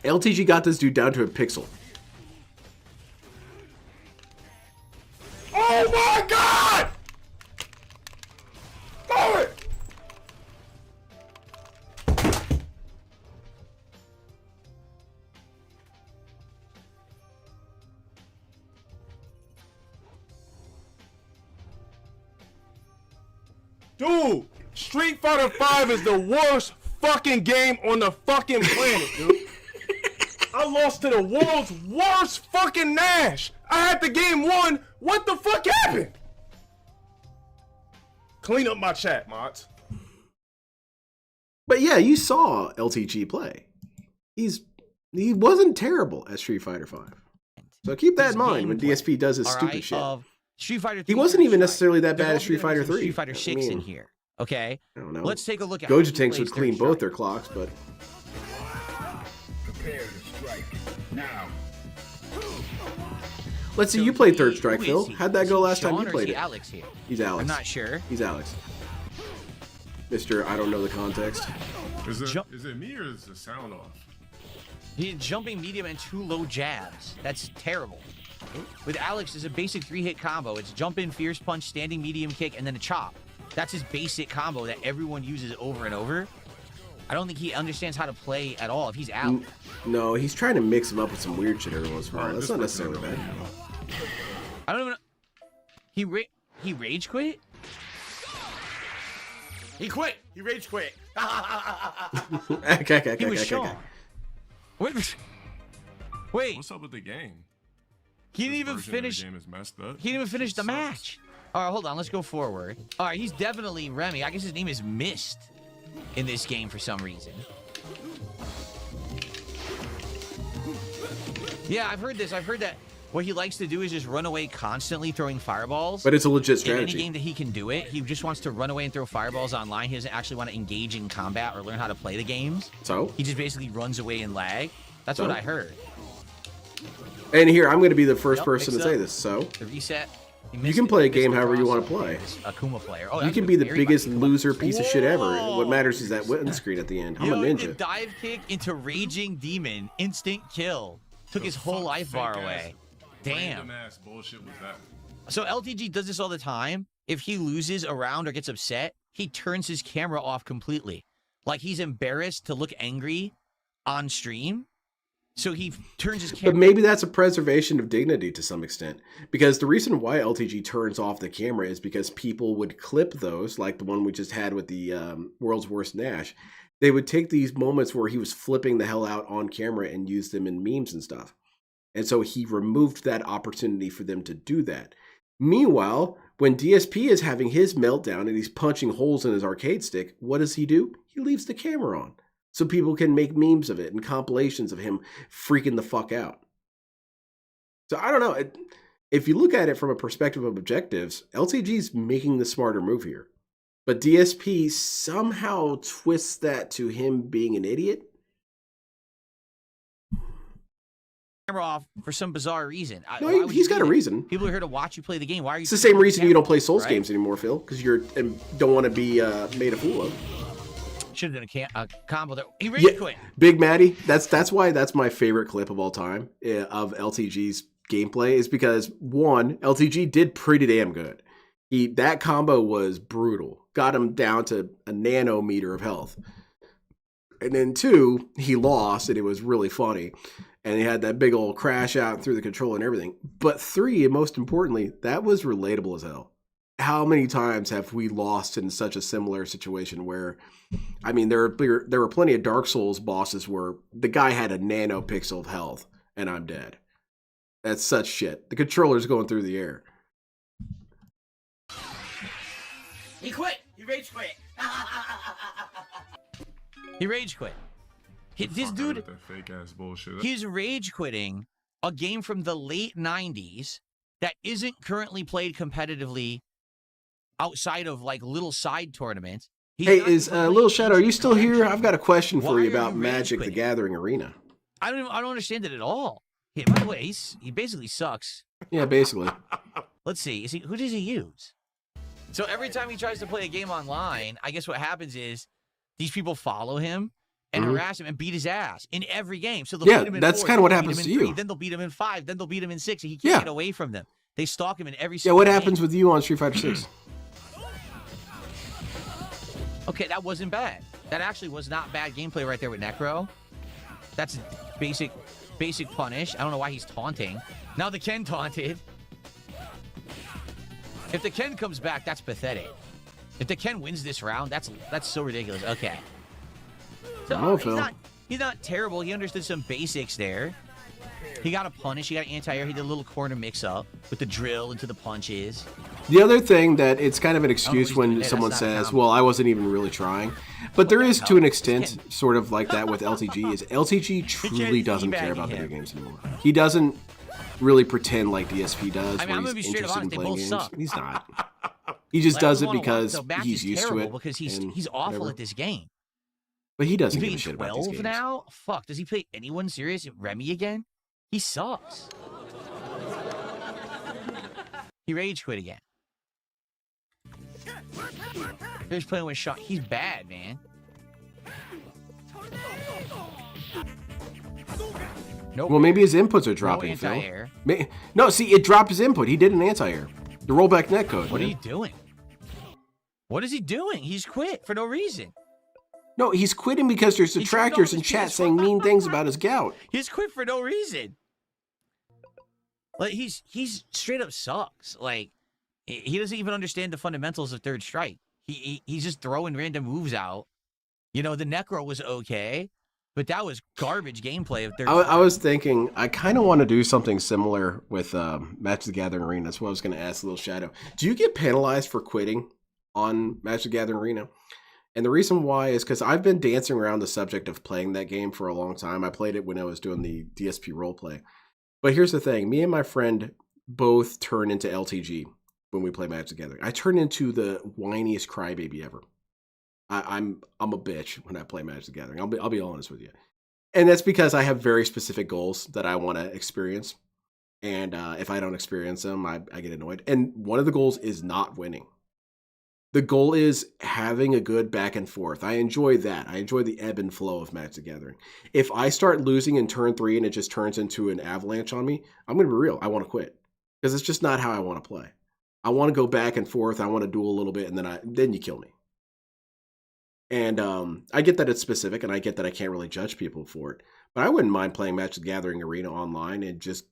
LTG got this dude down to a pixel. Oh my god! Throw it! Dude, Street Fighter V is the worst fucking game on the fucking planet, dude. I lost to the world's worst fucking Nash. I had the game won. What the fuck happened? Clean up my chat, mods. But yeah, you saw LTG play. He wasn't terrible at Street Fighter V. So keep that in mind when DSP does his stupid shit. Street Fighter 3 he wasn't even necessarily that bad at Street Fighter 3. Street Fighter 6 in here. Okay. I don't know. Let's take a look at Goja Tanks would clean both their clocks, but Prepare to strike. Now. let's see. You played Third Strike, Phil. How'd that go last time you played it? Alex here? He's Alex. I'm not sure. He's Alex. Mr. I don't know the context. Is it me or is the sound off? He's jumping medium and 2 low jabs. That's terrible. With Alex, it's a basic 3-hit combo. It's jump in, fierce punch, standing medium kick, and then a chop. That's his basic combo that everyone uses over and over. I don't think he understands how to play at all if he's out. No, he's trying to mix him up with some weird shit every once in a while. Alright, That's this not works necessarily really bad. well. I don't even know. He rage quit? He quit. He rage quit. Okay. He was Sean. Wait. What's up with the game? He didn't This even version of the finish. game is messed up. He didn't even finish It the sucks. match. All right, hold on. Let's go forward. All right, he's definitely Remy. I guess his name is Mist in this game for some reason. Yeah, I've heard this. I've heard that what he likes to do is just run away constantly throwing fireballs. But it's a legit In any strategy. game that he can do it, he just wants to run away and throw fireballs online. He doesn't actually want to engage in combat or learn how to play the games. So? He just basically runs away and lag. That's So? what I heard. And here, I'm going to be the first Yep, person to mix say up. this. So, The reset. you can play a game however you want to play. Akuma player. Oh, you that's can be the very biggest much Akuma. loser piece of shit ever. Whoa! What matters is that win screen at the end. I'm a He did ninja. dive kick into raging demon, instant kill. Took his whole life bar away. Damn. Random ass bullshit was that. So LTG does this all the time. If he loses a round or gets upset, he turns his camera off completely. Like he's embarrassed to look angry on stream. So he turns his camera. But maybe that's a preservation of dignity to some extent. Because the reason why LTG turns off the camera is because people would clip those, like the one we just had with the World's Worst Nash. They would take these moments where he was flipping the hell out on camera and use them in memes and stuff. And so he removed that opportunity for them to do that. Meanwhile, when DSP is having his meltdown and he's punching holes in his arcade stick, what does he do? He leaves the camera on so people can make memes of it and compilations of him freaking the fuck out. So I don't know. If you look at it from a perspective of objectives, LTG's making the smarter move here. But DSP somehow twists that to him being an idiot. Camera off for some bizarre reason. No, Why would he's you got do a that? reason. People are here to watch you play the game. Why are you? It's the same reason you don't play Souls right? games anymore, Phil, because you don't want to be made a fool of. Should have done a combo there. He rage quit. Big Maddie. That's why that's my favorite clip of all time of LTG's gameplay is because one, LTG did pretty damn good. That combo was brutal. Got him down to a nanometer of health. And then two, he lost and it was really funny. And he had that big old crash out through the controller and everything. But three, and most importantly, that was relatable as hell. How many times have we lost in such a similar situation where, I mean, there were plenty of Dark Souls bosses where the guy had a nanopixel of health and I'm dead. That's such shit. The controller's going through the air. He quit. He rage quit. He rage quit. This Fuck dude, with that fake ass bullshit. he's rage quitting a game from the late 90s that isn't currently played competitively outside of like little side tournaments. He's Hey, not is even playing Little Shadow, are you still here? convention. I've got a question for Why you are about you rage Magic the quitting? Gathering Arena. I don't understand it at all. By the way, he basically sucks. Yeah, basically. Let's see. Who does he use? So every time he tries to play a game online, I guess what happens is these people follow him and harass him and beat his ass in every game. So they'll Yeah, beat him in that's 4, kinda what then they'll happens beat him to in you. 3, then they'll beat him in 5, then they'll beat him in 6. And he can't Yeah. get away from them. They stalk him in every Yeah, single what game. happens with you on Street Fighter 6? Okay, that wasn't bad. That actually was not bad gameplay right there with Necro. That's basic punish. I don't know why he's taunting. Now the Ken taunted. If the Ken comes back, that's pathetic. If the Ken wins this round, that's so ridiculous. Okay. So Oh, Phil. he's not terrible. He understood some basics there. He got a punish. He got anti-air. He did a little corner mix-up with the drill into the punches. The other thing that it's kind of an what excuse he's when doing there. someone That's not a says, combo. well, I wasn't even really trying. But there is, to an extent, Again. sort of like that with LTG, is LTG truly Ken's doesn't care teabagging about video him. games anymore. He doesn't really pretend like DSP does, I mean, where I'm gonna he's be straight up interested in honest, they playing both games. suck. He's not. He just does it because So Max he's is used to terrible it. because he's and awful whatever. at this game. But he doesn't He's give a playing shit about these 12 games. now? Fuck, does he play anyone serious? Remy again? He sucks. He rage quit again. He's playing with Sean. He's bad, man. Nope. Well, maybe his inputs are dropping, Phil. anti-air. No, see, it dropped his input. He did an anti-air. The rollback netcode. What are man. you doing? What is he doing? He's quit for no reason. No, he's quitting because there's He detractors in knows chat he's saying mean things about his gout. He's quit for no reason. Like he's straight up sucks. Like he doesn't even understand the fundamentals of third strike. He's just throwing random moves out. You know, the Necro was okay, but that was garbage gameplay of third strike. I was thinking I kind of want to do something similar with Match of the Gathering Arena. That's what I was going to ask Little Shadow. Do you get penalized for quitting on Match of the Gathering Arena? And the reason why is because I've been dancing around the subject of playing that game for a long time. I played it when I was doing the DSP roleplay. But here's the thing. Me and my friend both turn into LTG when we play Magic together. I turn into the whiniest crybaby ever. I'm a bitch when I play Magic the Gathering. I'll be honest with you. And that's because I have very specific goals that I want to experience. And if I don't experience them, I get annoyed. And one of the goals is not winning. The goal is having a good back and forth. I enjoy that. I enjoy the ebb and flow of Magic the Gathering. If I start losing in turn 3 and it just turns into an avalanche on me, I'm going to be real. I want to quit. Because it's just not how I want to play. I want to go back and forth. I want to duel a little bit, and then you kill me. And I get that it's specific, and I get that I can't really judge people for it. But I wouldn't mind playing Magic the Gathering Arena online and just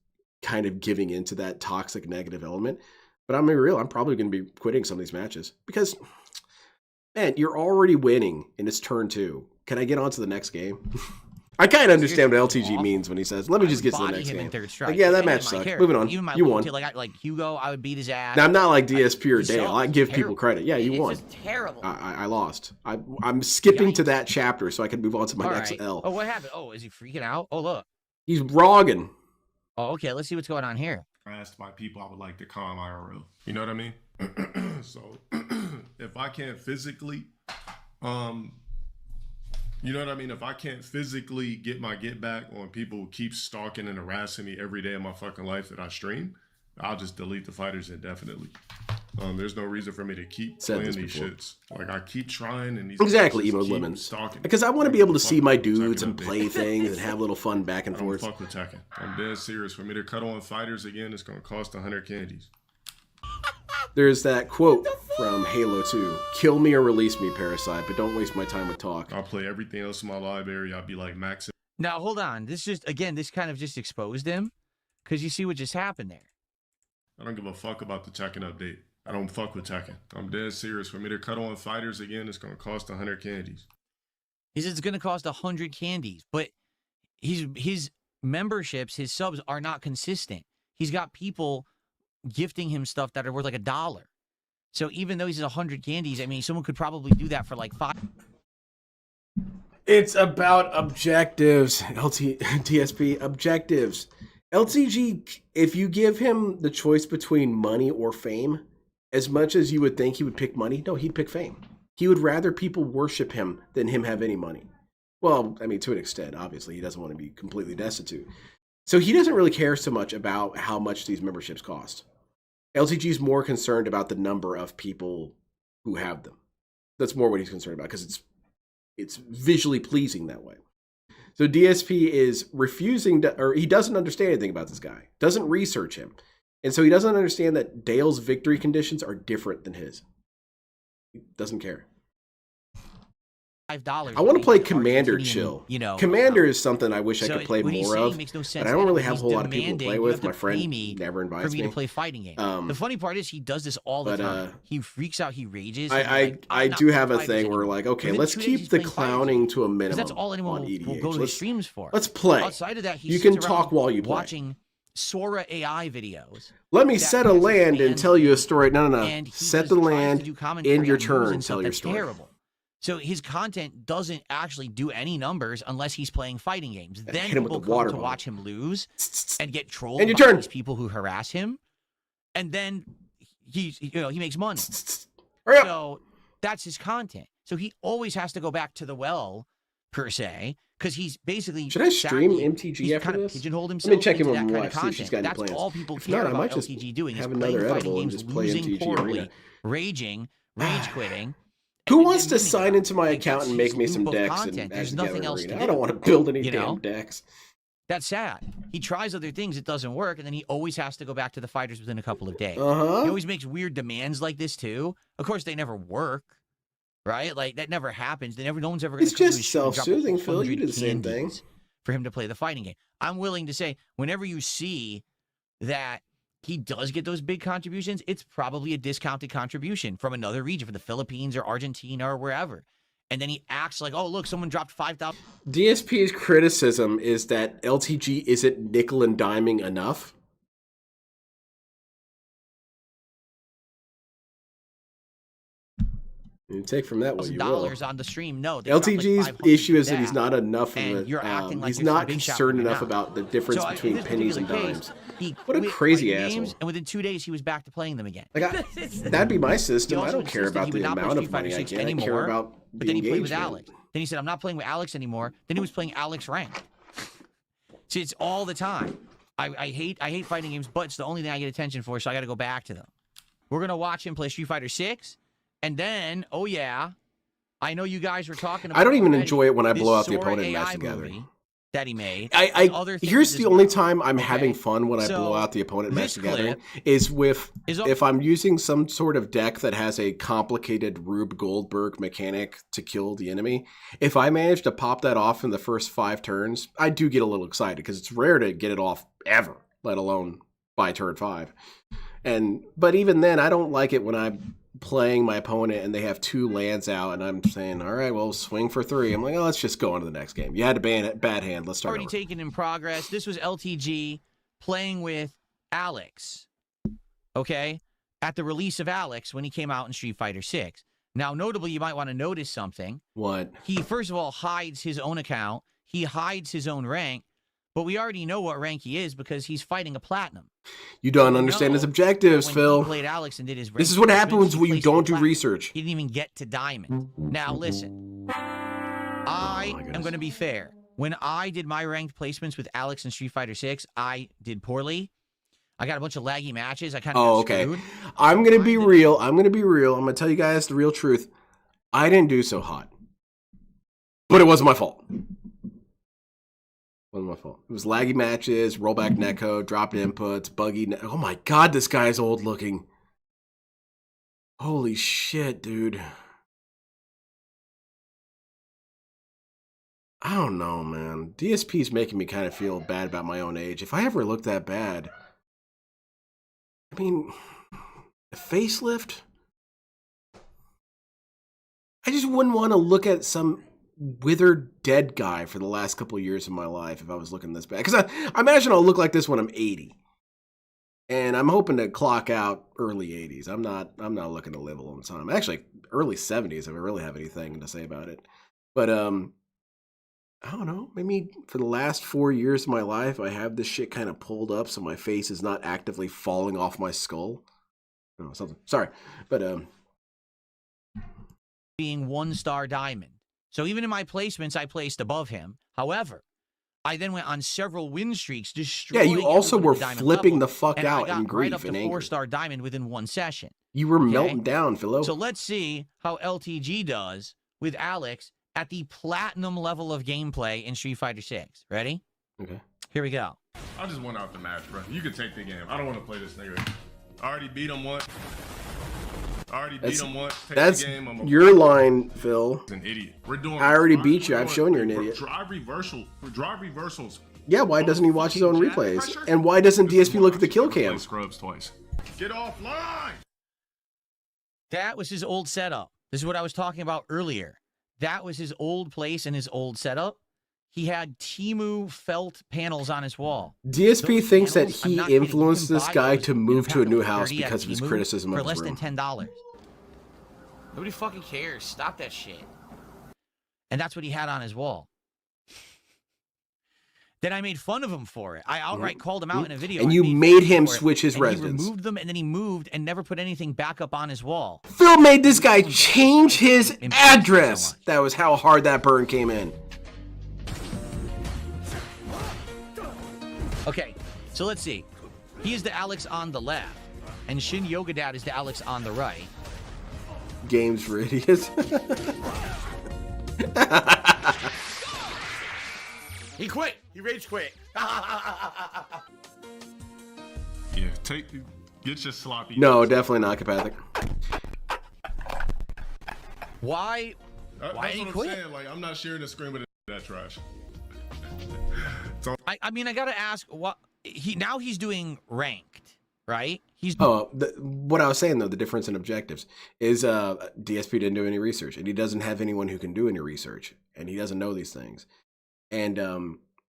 kind of giving into that toxic negative element. But I'm going to be real, I'm probably going to be quitting some of these matches. Because, man, you're already winning, and it's turn 2. Can I get on to the next game? I kind of understand what LTG means when he says, let me just get to the next game. Like, yeah, that match sucked. Moving on. You won. Like Hugo, I would beat his ass. Now, I'm not like DSP or Dale. I give people credit. Yeah, you won. It's just terrible. I lost. I'm skipping to that chapter so I can move on to my next L. Oh, what happened? Oh, is he freaking out? Oh, look. He's rogging. Oh, okay. Let's see what's going on here. Asked by people I would like to calm IRL. You know what I mean? So if I can't physically, you know what I mean? If I can't physically get my get back on people who keep stalking and harassing me every day of my fucking life that I stream, I'll just delete the fighters indefinitely. There's no reason for me to keep playing these shits. Like I keep trying and these exactly emo lemons. Because I want to be able to see my dudes and play things and have a little fun back and forth. I don't fuck with Tekken. I'm dead serious. For me to cut on fighters again, it's gonna cost 100 candies. There's that quote from Halo 2. Kill me or release me, Parasite, but don't waste my time with talk. I'll play everything else in my library. I'll be like maxing. Now hold on. This kind of just exposed him. Because you see what just happened there. I don't give a fuck about the Tekken update. I don't fuck with Tekken. I'm dead serious. For me to cut on fighters again, it's going to cost 100 candies. He says it's going to cost 100 candies, but his memberships, his subs are not consistent. He's got people gifting him stuff that are worth like $1. So even though he's at 100 candies, I mean, someone could probably do that for like 5. It's about objectives. DSP objectives. LTG, if you give him the choice between money or fame, as much as you would think he would pick money, no, he'd pick fame. He would rather people worship him than him have any money. Well, I mean, to an extent, obviously, he doesn't want to be completely destitute. So he doesn't really care so much about how much these memberships cost. LTG is more concerned about the number of people who have them. That's more what he's concerned about because it's visually pleasing that way. So DSP is refusing to, or he doesn't understand anything about this guy, doesn't research him. And so he doesn't understand that Dale's victory conditions are different than his. He doesn't care. $5. I want to play Commander chill. You know, Commander is something I wish I could play more of. Makes no sense, but I don't really have a whole lot of people to play with. My friend never invites for me to play fighting games. The funny part is he does this all the time. He freaks out. He rages. I do have a thing where like, okay, let's keep the clowning to a minimum. That's all anyone will go to the streams for. Let's play. Outside of that, you can talk while you play. Watching Sora AI videos. Let me set a land and tell you a story. No. Set the land, end your turn, tell your story. Terrible. So his content doesn't actually do any numbers unless he's playing fighting games. Then people come to watch him lose and get trolled by these people who harass him. And then he makes money. So that's his content. So he always has to go back to the well, per se, because he's basically. Should I stream MTG after this? Pigeonholed himself. Let me check in with my wife, see if she's got any plans. That's all people care about LTG doing. Have another edible and just play MTG Arena. Raging, rage quitting. Who wants to sign into my account and make me some decks and There's nothing else to do. I don't want to build any damn decks. That's sad. He tries other things, it doesn't work, and then he always has to go back to the fighters within a couple of days. He always makes weird demands like this too. Of course, they never work. right? Like that never happens. No one's ever going It's to come to just his show and drop self-soothing, Phil. You 100 do the same thing. candies for him to play the fighting game. I'm willing to say whenever you see that he does get those big contributions, it's probably a discounted contribution from another region, from the Philippines or Argentina or wherever. And then he acts like, oh, look, someone dropped 5,000. DSP's criticism is that LTG isn't nickel and diming enough. You take from that what you will. On the stream. No, they dropped like LTG's 500 issue is that for he's not enough of and a. you're acting like he's you're some not big shot concerned when you're enough not. about the difference So, in between this pennies and particular dimes. case, he What a quit crazy playing asshole. games, and within 2 days, he was back to playing them again. Like that'd be my He system. I also don't care insisted about he the would not play amount Street of Fighter money I 6 get. I care anymore, about but the then he played with engagement. Alex. Then he said, I'm not playing with Alex anymore. Then he was playing Alex ranked. See, it's all the time. I hate fighting games, but it's the only thing I get attention for, so I got to go back to them. We're going to watch him play Street Fighter 6, and then, oh yeah, I know you guys were talking about I don't even already, enjoy it when I this blow out the Sora opponent and AI match together. movie that he made. Here's the only time I'm okay? having fun when I So, blow out the opponent match this together clip is with is if I'm using some sort of deck that has a complicated Rube Goldberg mechanic to kill the enemy. If I manage to pop that off in the first 5 turns, I do get a little excited because it's rare to get it off ever, let alone by turn 5. But even then, I don't like it when I'm playing my opponent and they have 2 lands out and I'm saying, all right, well, swing for 3. I'm like, oh, let's just go on to the next game. You had a bad hand. Let's start already over. taken in progress. This was LTG playing with Alex, okay, at the release of Alex when he came out in Street Fighter 6. Now, notably, you might want to notice something. What? He, first of all, hides his own account. He hides his own rank. But we already know what rank he is because he's fighting a platinum. You don't understand his objectives, when Phil. He played Alex and did his This is what happens when you placed don't do platinum. research. He didn't even get to diamond. Now listen, I am going to be fair. When I did my ranked placements with Alex in Street Fighter 6, I did poorly. I got a bunch of laggy matches. I kind of got okay. screwed. I'm going to be real. I'm going to tell you guys the real truth. I didn't do so hot. But it wasn't my fault. Wasn't my fault. It was laggy matches, rollback netcode, dropped inputs, buggy. Oh my god, this guy's old looking. Holy shit, dude. I don't know, man. DSP's making me kind of feel bad about my own age. If I ever looked that bad, I mean, a facelift? I just wouldn't want to look at some withered dead guy for the last couple of years of my life if I was looking this bad. Because I imagine I'll look like this when I'm 80. And I'm hoping to clock out early 80s. I'm not looking to live a long time. Actually, early 70s if I really have anything to say about it. But I don't know. Maybe for the last 4 years of my life, I have this shit kind of pulled up so my face is not actively falling off my skull. Oh, something. Sorry. But being 1-star diamond. So even in my placements, I placed above him. However, I then went on several win streaks, destroying. yeah, you also everyone were at the diamond flipping level, the fuck and out I got in grief right up and to anger. 4-star diamond within one session. You were Okay? melting down, Philo. So let's see how LTG does with Alex at the platinum level of gameplay in Street Fighter 6. Ready? Okay. Here we go. I just went out the match, bro. You can take the game. I don't want to play this nigga. I already beat him once. Take That's the game. your line, Phil. An idiot. We're doing. I already beat you. I've shown you're an idiot. Drive reversals. Yeah, why doesn't he watch his own replays? And why doesn't DSP look at the kill cam? Scrubs twice. Get offline. That was his old setup. This is what I was talking about earlier. That was his old place and his old setup. He had Temu felt panels on his wall. DSP Those thinks that panels, I'm he not kidding, you influenced can this buy guy those to in move to a new pack of house 30 at because of his Temu criticism for of his less room. than $10. Nobody fucking cares. Stop that shit. And that's what he had on his wall. Then I made fun of him for it. I outright called him out in a video. And I you made him for it, switch his and residence. He removed them, and then he moved and never put anything back up on his wall. Phil made this guy change his address. That was how hard that burn came in. Okay, so let's see. He is the Alex on the left, and Shin Yoga Dad is the Alex on the right. Games for idiots. He quit. He rage quit. Yeah, get your sloppy. No, definitely not Capathic. Why? That's Why did he what I'm quit? saying. Like, I'm not sharing the screen with that trash. I mean, I gotta ask. What he's doing ranked, right? He's What I was saying though, the difference in objectives is DSP didn't do any research, and he doesn't have anyone who can do any research, and he doesn't know these things. And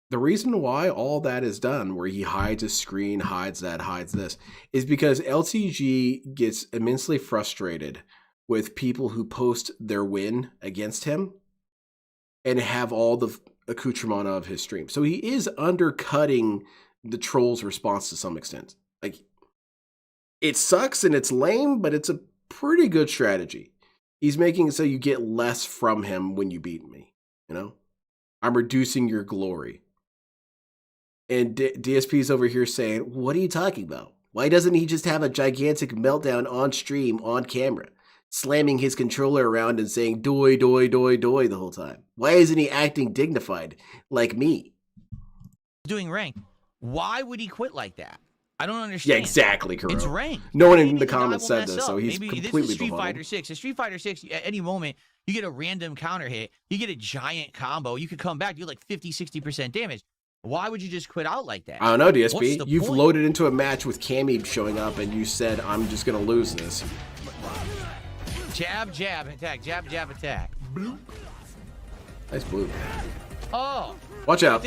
the reason why all that is done, where he hides his screen, hides that, hides this, is because LTG gets immensely frustrated with people who post their win against him and have all the accoutrement of his stream. So he is undercutting the trolls' response to some extent. Like, it sucks and it's lame, but it's a pretty good strategy. He's making it so you get less from him when you beat me. You know, I'm reducing your glory. And DSP's over here saying, what are you talking about? Why doesn't he just have a gigantic meltdown on stream, on camera, slamming his controller around and saying doi, doi, doi, doi the whole time? Why isn't he acting dignified like me? doing ranked. Why would he quit like that? I don't understand. Yeah, exactly, Kuro. It's ranked. No one in Maybe the guy comments will said mess this, so up. he's Maybe completely this is Street befuddled. Fighter 6. In Street Fighter 6, at any moment, you get a random counter hit, you get a giant combo, you could come back, do like 50, 60% damage. Why would you just quit out like that? I don't know, What's DSP. the You've point? loaded into a match with Cammy showing up, and you said, I'm just going to lose this. Jab, jab, attack. Jab, jab, attack. Nice blue. Oh. Watch out.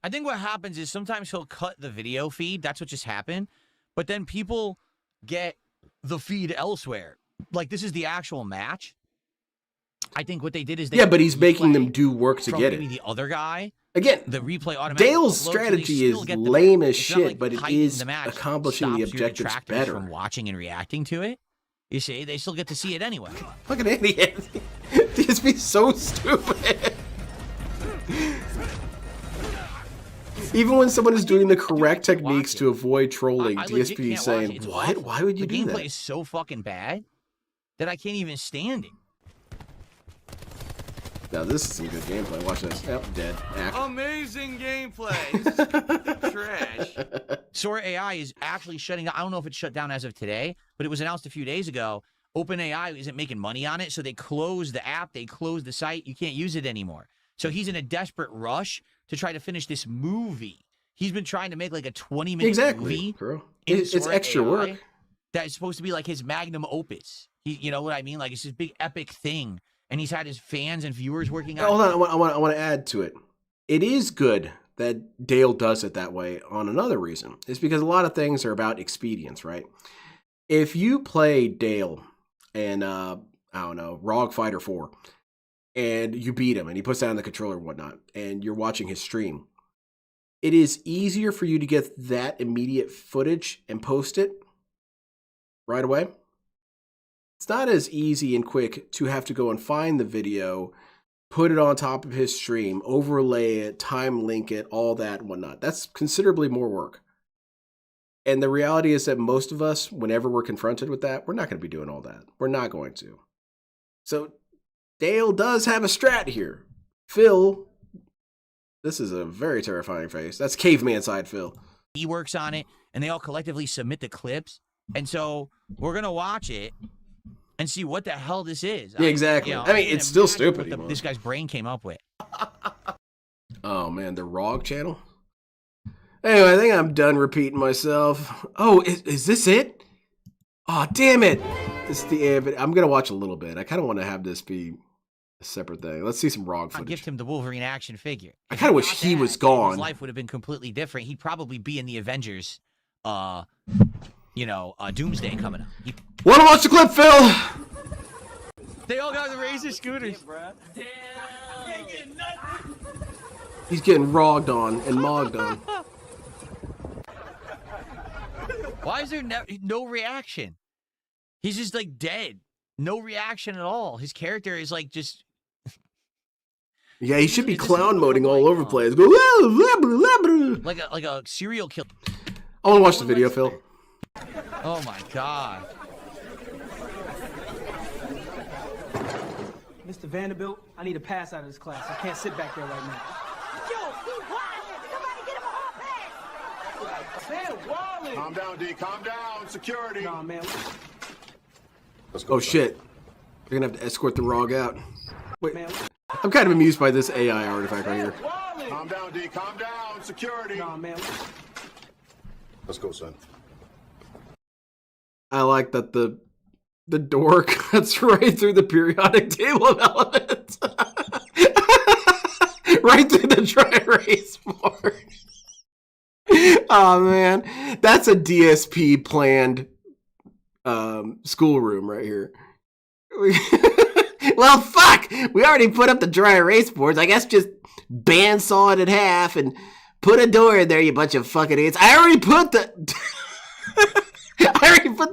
I think what happens is sometimes he'll cut the video feed. That's what just happened. But then people get the feed elsewhere. Like, this is the actual match. I think what they did is they... Yeah, but he's making them do work to get maybe it. the other guy. Again, The replay automatically Dale's uploads, so they strategy still is get the lame match. as It's not shit, like but it hiding is the match accomplishing the stops your objectives detractors better. from watching and reacting to it. You see, they still get to see it anyway. Fucking idiot. DSP's so stupid. Even when someone is doing the correct techniques to avoid trolling, I legit DSP is can't watch saying, it. It's what? awful. Why would you the do gameplay that? is so fucking bad that I can't even stand it. Now, this is some good gameplay. Watch this. Yep, dead. Act. Amazing gameplay. This is trash. Sora AI is actually shutting down. I don't know if it's shut down as of today, but it was announced a few days ago. OpenAI isn't making money on it, so they closed the app. They closed the site. You can't use it anymore. So he's in a desperate rush to try to finish this movie. He's been trying to make like a 20-minute movie. Bro. in It's Sora extra AI work. that is supposed to be like his magnum opus. You know what I mean? Like, it's this big epic thing. And he's had his fans and viewers working on Hold it. on, I want to add to it. It is good that Dale does it that way on another reason. It's because a lot of things are about expedience, right? If you play Dale and, I don't know, Rogue Fighter 4, and you beat him and he puts down the controller and whatnot, and you're watching his stream, it is easier for you to get that immediate footage and post it right away. It's not as easy and quick to have to go and find the video, put it on top of his stream, overlay it, time link it, all that and whatnot. That's considerably more work. And the reality is that most of us, whenever we're confronted with that, we're not going to be doing all that. We're not going to. So Dale does have a strat here. Phil, this is a very terrifying face. That's caveman side Phil. He works on it, and they all collectively submit the clips. And so we're going to watch it and see what the hell this is. Yeah, exactly. I mean, can't it's still imagine stupid. what this guy's brain came up with. Oh, man, the Rogue channel? Anyway, I think I'm done repeating myself. Oh, is this it? Oh, damn it. It's the end. I'm going to watch a little bit. I kind of want to have this be a separate thing. Let's see some Rogue I'll footage. gift him the Wolverine action figure. I If kind of got wish he that, was gone. His life would have been completely different. He'd probably be in the Avengers, Doomsday coming up. Want to watch the clip, Phil? They all got the Razor scooters. He's getting rogged on and mogged on. Why is there no reaction? He's just like dead. No reaction at all. His character is like just... Yeah, he should be This is clown moding all over the like, place. Go, "Blah, blah, blah, blah." like a serial killer. I want to watch the video, Phil. Oh my god. Mr. Vanderbilt, I need a pass out of this class. I can't sit back there right now. Man, Wally! Calm down, D. Calm down. Security. Nah, man. Let's go. Oh, shit. They're gonna have to escort the ROG out. Wait, Man, I'm kind of amused by this AI artifact right here. Calm down, D. Calm down. Security. nah, man. Let's go, son. I like that the door cuts right through the periodic table of elements. Right through the dry erase board. Oh man, that's a DSP planned schoolroom right here. Well, fuck! We already put up the dry erase boards. I guess just bandsaw it in half and put a door in there, you bunch of fucking idiots. I already put the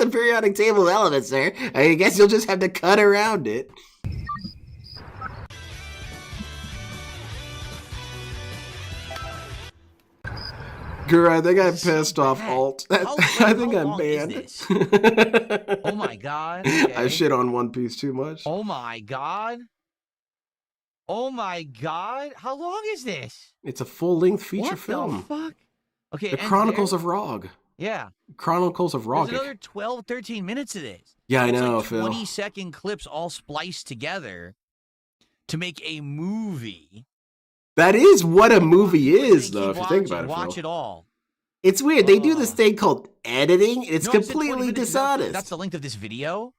periodic table of elements there. I guess you'll just have to cut around it. Girl, I think I pissed off Alt. I think I'm banned. Oh my god. Okay. I shit on One Piece too much. Oh my god. Oh my god. How long is this? It's a full-length feature What film. the fuck? Okay. The and Chronicles there- of Rog. Yeah. Chronicles of Rog. There's another 12, 13 minutes of this. Yeah, I It's know, like Phil. 20-second clips all spliced together to make a movie. That is what a movie We're is, gonna though, keep if you think watching, about it, Watch Phil. it all. It's weird. They do this thing called editing, and it's No, I said 20 completely minutes. dishonest. That's the length of this video.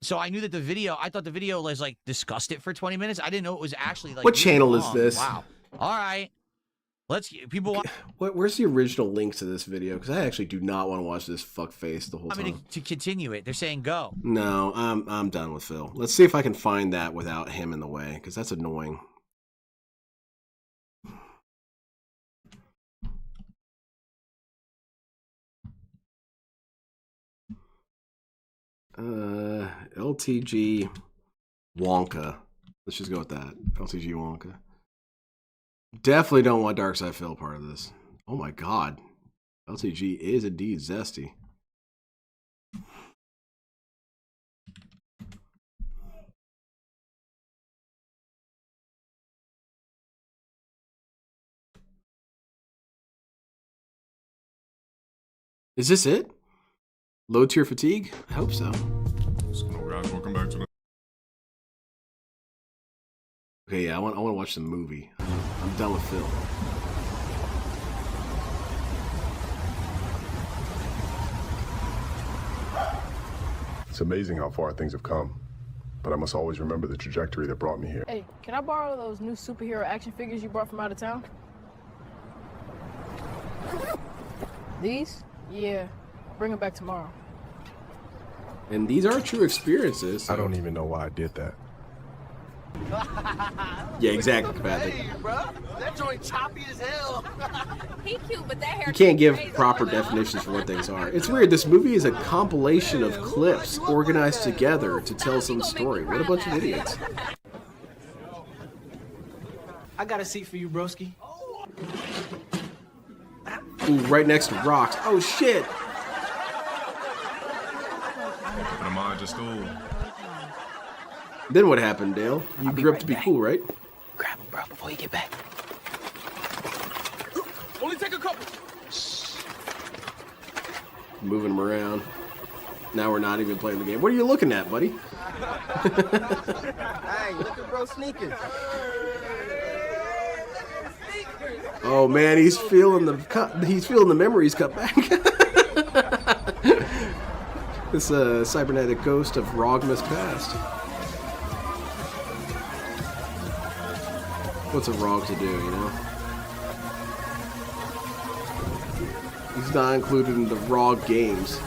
So I knew that I thought the video was like discussed it for 20 minutes. I didn't know it was actually like. What really channel is long. this? Wow. All right. People want Where's the original link to this video? Because I actually do not want to watch this fuckface the whole me time. to continue it. They're saying go. No, I'm done with Phil. Let's see if I can find that without him in the way, because that's annoying. LTG Wonka. Let's just go with that. LTG Wonka. Definitely don't want Darkside Phil part of this. Oh my god. LTG is indeed zesty. Is this it? Low tier fatigue? I hope so. What's going on, guys? Welcome back to the... Okay, yeah, I want to watch the movie. I'm done with Phil. It's amazing how far things have come. But I must always remember the trajectory that brought me here. Hey, can I borrow those new superhero action figures you brought from out of town? These? Yeah. Bring them back tomorrow. And these are true experiences. So. I don't even know why I did that. Yeah, exactly, Patrick. bro. That joint choppy as hell. He cute, but that hair. You can't give proper definitions for what things are. It's weird. This movie is a compilation of clips organized together to tell some story. What a bunch of idiots. I got a seat for you, broski. Ooh, right next to rocks. Oh, shit. But I'm on just cool. Then what happened, Dale? You grew up to be cool, right? Grab him, bro, before you get back. Only take a couple. Moving him around. Now we're not even playing the game. What are you looking at, buddy? Hey, look at bro sneakers. Oh man, he's feeling the memories cut back. This cybernetic ghost of Rogma's past. What's a Rog to do, you know? He's not included in the Rog games.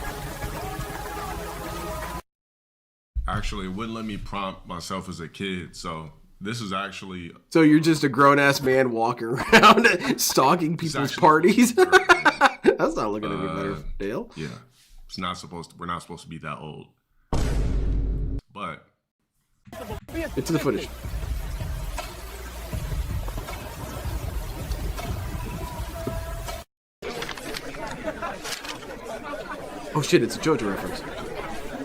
Actually, it wouldn't let me prompt myself as a kid, so this is actually... So you're just a grown-ass man walking around stalking people's parties? That's not looking any better, Dale. Yeah, it's not supposed to, we're not supposed to be that old. But... Get to the footage. Oh shit, it's a JoJo reference.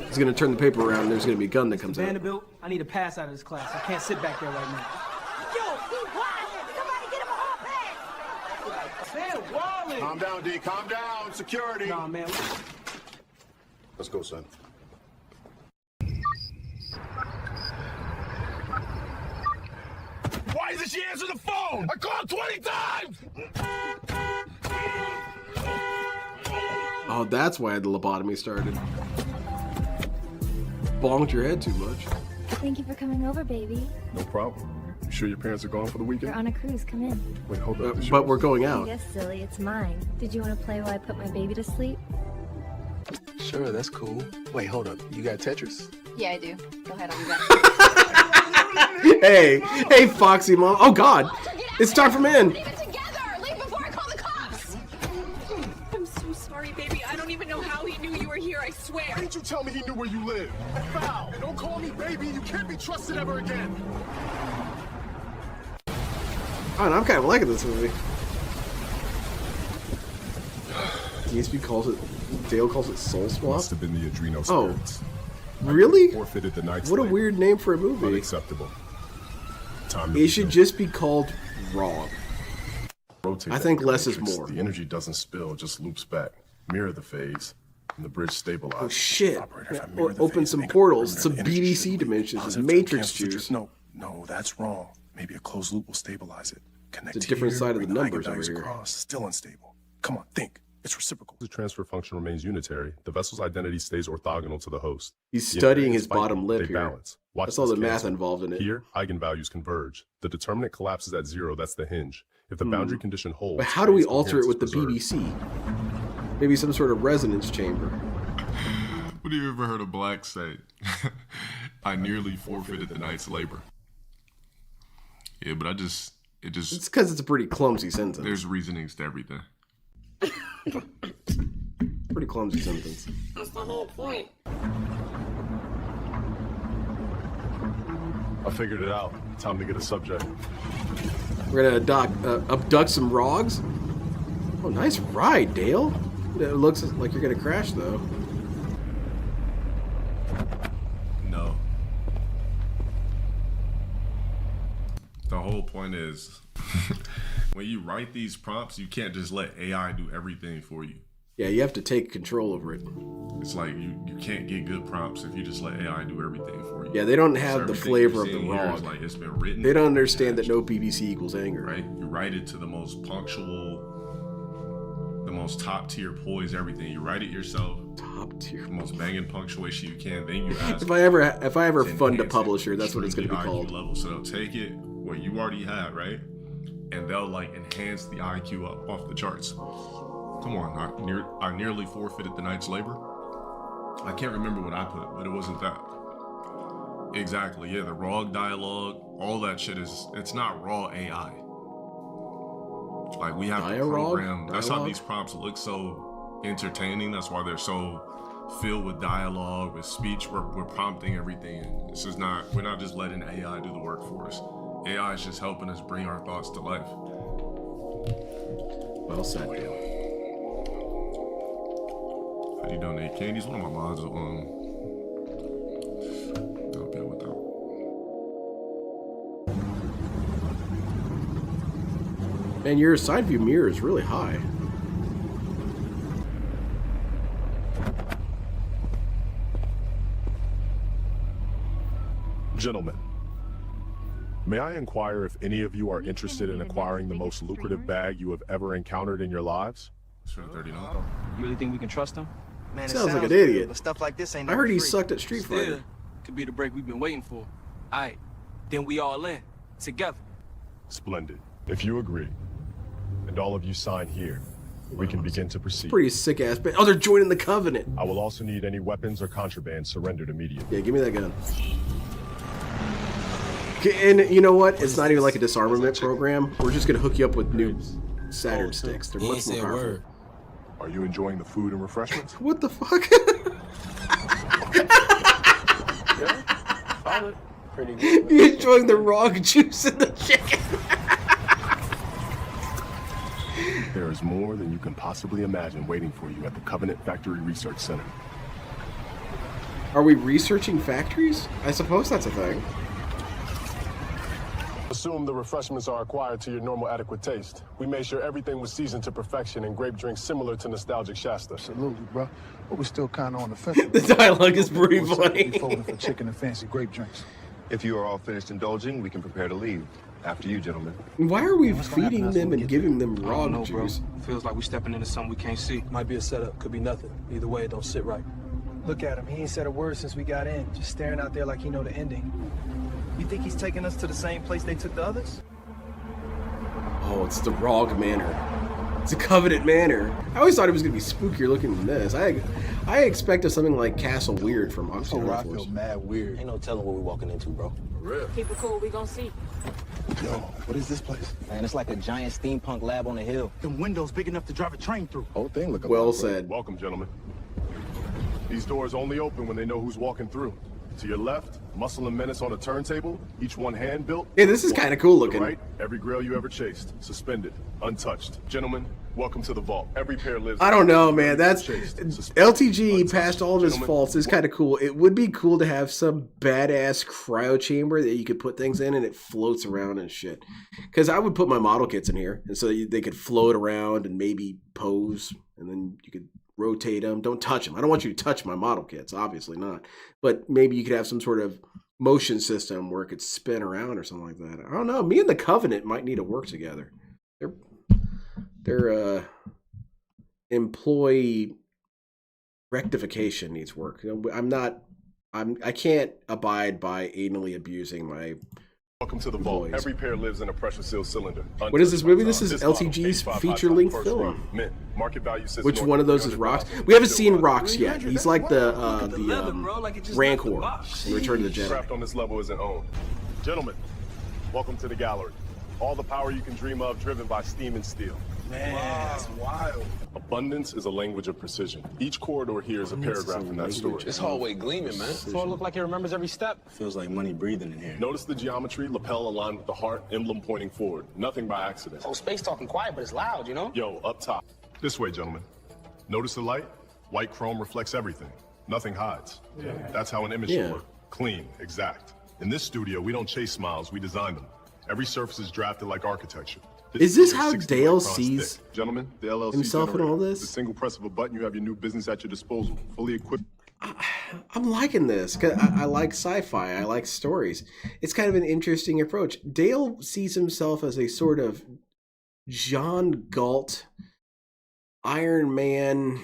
He's gonna turn the paper around and there's gonna be a gun that comes out. Vanderbilt, I need a pass out of this class. I can't sit back there right now. Yo, be quiet! Somebody get him a hall pass! Man, Wally! Calm down, D. Calm down. Security. Nah, man. Let's go, son. answer the phone! I called 20 times! Oh, that's why the lobotomy started. Bonked your head too much. Thank you for coming over, baby. No problem. You sure your parents are gone for the We're weekend? on a cruise. Come in. Wait, hold up. But we're going out. Yes, silly. It's mine. Did you want to play while I put my baby to sleep? Sure, that's cool. Wait, hold up. You got Tetris? Yeah, I do. Go ahead. I'll be back. Hey, Foxy Mom. Oh God, it's time for men. Leave it together! Leave before I call the cops! I'm so sorry, baby. I don't even know how he knew you were here, I swear. Why didn't you tell me he knew where you live? I foul. And don't call me baby. You can't be trusted ever again. Oh, and I'm kind of liking this movie. DSP calls it. Dale calls it Soul Swap. Must have been the Adreno Oh, spirits. really? Forfeited the night's What a labor. weird name for a movie. Unacceptable. Time to It should just be called Wrong. rotate I that think less is matrix. more. The energy doesn't spill, just loops back. Mirror the phase, and the bridge stabilizes. Oh shit! Operator, if I mirror the Open phase, some make a portals, perimeter, some the energy BDC should be dimensions, positive Matrix to cancel the juice. No, that's wrong. Maybe a closed loop will stabilize it. Connect It's a different here, side of the bring numbers over eigenvalues here. across, still unstable. Come on, think. It's reciprocal. The transfer function remains unitary. The vessel's identity stays orthogonal to the host. He's The studying invariants his fight, bottom lip they here. balance. Watch That's all this the math cancel. involved in it. Here, eigenvalues converge. The determinant collapses at 0. That's the hinge. If the boundary condition holds, But how do we phase alter it coherence with the is preserved. BBC? Maybe some sort of resonance chamber. What have you ever heard a black say? I nearly forfeited the night's labor. Yeah, but It's because it's a pretty clumsy sentence. there's reasonings to everything. Pretty clumsy sentence. That's the whole point. I figured it out. Time to get a subject. We're gonna abduct some rogs. Oh, nice ride, Dale. It looks like you're gonna crash though. No. The whole point is when you write these prompts, you can't just let AI do everything for you. Yeah, you have to take control over it. It's like you can't get good prompts if you just let AI do everything for you. Yeah, they don't So have the everything flavor you're of the seeing here is ROG. like it's been written. They don't understand that no BBC equals anger. Right? You write it to the most punctual, the most top tier poise, everything. You write it yourself. Top tier. The most banging punctuation you can. Then you ask. If I ever to fund a enhance it, publisher, that's what it's bring gonna be the IQ called. level. So they'll take it what you already had, right? And they'll like enhance the IQ up off the charts. Come on, I nearly forfeited the night's labor. I can't remember what I put, but it wasn't that. Exactly, yeah, the raw dialogue, all that shit it's not raw AI. Like we have to program, that's how these prompts look so entertaining. That's why they're so filled with dialogue, with speech. We're prompting everything. This is not, we're not just letting AI do the work for us. AI is just helping us bring our thoughts to life. Well said, Dale. How do you donate candies? One of my mods help you with that. Man, your side view mirror is really high. Gentlemen, may I inquire if any of you are interested in acquiring the most lucrative bag you have ever encountered in your lives? Sure, 39. You really think we can trust him? Man, it Sounds like an good, idiot. but stuff like this ain't I heard never he free. sucked at Street Fighter. Still, could be the break we've been waiting for. Alright, then we all in, together. Splendid. If you agree, and all of you sign here, we can begin to proceed. Pretty sick ass. Oh, they're joining the Covenant. I will also need any weapons or contraband surrendered immediately. Yeah, give me that gun. Okay, and you know what? It's not even like a disarmament program. We're just gonna hook you up with new Saturn sticks. They're much more powerful. Are you enjoying the food and refreshments? What the fuck? Pretty good. You enjoying the raw juice in the chicken? There is more than you can possibly imagine waiting for you at the Covenant Factory Research Center. Are we researching factories? I suppose that's a thing. Assume the refreshments are acquired to your normal adequate taste. We made sure everything was seasoned to perfection and grape drinks similar to nostalgic Shasta. Absolutely, bro. But we're still kind of on the fence. The dialogue is pretty funny. Folding for chicken and fancy grape drinks. If you are all finished indulging, we can prepare to leave. After you, gentlemen. Why are we feeding them and giving them raw juice? Feels like we're stepping into something we can't see. Might be a setup, could be nothing. Either way, it don't sit right. Look at him. He ain't said a word since we got in. Just staring out there like he know the ending. You think he's taking us to the same place they took the others? Oh, it's the Rog Manor. It's a Covenant Manor. I always thought it was gonna be spookier looking than this. I expected something like Castle Weird from Oxygen I feel mad weird. Ain't no telling what we walking into, bro. Keep it cool, we gonna see. Yo, what is this place? Man, it's like a giant steampunk lab on the hill. The windows big enough to drive a train through. Whole thing look well said. Welcome, gentlemen. These doors only open when they know who's walking through. To your left, Muscle and Menace on a turntable, each one hand built. Yeah, this is kind of cool looking. Right, every grail you ever chased, suspended, untouched. Gentlemen, welcome to the vault. Every pair lives. I don't know, man. That's LTG past all of his faults is kind of cool. It would be cool to have some badass cryo chamber that you could put things in and it floats around and shit. Because I would put my model kits in here, and so they could float around and maybe pose, and then you could rotate them. Don't touch them. I don't want you to touch my model kits, obviously not. But maybe you could have some sort of motion system where it could spin around or something like that. I don't know. Me and the Covenant might need to work together. Their employee rectification needs work. I can't abide by anally abusing my. Welcome to the vault. Every pair lives in a pressure sealed cylinder. What is this movie? This is LTG's feature-length film. Market value sits Which one of those is Rox? We haven't seen Rox yet. He's like the Rancor in Return of the Jedi. Craft on this level isn't owned. Gentlemen, welcome to the gallery. All the power you can dream of, driven by steam and steel. Man, that's wild. Abundance is a language of precision. Each corridor here is a paragraph in that story. This hallway gleaming, man. So it look like he remembers every step. Feels like money breathing in here. Notice the geometry, lapel aligned with the heart, emblem pointing forward. Nothing by accident. Oh, space talking quiet, but it's loud, you know? Yo, up top. This way, gentlemen. Notice the light? White chrome reflects everything. Nothing hides. Yeah. That's how an image should work. Clean, exact. In this studio, we don't chase smiles, we design them. Every surface is drafted like architecture. Is this how Dale sees gentlemen, the LLC himself in all this? The single press of a button, you have your new business at your disposal, fully equipped. I'm liking this because I like sci-fi. I like stories. It's kind of an interesting approach. Dale sees himself as a sort of John Galt, Iron Man,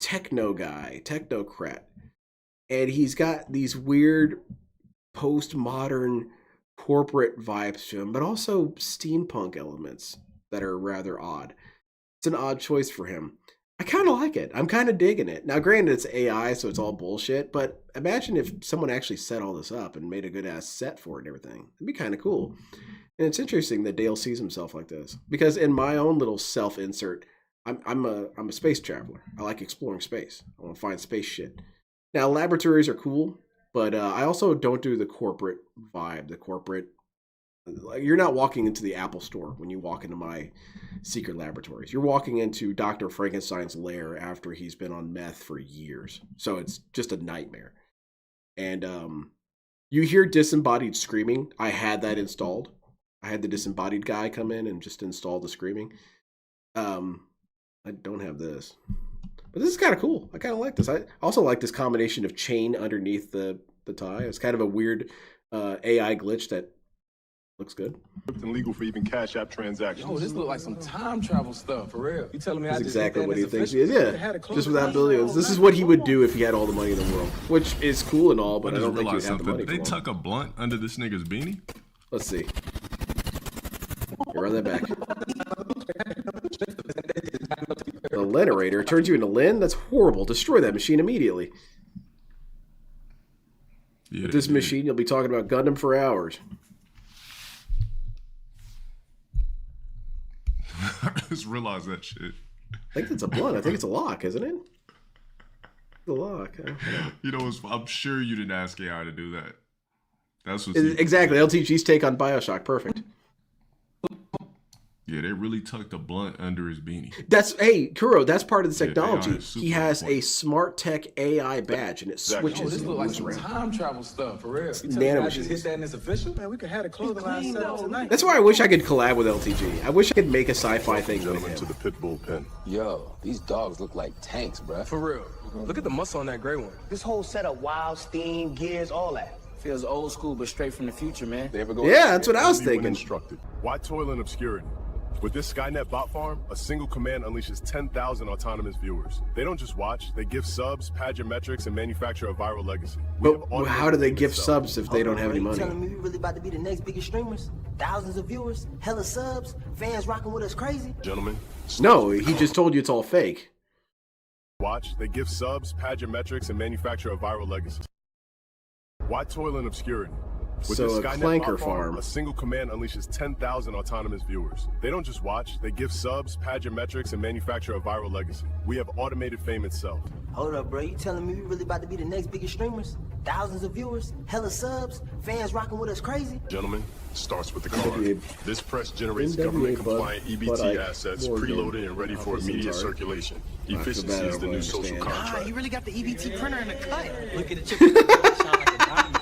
technocrat, and he's got these weird postmodern corporate vibes to him, but also steampunk elements that are rather odd. It's an odd choice for him. I kind of like it. I'm kind of digging it. Now, granted, it's AI, so it's all bullshit, but imagine if someone actually set all this up and made a good-ass set for it and everything. It'd be kind of cool. And it's interesting that Dale sees himself like this. Because in my own little self-insert, I'm a space traveler. I like exploring space. I want to find space shit. Now, laboratories are cool, but I also don't do the corporate vibe, the corporate. You're not walking into the Apple store when you walk into my secret laboratories. You're walking into Dr. Frankenstein's lair after he's been on meth for years. So it's just a nightmare. And you hear disembodied screaming. I had that installed. I had the disembodied guy come in and just install the screaming. I don't have this. But this is kind of cool. I kind of like this. I also like this combination of chain underneath the tie. It's kind of a weird AI glitch that looks good. And legal for even Cash App transactions. Oh, this look like some time travel stuff, for real. You telling me That's I just exactly hit that what he as thinks he official? is. Yeah, just without billions. This is what he would do if he had all the money in the world, which is cool and all, but I don't think he would have the money. Did they tuck a blunt under this nigga's beanie? Let's see. You run that back. The Lenerator turns you into Len? That's horrible. Destroy that machine immediately. Yeah, With this machine, you'll be talking about Gundam for hours. I just realized that shit. I think it's a blunt. I think it's a lock, isn't it? The lock. You know, I'm sure you didn't ask AI to do that. That's what. Exactly. LTG's take on Bioshock. Perfect. Yeah, they really tucked a blunt under his beanie. Hey, Kuro, that's part of the technology. Yeah, he has a smart tech AI badge, and it switches. Oh, this and look like moves some around. time travel stuff, for real. You telling Nano me I just machines. hit that and it's official? Man, we could have a clothing line set up tonight. That's why I wish I could collab with LTG. I wish I could make a sci-fi thing with him. To the Pitbull pen. Yo, these dogs look like tanks, bruh. For real. Look at the muscle on that gray one. This whole set of wild steam, gears, all that. Feels old school, but straight from the future, man. They ever go Yeah, that's what I was Only when thinking. instructed. Why toil in obscurity? With this Skynet bot farm, a single command unleashes 10,000 autonomous viewers. They don't just watch, they give subs, pad your metrics, and manufacture a viral legacy. But how do they give subs if they don't have any You money? telling me we really about to be the next biggest streamers? Thousands of viewers, hella subs, fans rocking with us crazy? Gentlemen, No, he just told you it's all fake. watch, they give subs, pad your metrics, and manufacture a viral legacy. Why toil in obscurity? With So this a Skynet clanker bot farm. a single command unleashes 10,000 autonomous viewers. They don't just watch, they give subs, pad your metrics, and manufacture a viral legacy. We have automated fame itself. Hold up, bro. You telling me we really about to be the next biggest streamers? Thousands of viewers, hella subs, fans rocking with us crazy? Gentlemen, starts with the card. NWA This press generates NWA, government-compliant but EBT I assets more preloaded and ready for opposites immediate are. circulation. Not so Efficiency bad, is the I new social understand. contract. You really got the EBT printer in the cut. Look at the chip. Sound like a diamond.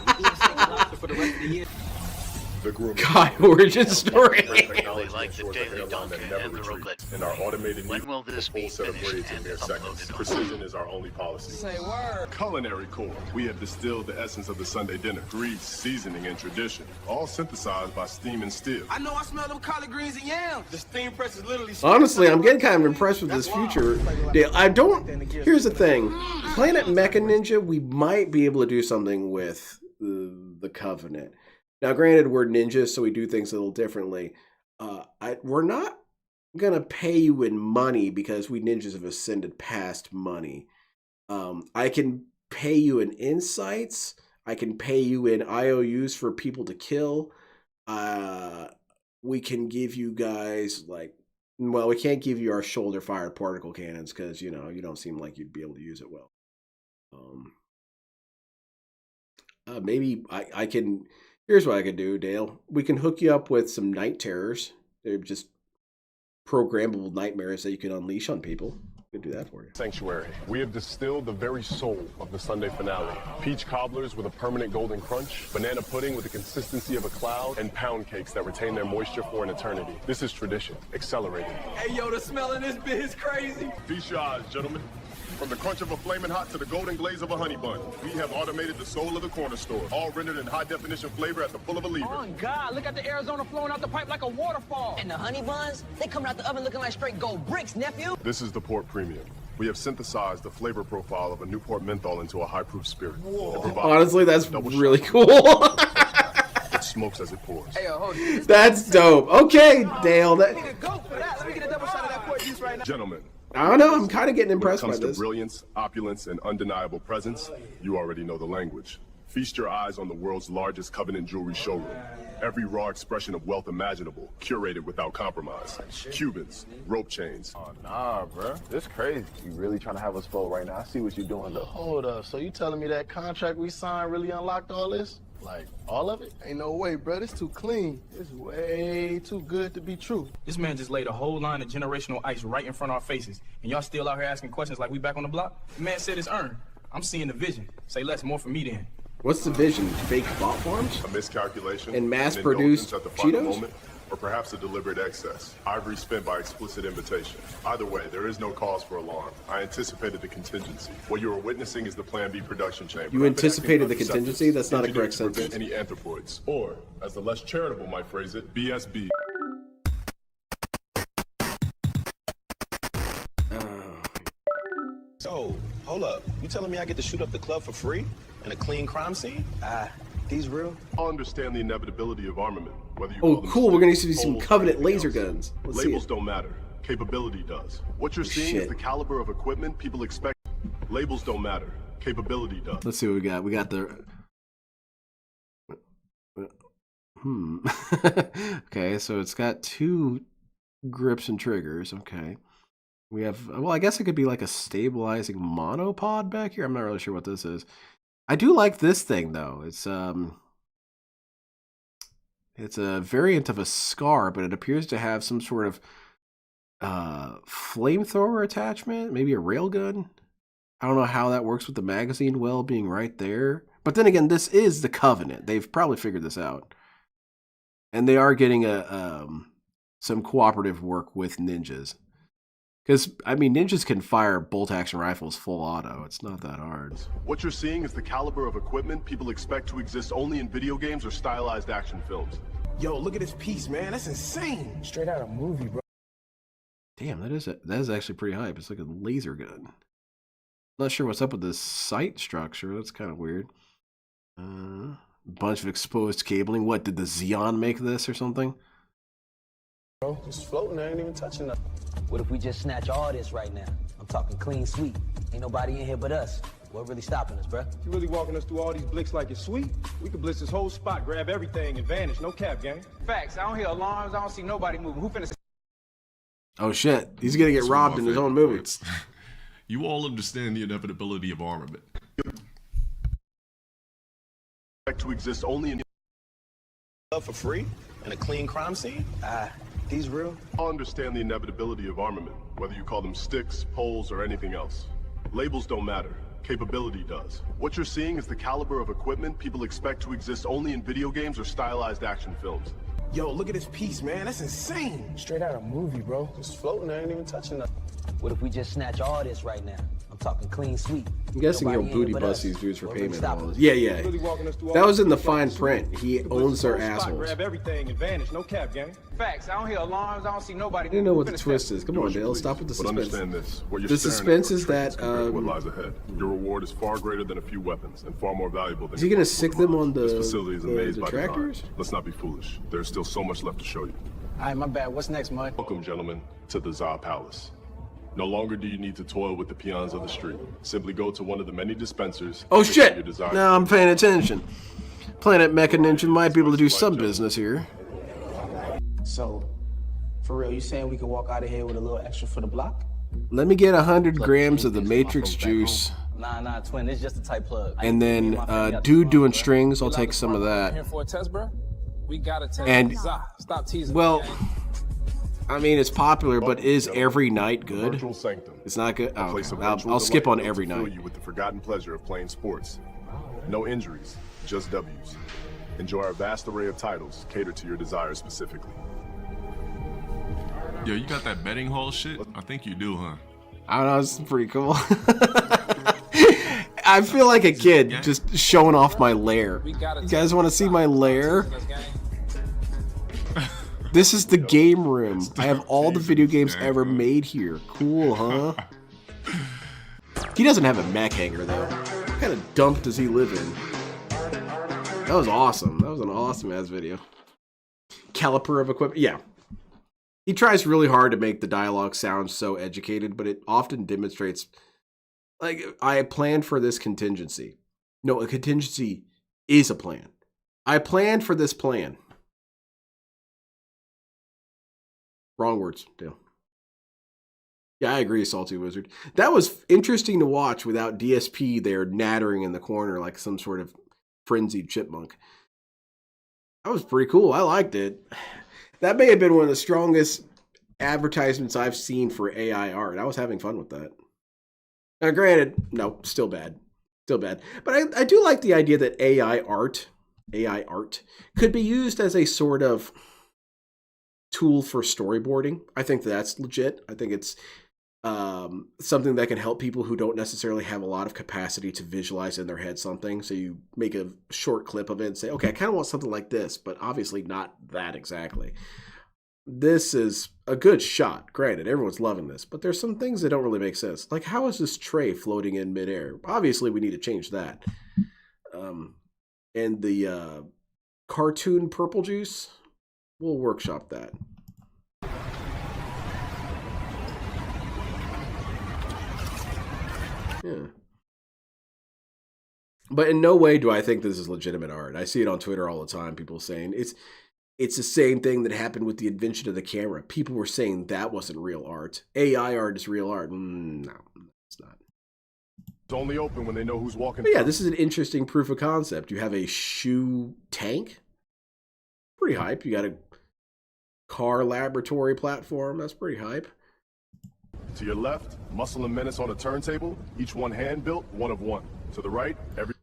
For the rest of the year. The grooming. God, origin story. Technology like the daily Dunkin' and the roulette. And our automated When will this be full set of finished braids in and mere seconds. uploaded? Precision is our only policy. Say word. Culinary core. We have distilled the essence of the Sunday dinner. Grease, seasoning, and tradition. All synthesized by steam and steel. I know I smell them collard greens and yams. The steam press is literally. Honestly, I'm getting kind of impressed with this future deal. I don't. Here's the thing: Planet Mecha Ninja, we might be able to do something with the Covenant. Now, granted, we're ninjas, so we do things a little differently. We're not gonna pay you in money because we ninjas have ascended past money. I can pay you in insights. I can pay you in IOUs for people to kill. We can give you guys well, we can't give you our shoulder fired particle cannons because you don't seem like you'd be able to use it well. Maybe I can. Here's what I could do, Dale. We can hook you up with some night terrors. They're just programmable nightmares that you can unleash on people. We can do that for you. Sanctuary. We have distilled the very soul of the Sunday finale. Peach cobblers with a permanent golden crunch, banana pudding with the consistency of a cloud, and pound cakes that retain their moisture for an eternity. This is tradition, accelerated. Hey, yo, the smell in this bit is crazy. Feast your eyes, gentlemen. From the crunch of a flaming hot to the golden glaze of a honey bun, we have automated the soul of the corner store, all rendered in high-definition flavor at the pull of a lever. Oh, God, look at the Arizona flowing out the pipe like a waterfall. And the honey buns, they coming out the oven looking like straight gold bricks, nephew. This is the Port Premium. We have synthesized the flavor profile of a Newport menthol into a high-proof spirit. Honestly, that's really cool. It smokes as it pours. Hey, yo, hold it. That's dope. Okay, Dale. Go for that. Let me get a double shot of that port juice right now. Gentlemen, I don't know. I'm kind of getting impressed by when it comes this. to brilliance, opulence, and undeniable presence, you already know the language. Feast your eyes on the world's largest Covenant jewelry showroom. Every raw expression of wealth imaginable, curated without compromise. Cubans, rope chains. Oh, nah, bro. This crazy. You really trying to have us fold right now. I see what you're doing, though. Hold up. So you telling me that contract we signed really unlocked all this? Like, all of it? Ain't no way, bro. It's too clean. It's way too good to be true. This man just laid a whole line of generational ice right in front of our faces, and y'all still out here asking questions like we back on the block? The man said it's earned. I'm seeing the vision. Say less, more for me then. What's the vision? Fake bot farms? A miscalculation. And an mass-produced indulgence at the final Cheetos? moment, or perhaps a deliberate excess. Ivory spent by explicit invitation. Either way, there is no cause for alarm. I anticipated the contingency. What you are witnessing is the Plan B production chamber. You anticipated the contingency? That's not a correct Engineered to sentence. prevent any anthropoids, or, as the less charitable might phrase it, BSB. So, hold up. You telling me I get to shoot up the club for free? In a clean crime scene? These real? I understand the inevitability of armament. Whether you Oh, call them cool. We're going to see sticks, some poles, or Covenant anything laser else. guns. Let's see Labels it. don't matter. Capability does. What you're seeing Shit. is the caliber of equipment people expect. Labels don't matter. Capability does. Let's see what we got. We got the... Okay, so it's got 2 grips and triggers. Okay. We have... Well, I guess it could be like a stabilizing monopod back here. I'm not really sure what this is. I do like this thing, though. It's a variant of a SCAR, but it appears to have some sort of flamethrower attachment, maybe a railgun. I don't know how that works with the magazine well being right there. But then again, this is the Covenant. They've probably figured this out. And they are getting some cooperative work with ninjas. Because, I mean, ninjas can fire bolt-action rifles full auto. It's not that hard. What you're seeing is the caliber of equipment people expect to exist only in video games or stylized action films. Yo, look at this piece, man. That's insane. Straight out of a movie, bro. Damn, that is actually pretty hype. It's like a laser gun. Not sure what's up with this sight structure. That's kind of weird. Bunch of exposed cabling. What, did the Xeon make this or something? Bro, just floating. I ain't even touching nothing. What if we just snatch all this right now? I'm talking clean sweep. Ain't nobody in here but us. What really stopping us, bruh? You really walking us through all these blicks like it's sweet? We could blitz this whole spot, grab everything, and vanish. No cap, gang. Facts. I don't hear alarms. I don't see nobody moving. Who finna... Oh, shit. He's going to get robbed in his own movie. You all understand the inevitability of armament. To exist only in for free and a clean crime scene? These real? I understand the inevitability of armament, whether you call them sticks, poles, or anything else. Labels don't matter. Capability does. What you're seeing is the caliber of equipment people expect to exist only in video games or stylized action films. Yo, look at this piece, man. That's insane. Straight out of a movie, bro. Just floating. I ain't even touching nothing. What if we just snatch all this right now? I'm talking clean sweep. I'm guessing he'll booty bust these dudes for payment. Yeah, yeah. That was in the fine print. He owns their assholes. Grab everything and vanish. No cap, gang. Facts. I don't hear alarms. I don't see nobody. I didn't know what the twist is. Come on, Dale. Stop with the suspense. Understand this. What you're the suspense is that what lies ahead. Your reward is far greater than a few weapons and far more valuable than. Is he going to sick them on the, this facility is amazed by tractors? Let's not be foolish. There's still so much left to show you. All right, my bad. What's next, Mud? Welcome, gentlemen, to the Za Palace. No longer do you need to toil with the peons of the street. Simply go to one of the many dispensers. Oh shit! Now I'm paying attention. Planet Mecha Ninja might be able to do some business here. So, for real, you saying we could walk out of here with a little extra for the block? Let me get 100 grams of the Matrix juice. Nah, twin. It's just a tight plug. And then, dude doing strings, I'll take some of that. Here for a test, bro? We got to test. And, stop teasing. Well, I mean, it's popular, but is every night good? It's not good. Oh, okay. I'll skip on every night. You with the forgotten pleasure of playing sports. No injuries, just W's. Enjoy our vast array of titles, catered to your desires specifically. Yo, you got that betting hall shit? I think you do, huh? I don't know, it's pretty cool. I feel like a kid just showing off my lair. You guys want to see my lair? This is the game room. I have all the video games ever made here. Cool, huh? He doesn't have a mech hanger, though. What kind of dump does he live in? That was awesome. That was an awesome-ass video. Caliper of equipment. Yeah. He tries really hard to make the dialogue sound so educated, but it often demonstrates, like, I planned for this contingency. No, a contingency is a plan. I planned for this plan. Wrong words, Dale. Yeah, I agree, Salty Wizard. That was interesting to watch without DSP there nattering in the corner like some sort of frenzied chipmunk. That was pretty cool. I liked it. That may have been one of the strongest advertisements I've seen for AI art. I was having fun with that. Now, granted, no, still bad. Still bad. But I do like the idea that AI art could be used as a sort of tool for storyboarding. I think that's legit. I think it's something that can help people who don't necessarily have a lot of capacity to visualize in their head something. So you make a short clip of it and say, okay, I kind of want something like this, but obviously not that exactly. This is a good shot. Granted, everyone's loving this, but there's some things that don't really make sense. Like, how is this tray floating in midair? Obviously, we need to change that. And the cartoon purple juice, we'll workshop that. Yeah. But in no way do I think this is legitimate art. I see it on Twitter all the time, people saying it's the same thing that happened with the invention of the camera. People were saying that wasn't real art. AI art is real art. No, it's not. It's only open when they know who's walking. But yeah, this is an interesting proof of concept. You have a shoe tank. Pretty hype. You got a car laboratory platform. That's pretty hype. To your left, Muscle and Menace on a turntable, each one hand-built, one of one. To the right, every...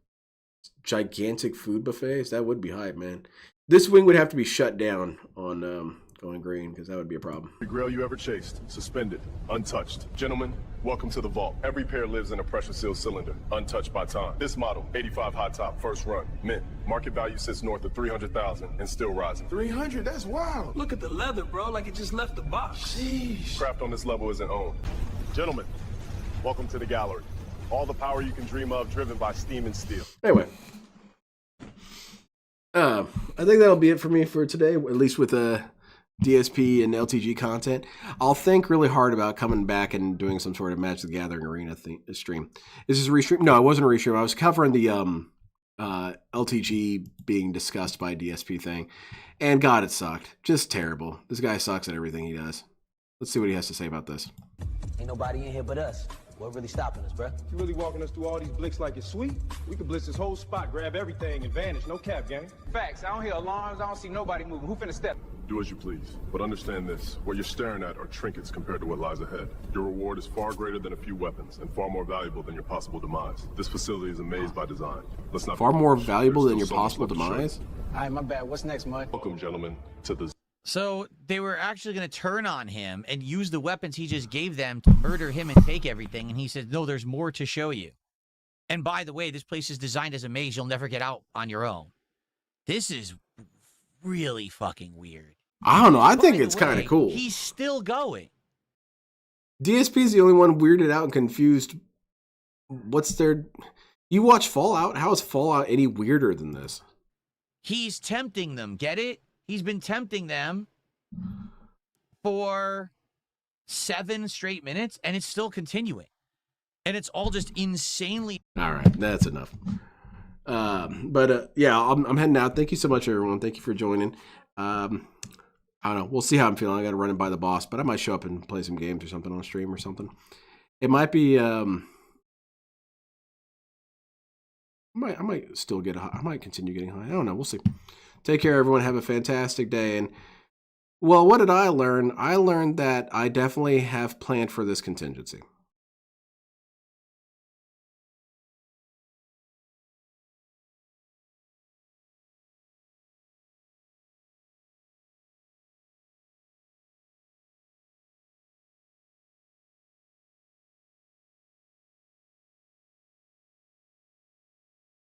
Gigantic food buffets? That would be hype, man. This wing would have to be shut down on going green, because that would be a problem. Every grail you ever chased, suspended, untouched. Gentlemen, welcome to the vault. Every pair lives in a pressure-sealed cylinder, untouched by time. This model, 85 hot top, first run, mint. Market value sits north of 300,000 and still rising. 300, that's wild. Look at the leather, bro, like it just left the box. Jeez. Craft on this level isn't owned. Gentlemen, welcome to the gallery. All the power you can dream of, driven by steam and steel. Anyway. I think that'll be it for me for today, at least with DSP and LTG content. I'll think really hard about coming back and doing some sort of Magic the Gathering Arena stream. Is this a restream? No, it wasn't a restream. I was covering the LTG being discussed by DSP thing. And God, it sucked. Just terrible. This guy sucks at everything he does. Let's see what he has to say about this. Ain't nobody in here but us. What really stopping us, bruh? You really walking us through all these blicks like it's sweet? We could blitz this whole spot, grab everything, and vanish. No cap, gang. Facts. I don't hear alarms. I don't see nobody moving. Who finna step? Do as you please, but understand this. What you're staring at are trinkets compared to what lies ahead. Your reward is far greater than a few weapons, and far more valuable than your possible demise. This facility is a maze by design. Let's not far more valuable than your possible demise? All right, my bad. What's next, Mud? Welcome, gentlemen, to the... So they were actually going to turn on him and use the weapons he just gave them to murder him and take everything. And he said, no, there's more to show you. And by the way, this place is designed as a maze. You'll never get out on your own. This is really fucking weird. I don't know. I think it's kind of cool. He's still going. DSP is the only one weirded out and confused. What's their... You watch Fallout? How is Fallout any weirder than this? He's tempting them. Get it? He's been tempting them for 7 straight minutes, and it's still continuing. And it's all just insanely... All right, that's enough. Yeah, I'm heading out. Thank you so much, everyone. Thank you for joining. I don't know. We'll see how I'm feeling. I got to run it by the boss, but I might show up and play some games or something on stream or something. It might be... I might still get high. I might continue getting high. I don't know. We'll see. Take care, everyone. Have a fantastic day. And, well, what did I learn? I learned that I definitely have planned for this contingency.